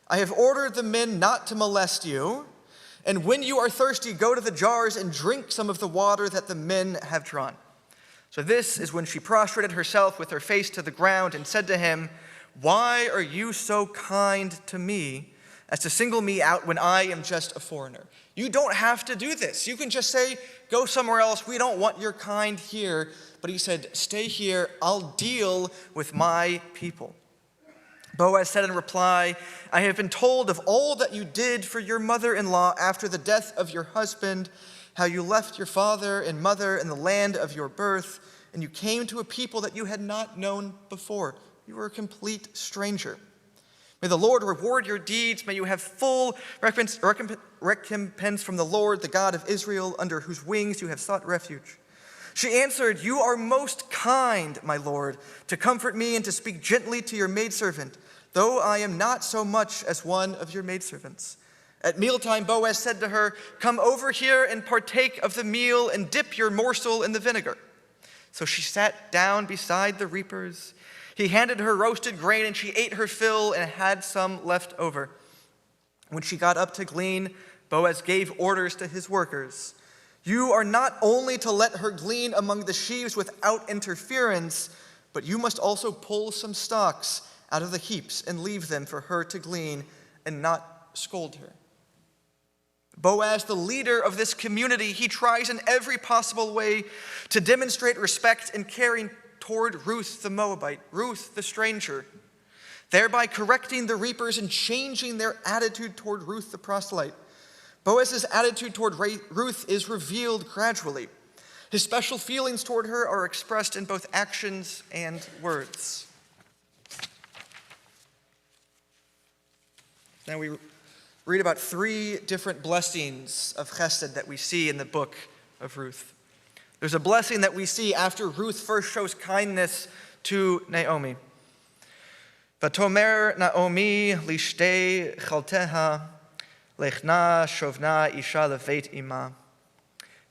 I have ordered the men not to molest you, and when you are thirsty, go to the jars and drink some of the water that the men have drawn. So this is when she prostrated herself with her face to the ground and said to him, why are you so kind to me as to single me out when I am just a foreigner? You don't have to do this. You can just say, go somewhere else. We don't want your kind here. But he said, stay here. I'll deal with my people. Boaz said in reply, I have been told of all that you did for your mother-in-law after the death of your husband, how you left your father and mother in the land of your birth, and you came to a people that you had not known before. You were a complete stranger. May the Lord reward your deeds. May you have full recompense from the Lord, the God of Israel, under whose wings you have sought refuge. She answered, you are most kind, my Lord, to comfort me and to speak gently to your maidservant, though I am not so much as one of your maidservants. At mealtime, Boaz said to her, come over here and partake of the meal and dip your morsel in the vinegar. So she sat down beside the reapers. He handed her roasted grain, and she ate her fill and had some left over. When she got up to glean, Boaz gave orders to his workers. You are not only to let her glean among the sheaves without interference, but you must also pull some stalks out of the heaps and leave them for her to glean and not scold her. Boaz, the leader of this community, he tries in every possible way to demonstrate respect and caring toward Ruth the Moabite, Ruth the stranger, thereby correcting the reapers and changing their attitude toward Ruth the proselyte. Boaz's attitude toward Ruth is revealed gradually. His special feelings toward her are expressed in both actions and words. Now we read about 3 different blessings of chesed that we see in the book of Ruth. There's a blessing that we see after Ruth first shows kindness to Naomi. Vatomer Naomi lishtei chalteha lechna shovna isha levet ima.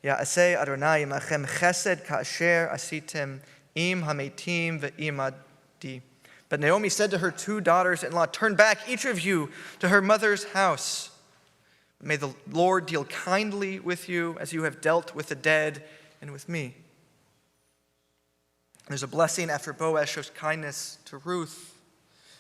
Ya'aseh Adonai imachem chesed ka'asher asitem im hametim ve'imadi. But Naomi said to her 2 daughters-in-law, turn back, each of you, to her mother's house. May the Lord deal kindly with you as you have dealt with the dead and with me. There's a blessing after Boaz shows kindness to Ruth.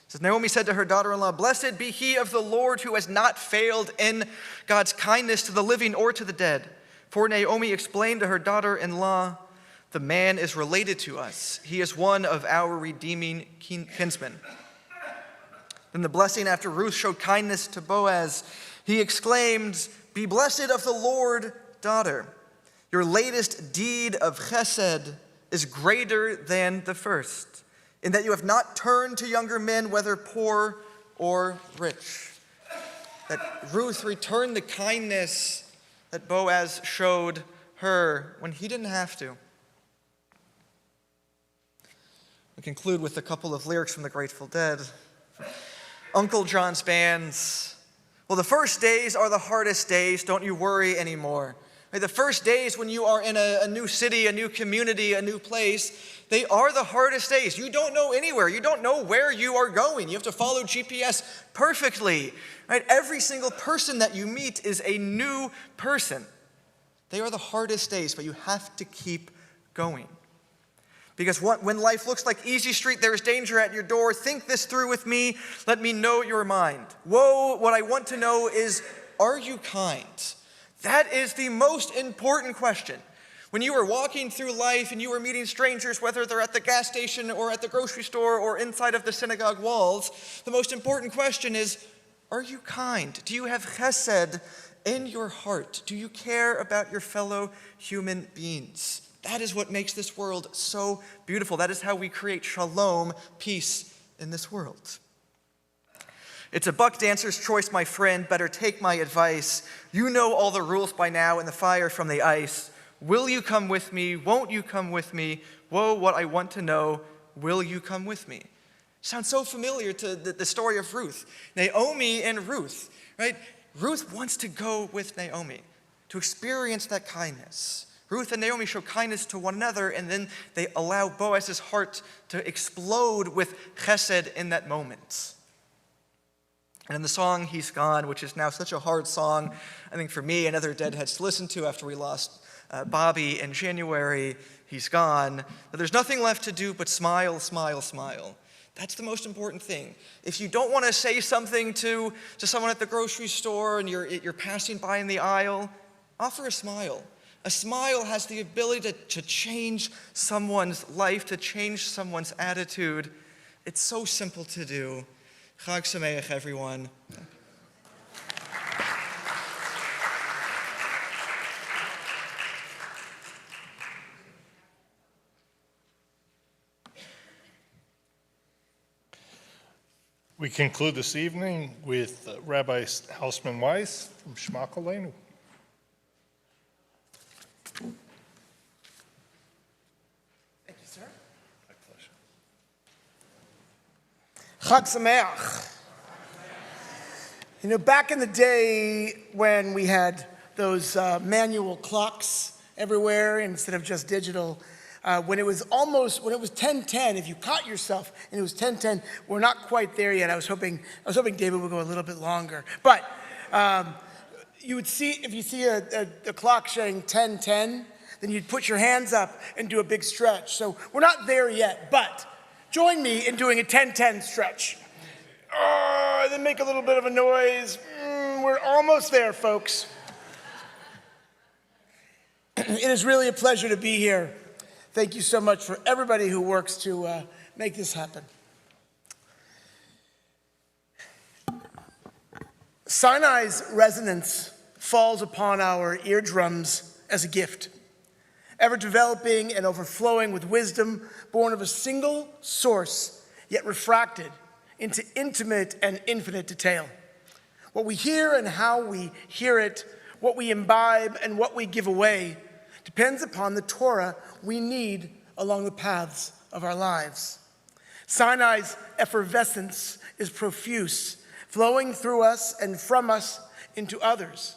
It says, Naomi said to her daughter-in-law, blessed be he of the Lord who has not failed in God's kindness to the living or to the dead. For Naomi explained to her daughter-in-law, the man is related to us. He is one of our redeeming kinsmen. Then the blessing after Ruth showed kindness to Boaz He exclaimed, "Be blessed of the Lord, daughter. Your latest deed of chesed is greater than the first, in that you have not turned to younger men, whether poor or rich." That Ruth returned the kindness that Boaz showed her when he didn't have to. We conclude with a couple of lyrics from the Grateful Dead. Uncle John's bands. Well, the first days are the hardest days, don't you worry anymore. Right, the first days when you are in a new city, a new community, a new place, they are the hardest days. You don't know anywhere. You don't know where you are going. You have to follow GPS perfectly. Right? Every single person that you meet is a new person. They are the hardest days, but you have to keep going. Because when life looks like easy street, there is danger at your door. Think this through with me. Let me know your mind. Whoa, what I want to know is, are you kind? That is the most important question. When you are walking through life and you are meeting strangers, whether they're at the gas station or at the grocery store or inside of the synagogue walls, the most important question is, are you kind? Do you have chesed in your heart? Do you care about your fellow human beings? That is what makes this world so beautiful. That is how we create shalom, peace in this world. It's a buck dancer's choice, my friend. Better take my advice. You know all the rules by now in the fire from the ice. Will you come with me? Won't you come with me? Whoa, what I want to know, will you come with me? Sounds so familiar to the story of Ruth. Naomi and Ruth, right? Ruth wants to go with Naomi to experience that kindness. Ruth and Naomi show kindness to one another, and then they allow Boaz's heart to explode with chesed in that moment. And in the song, He's Gone, which is now such a hard song, I think for me and other deadheads to listen to after we lost Bobby in January, He's gone, but there's nothing left to do but smile, smile, smile. That's the most important thing. If you don't want to say something to someone at the grocery store and you're passing by in the aisle, offer a smile. A smile has the ability to change someone's life, to change someone's attitude. It's so simple to do. Chag Sameach, everyone. We conclude this evening with Rabbi Houseman Weiss from Shmakolenu. Thank you, sir. My pleasure. Chag Sameach. You know, back in the day when we had those manual clocks everywhere instead of just digital, when it was 10:10, if you caught yourself and it was 10:10, we're not quite there yet. I was hoping David would go a little bit longer. But you would see, if you see a clock saying 10:10, then you'd put your hands up and do a big stretch. So we're not there yet, but join me in doing a 10:10 stretch. Then make a little bit of a noise. We're almost there, folks. It is really a pleasure to be here. Thank you so much for everybody who works to make this happen. Sinai's resonance falls upon our eardrums as a gift, ever developing and overflowing with wisdom born of a single source, yet refracted into intimate and infinite detail. What we hear and how we hear it, what we imbibe and what we give away, depends upon the Torah we need along the paths of our lives. Sinai's effervescence is profuse, flowing through us and from us into others,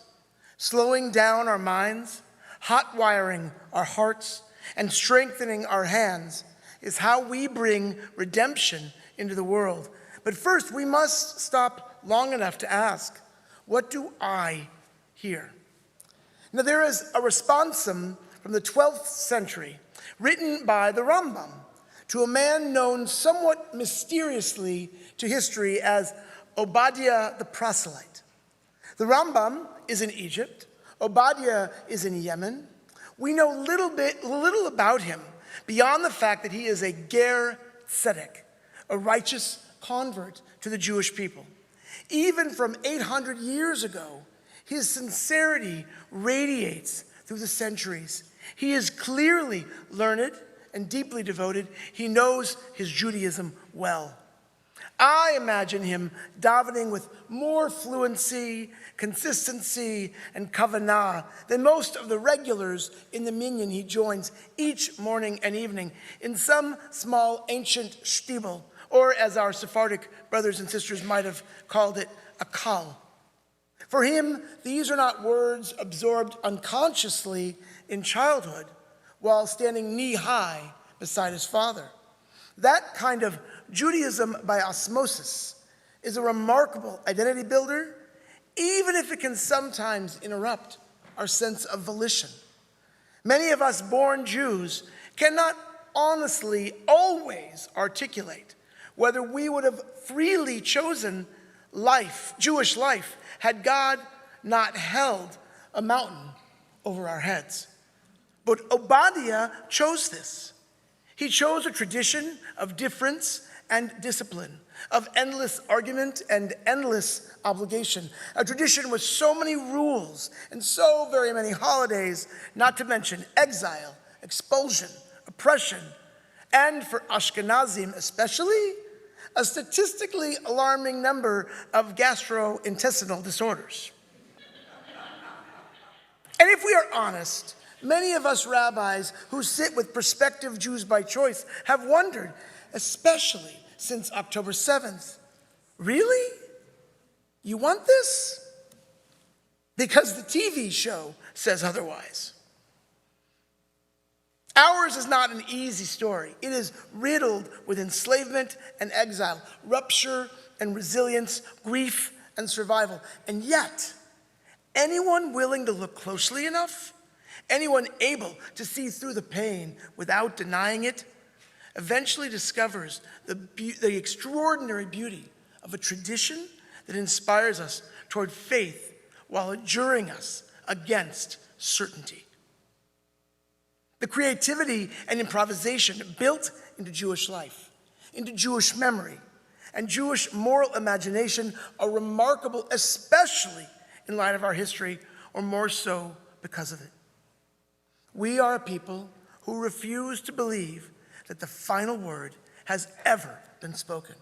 slowing down our minds, hot-wiring our hearts, and strengthening our hands is how we bring redemption into the world. But first, we must stop long enough to ask, what do I hear? Now, there is a responsum from the 12th century written by the Rambam to a man known somewhat mysteriously to history as Obadiah the proselyte. The Rambam is in Egypt. Obadiah is in Yemen. We know little about him beyond the fact that he is a ger tzedek, a righteous convert to the Jewish people. Even from 800 years ago, his sincerity radiates through the centuries. He is clearly learned and deeply devoted. He knows his Judaism well. I imagine him davening with more fluency, consistency, and kavanah than most of the regulars in the minyan he joins each morning and evening in some small ancient shtibel, or as our Sephardic brothers and sisters might have called it, a kal. For him, these are not words absorbed unconsciously in childhood while standing knee-high beside his father. That kind of Judaism by osmosis is a remarkable identity builder, even if it can sometimes interrupt our sense of volition. Many of us born Jews cannot honestly always articulate whether we would have freely chosen life, Jewish life, had God not held a mountain over our heads. But Obadiah chose this. He chose a tradition of difference and discipline, of endless argument and endless obligation, a tradition with so many rules and so very many holidays, not to mention exile, expulsion, oppression, and for Ashkenazim especially, a statistically alarming number of gastrointestinal disorders. And if we are honest, many of us rabbis who sit with prospective Jews by choice have wondered, especially since October 7th, really? You want this? Because the TV show says otherwise. Ours is not an easy story. It is riddled with enslavement and exile, rupture and resilience, grief and survival. And yet, anyone willing to look closely enough, anyone able to see through the pain without denying it, eventually discovers the extraordinary beauty of a tradition that inspires us toward faith while adjuring us against certainty. The creativity and improvisation built into Jewish life, into Jewish memory, and Jewish moral imagination are remarkable, especially in light of our history, or more so because of it. We are a people who refuse to believe that the final word has ever been spoken.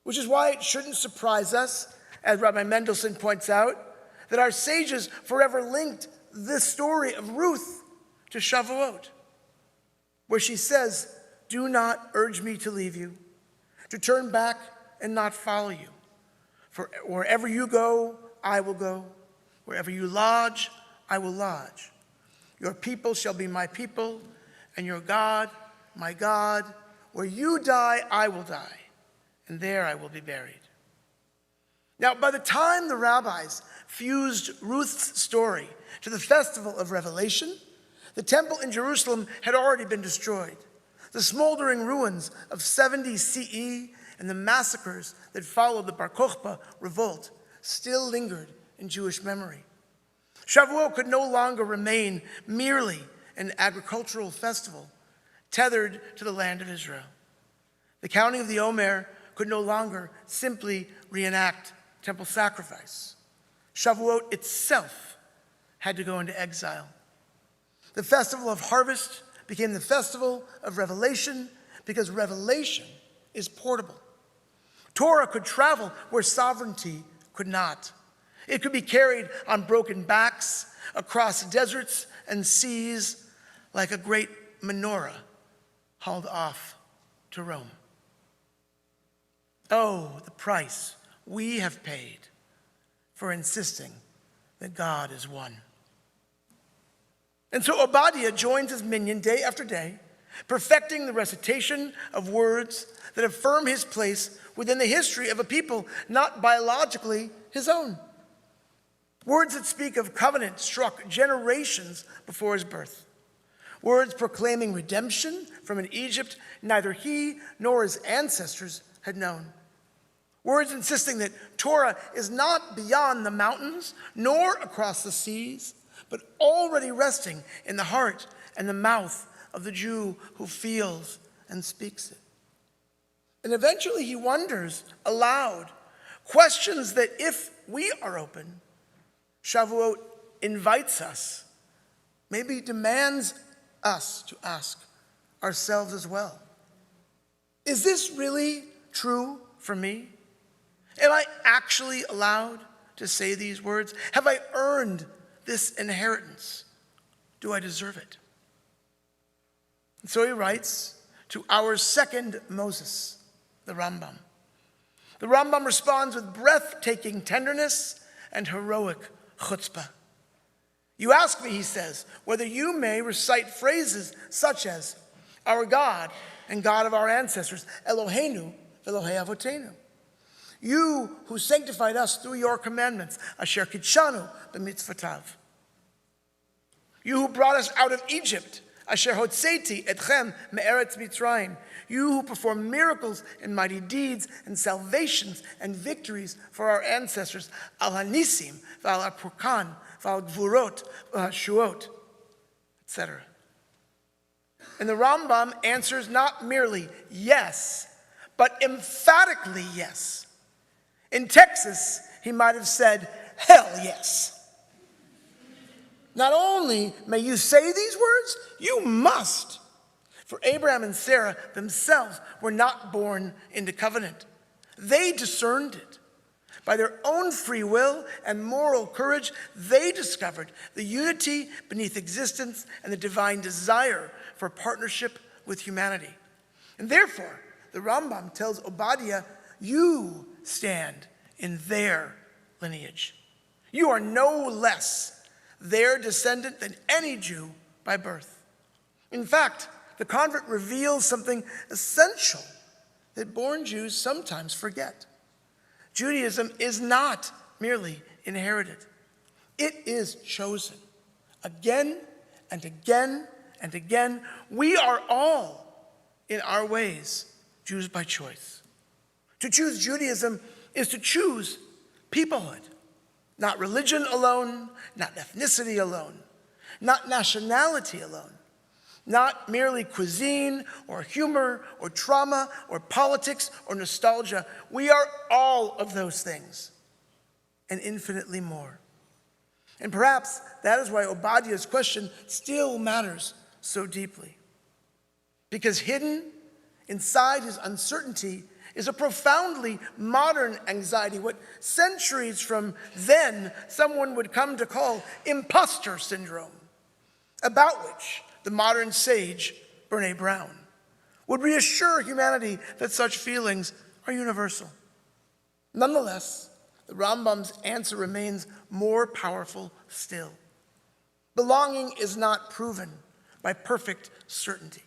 Which is why it shouldn't surprise us, as Rabbi Mendelson points out, that our sages forever linked this story of Ruth to Shavuot, where she says, "Do not urge me to leave you, to turn back and not follow you. For wherever you go, I will go. Wherever you lodge, I will lodge. Your people shall be my people, and your God, my God. Where you die, I will die, and there I will be buried." Now, by the time the rabbis fused Ruth's story to the festival of Revelation, the temple in Jerusalem had already been destroyed. The smoldering ruins of 70 CE and the massacres that followed the Bar Kokhba revolt still lingered in Jewish memory. Shavuot could no longer remain merely an agricultural festival tethered to the land of Israel. The counting of the Omer could no longer simply reenact temple sacrifice. Shavuot itself had to go into exile. The festival of harvest became the festival of revelation because revelation is portable. Torah could travel where sovereignty could not. It could be carried on broken backs across deserts and seas like a great menorah hauled off to Rome. Oh, the price we have paid for insisting that God is one. And so Obadiah joins his minyan day after day, perfecting the recitation of words that affirm his place within the history of a people not biologically his own. Words that speak of covenant struck generations before his birth. Words proclaiming redemption from an Egypt neither he nor his ancestors had known. Words insisting that Torah is not beyond the mountains nor across the seas, but already resting in the heart and the mouth of the Jew who feels and speaks it. And eventually he wonders aloud Questions that, if we are open, Shavuot invites us, maybe demands us to ask ourselves as well. Is this really true for me? Am I actually allowed to say these words? Have I earned this inheritance? Do I deserve it? And so he writes to our second Moses, the Rambam. The Rambam responds with breathtaking tenderness and heroic chutzpah. You ask me, he says, whether you may recite phrases such as, our God and God of our ancestors, Eloheinu v'Elohei Avotenu. You who sanctified us through your commandments, Asher Kitshanu b'mitzvotav. You who brought us out of Egypt, Asher Hotzeti etchem me'eretz Mitzrayim. You who perform miracles and mighty deeds and salvations and victories for our ancestors, Al Hanisim, V'al Apurkan, V'al Gvurot, V'al Shuot, etc. And the Rambam answers not merely yes, but emphatically yes. In Texas, he might have said, hell yes. Not only may you say these words, you must. For Abraham and Sarah themselves were not born into covenant. They discerned it. By their own free will and moral courage, they discovered the unity beneath existence and the divine desire for partnership with humanity. And therefore, the Rambam tells Obadiah, you stand in their lineage. You are no less their descendant than any Jew by birth. In fact, the convert reveals something essential that born Jews sometimes forget. Judaism is not merely inherited. It is chosen. Again and again and again, we are all, in our ways, Jews by choice. To choose Judaism is to choose peoplehood, not religion alone, not ethnicity alone, not nationality alone, not merely cuisine or humor or trauma or politics or nostalgia. We are all of those things and infinitely more. And perhaps that is why Obadiah's question still matters so deeply. Because hidden inside his uncertainty is a profoundly modern anxiety, what centuries from then someone would come to call imposter syndrome, about which the modern sage, Brene Brown, would reassure humanity that such feelings are universal. Nonetheless, the Rambam's answer remains more powerful still. Belonging is not proven by perfect certainty.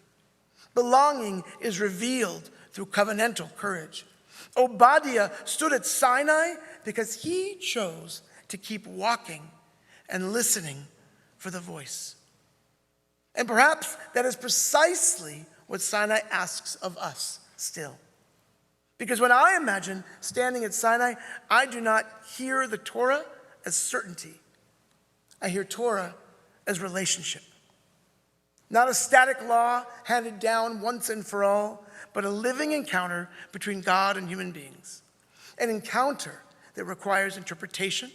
Belonging is revealed through covenantal courage. Obadiah stood at Sinai because he chose to keep walking and listening for the voice. And perhaps that is precisely what Sinai asks of us still. Because when I imagine standing at Sinai, I do not hear the Torah as certainty. I hear Torah as relationship. Not a static law handed down once and for all, but a living encounter between God and human beings. An encounter that requires interpretation,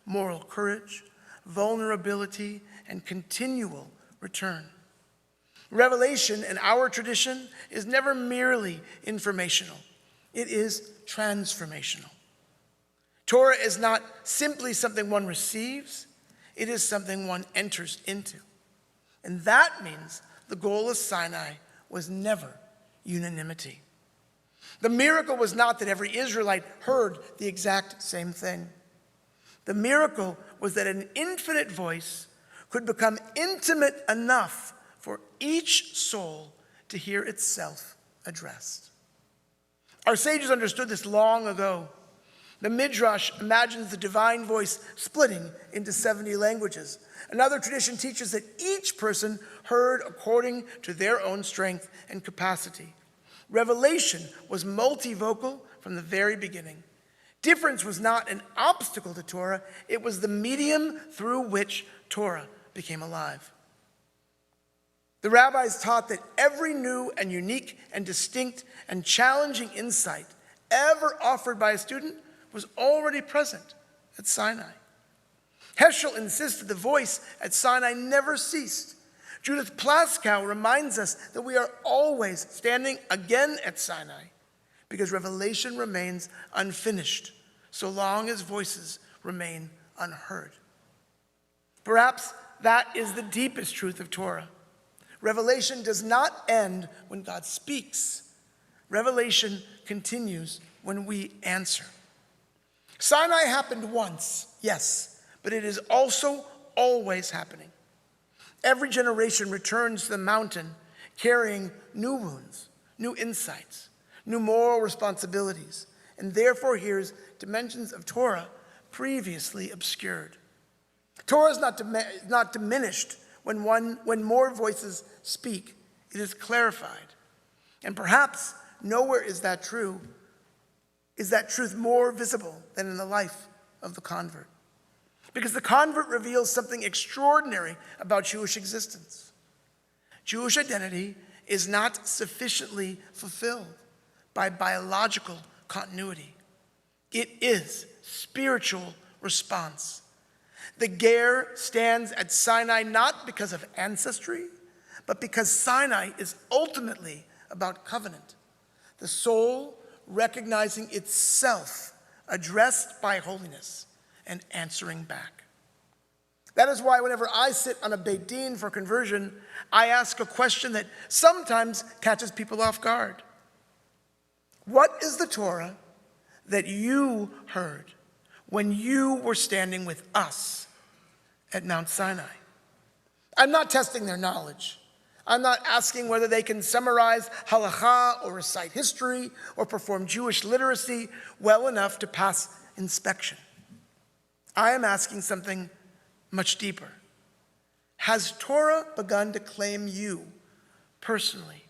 moral courage, vulnerability, and continual return. Revelation in our tradition is never merely informational. It is transformational. Torah is not simply something one receives, it is something one enters into. And that means the goal of Sinai was never unanimity. The miracle was not that every Israelite heard the exact same thing. The miracle was that an infinite voice could become intimate enough for each soul to hear itself addressed. Our sages understood this long ago. The Midrash imagines the divine voice splitting into 70 languages. Another tradition teaches that each person heard according to their own strength and capacity. Revelation was multivocal from the very beginning. Difference was not an obstacle to Torah, it was the medium through which Torah became alive. The rabbis taught that every new and unique and distinct and challenging insight ever offered by a student was already present at Sinai. Heschel insists that the voice at Sinai never ceased. Judith Plaskow reminds us that we are always standing again at Sinai because revelation remains unfinished so long as voices remain unheard. Perhaps that is the deepest truth of Torah. Revelation does not end when God speaks. Revelation continues when we answer. Sinai happened once, yes, but it is also always happening. Every generation returns to the mountain carrying new wounds, new insights, new moral responsibilities, and therefore hears dimensions of Torah previously obscured. Torah is not diminished when more voices speak. It is clarified. And perhaps nowhere is that truth more visible than in the life of the convert. Because the convert reveals something extraordinary about Jewish existence. Jewish identity is not sufficiently fulfilled by biological continuity. It is spiritual response. The Ger stands at Sinai not because of ancestry, but because Sinai is ultimately about covenant. The soul recognizing itself addressed by holiness and answering back. That is why whenever I sit on a Beit Din for conversion, I ask a question that sometimes catches people off guard. What is the Torah that you heard when you were standing with us at Mount Sinai? I'm not testing their knowledge. I'm not asking whether they can summarize halakha or recite history or perform Jewish literacy well enough to pass inspection. I am asking something much deeper. Has Torah begun to claim you personally?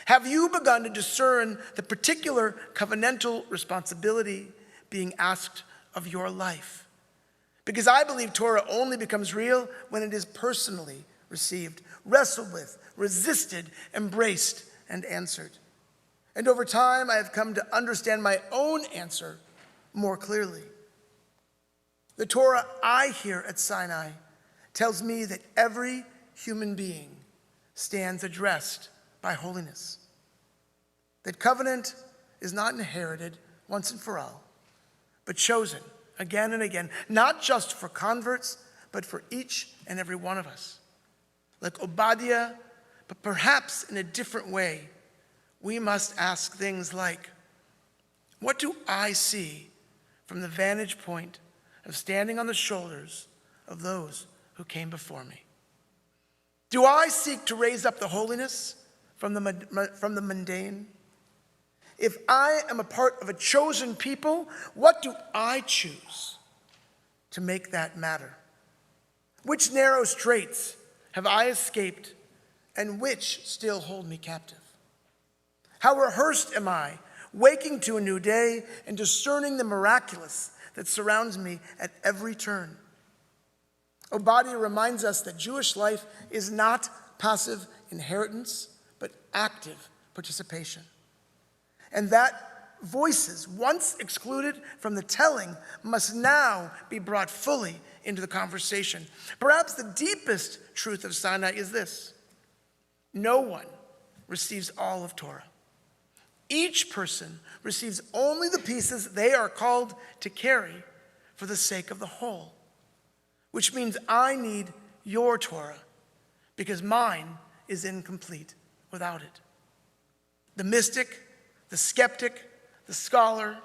Have you begun to discern the particular covenantal responsibility being asked of your life? Because I believe Torah only becomes real when it is personally received, wrestled with, resisted, embraced, and answered. And over time, I have come to understand my own answer more clearly. The Torah I hear at Sinai tells me that every human being stands addressed by holiness. That covenant is not inherited once and for all, but chosen again and again, not just for converts, but for each and every one of us. Like Obadiah, but perhaps in a different way, we must ask things like, what do I see from the vantage point of standing on the shoulders of those who came before me? Do I seek to raise up the holiness from the mundane? If I am a part of a chosen people, what do I choose to make that matter? Which narrow straits have I escaped, and which still hold me captive? How rehearsed am I, waking to a new day and discerning the miraculous that surrounds me at every turn? Obadiah reminds us that Jewish life is not passive inheritance, but active participation. And that voices, once excluded from the telling, must now be brought fully into the conversation. Perhaps the deepest truth of Sinai is this: no one receives all of Torah. Each person receives only the pieces they are called to carry for the sake of the whole, which means I need your Torah because mine is incomplete without it. The mystic, the skeptic, the scholar,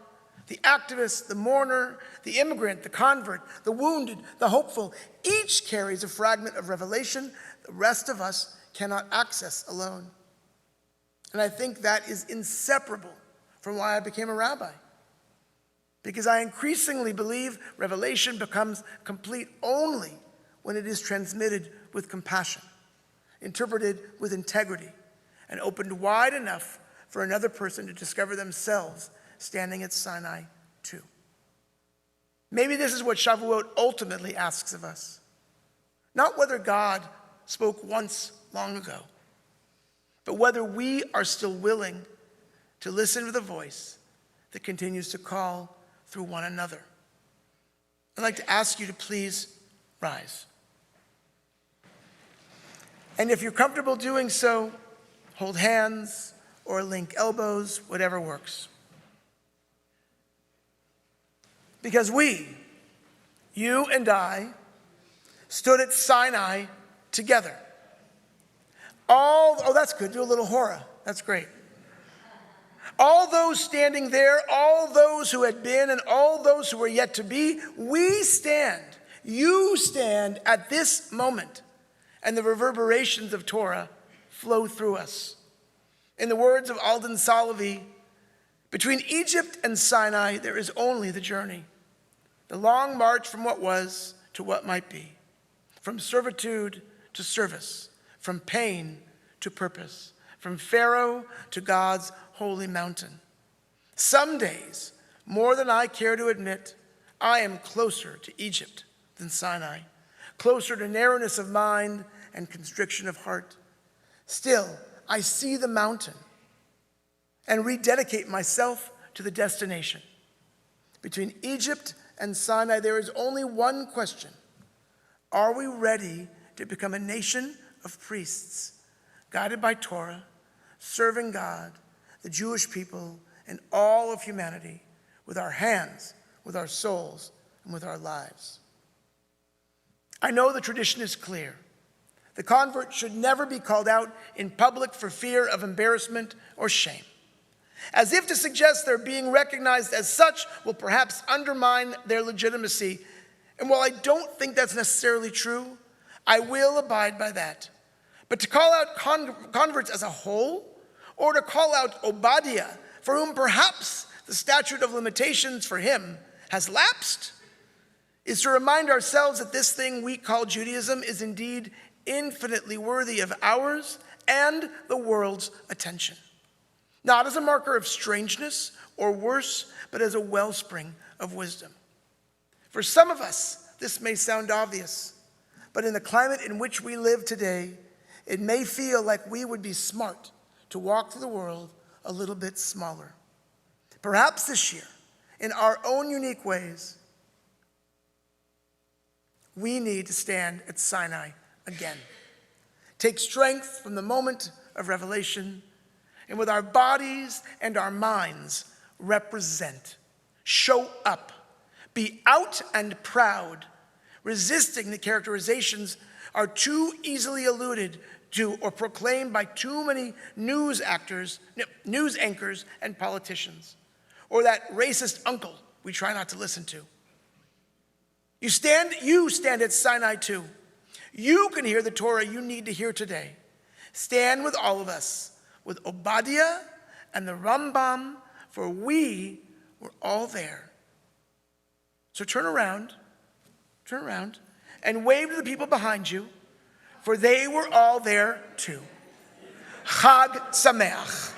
the activist, the mourner, the immigrant, the convert, the wounded, the hopeful, each carries a fragment of revelation the rest of us cannot access alone. And I think that is inseparable from why I became a rabbi. Because I increasingly believe revelation becomes complete only when it is transmitted with compassion, interpreted with integrity, and opened wide enough for another person to discover themselves standing at Sinai too. Maybe this is what Shavuot ultimately asks of us. Not whether God spoke once long ago, but whether we are still willing to listen to the voice that continues to call through one another. I'd like to ask you to please rise. And if you're comfortable doing so, hold hands or link elbows, whatever works. Because we, you and I, stood at Sinai together. Oh, that's good. Do a little hora. That's great. All those standing there, all those who had been, and all those who were yet to be, we stand, you stand at this moment, and the reverberations of Torah flow through us. In the words of Alden Salovey, between Egypt and Sinai, there is only the journey, the long march from what was to what might be, from servitude to service, from pain to purpose, from Pharaoh to God's holy mountain. Some days, more than I care to admit, I am closer to Egypt than Sinai, closer to narrowness of mind and constriction of heart. Still, I see the mountain and rededicate myself to the destination. Between Egypt and Sinai, there is only one question. Are we ready to become a nation of priests, guided by Torah, serving God, the Jewish people, and all of humanity, with our hands, with our souls, and with our lives? I know the tradition is clear. The convert should never be called out in public for fear of embarrassment or shame, as if to suggest their being recognized as such will perhaps undermine their legitimacy. And while I don't think that's necessarily true, I will abide by that. But to call out converts as a whole, or to call out Obadiah, for whom perhaps the statute of limitations for him has lapsed, is to remind ourselves that this thing we call Judaism is indeed infinitely worthy of ours and the world's attention. Not as a marker of strangeness or worse, but as a wellspring of wisdom. For some of us, this may sound obvious, but in the climate in which we live today, it may feel like we would be smart to walk through the world a little bit smaller. Perhaps this year, in our own unique ways, we need to stand at Sinai again. Take strength from the moment of revelation, and with our bodies and our minds, represent, show up, be out and proud, resisting the characterizations are too easily alluded to or proclaimed by too many news anchors and politicians, or that racist uncle we try not to listen to. You stand at Sinai too. You can hear the Torah you need to hear today. Stand with all of us, with Obadiah and the Rambam, for we were all there. So turn around, and wave to the people behind you, for they were all there too. Chag Sameach.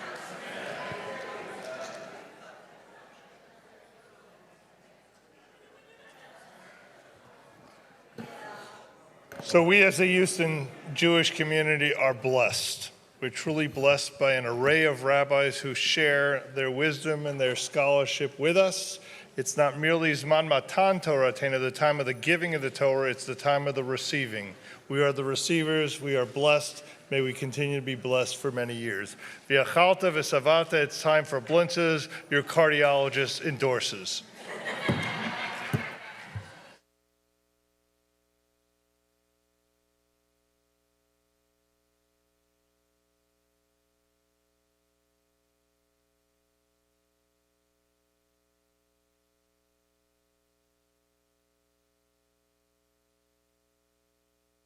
So we as a Houston Jewish community are blessed. We're truly blessed by an array of rabbis who share their wisdom and their scholarship with us. It's not merely Zman Matan Torah, the time of the giving of the Torah, it's the time of the receiving. We are the receivers, we are blessed. May we continue to be blessed for many years. V'achalta v'savata, it's time for Blintz's, your cardiologist endorses.